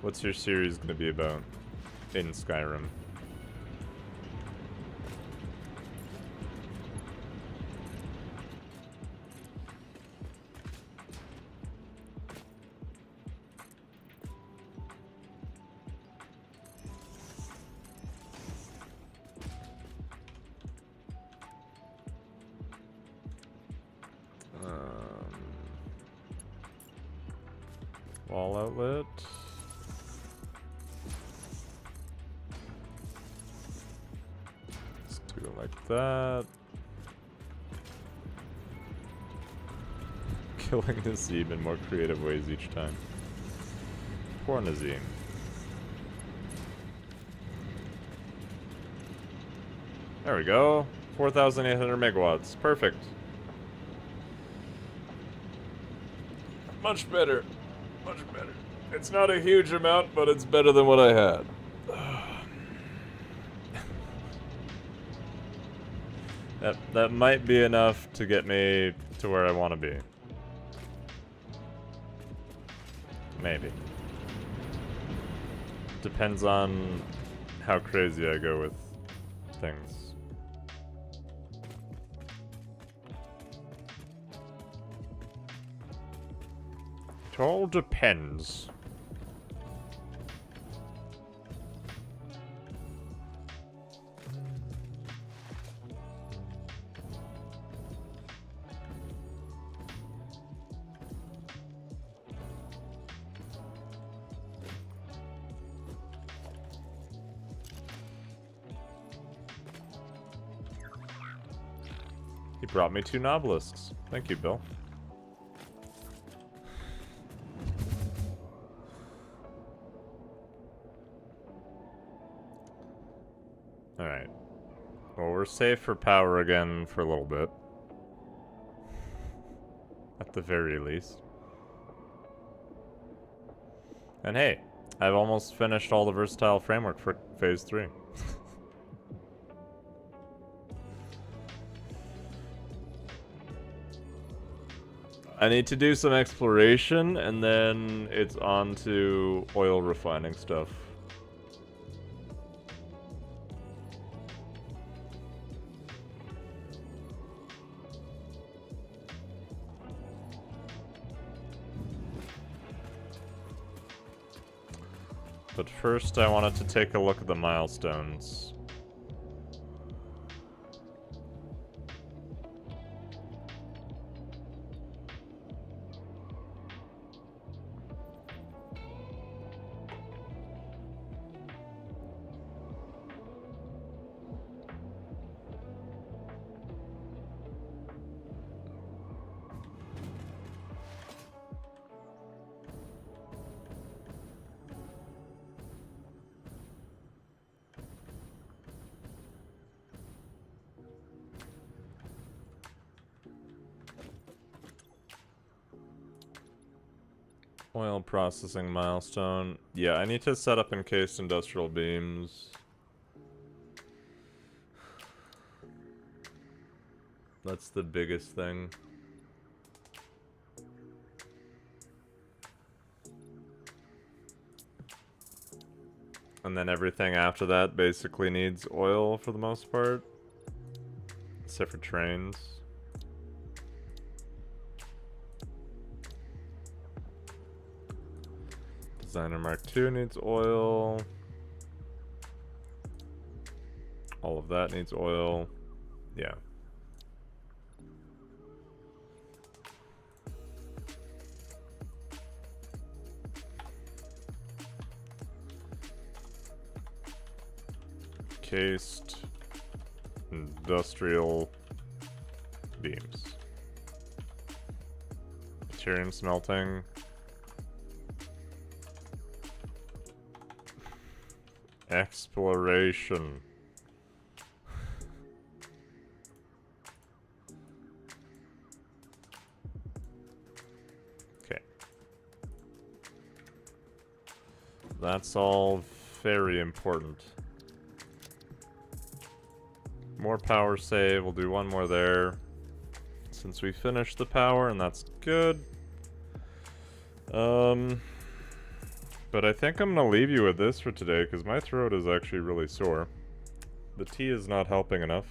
What's your series gonna be about in Skyrim? Wall outlet. Let's do it like that. Killing Nazim in more creative ways each time. Poor Nazim. There we go. 4,800 megawatts. Perfect. Much better. Much better. It's not a huge amount, but it's better than what I had. That might be enough to get me to where I want to be. Maybe. Depends on how crazy I go with things. It all depends. He brought me 2 Nobelisks. Thank you, Bill. Alright. Well, we're safe for power again for a little bit. At the very least. And hey, I've almost finished all the versatile framework for Phase 3. I need to do some exploration, and then it's on to oil refining stuff. But first, I wanted to take a look at the milestones. Oil processing milestone. Yeah, I need to set up encased industrial beams. That's the biggest thing. And then everything after that basically needs oil for the most part. Except for trains. Designer Mark II needs oil. All of that needs oil. Yeah. Cased industrial beams. Deuterium smelting. Exploration. Okay. That's all very important. More power save. We'll do one more there. Since we finished the power, and that's good. But I think I'm gonna leave you with this for today, because my throat is actually really sore. The tea is not helping enough.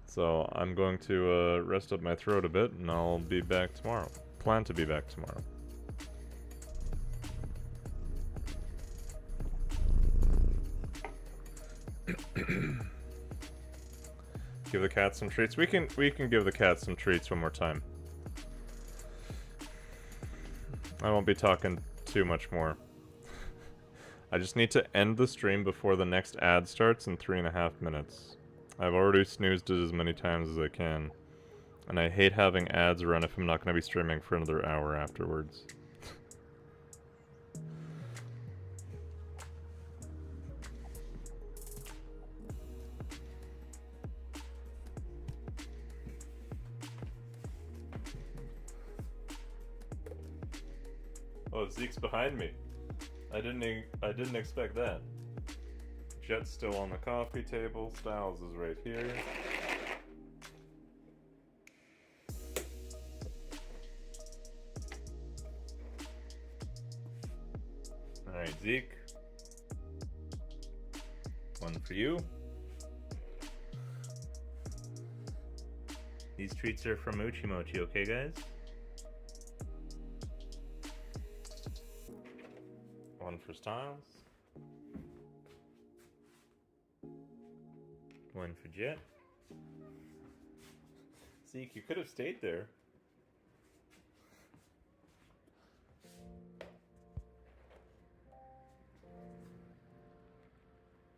So I'm going to rest up my throat a bit, and I'll be back tomorrow. Plan to be back tomorrow. Give the cat some treats. We can give the cat some treats one more time. I won't be talking too much more. I just need to end the stream before the next ad starts in 3.5 minutes. I've already snoozed it as many times as I can. And I hate having ads run if I'm not going to be streaming for another hour afterwards. Oh, Zeke's behind me. I didn't expect that. Jet's still on the coffee table. Styles is right here. Alright, Zeke. One for you. These treats are from Mochi Mochi, okay guys? One for Styles. One for Jet. Zeke, you could have stayed there.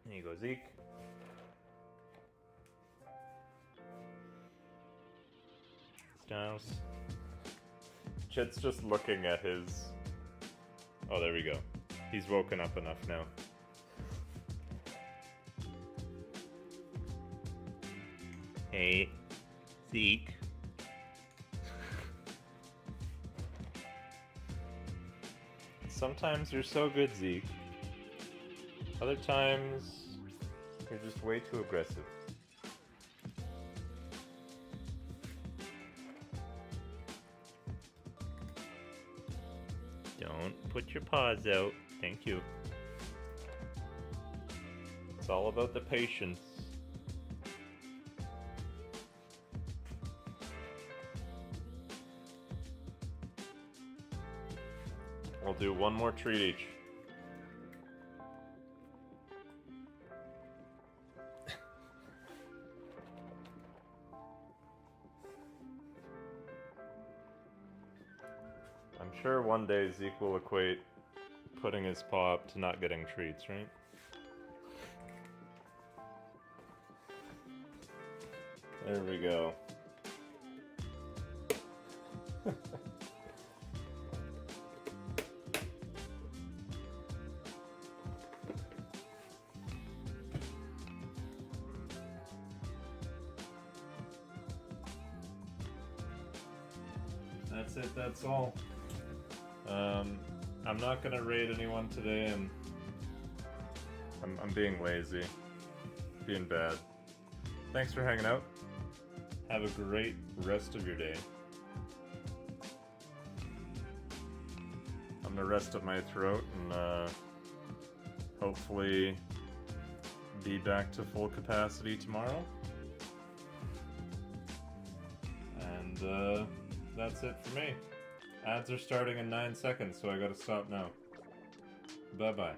There you go, Zeke. Styles. Chet's just looking at his... Oh, there we go. He's woken up enough now. Hey, Zeke. Sometimes you're so good, Zeke. Other times, you're just way too aggressive. Don't put your paws out. Thank you. It's all about the patience. We'll do one more treat each. I'm sure one day Zeke will equate putting his paw up to not getting treats, right? There we go. That's it, that's all. I'm not gonna raid anyone today, and I'm being lazy. Being bad. Thanks for hanging out. Have a great rest of your day. I'm gonna rest up my throat and hopefully be back to full capacity tomorrow. And that's it for me. Ads are starting in 9 seconds, so I gotta stop now. Bye-bye.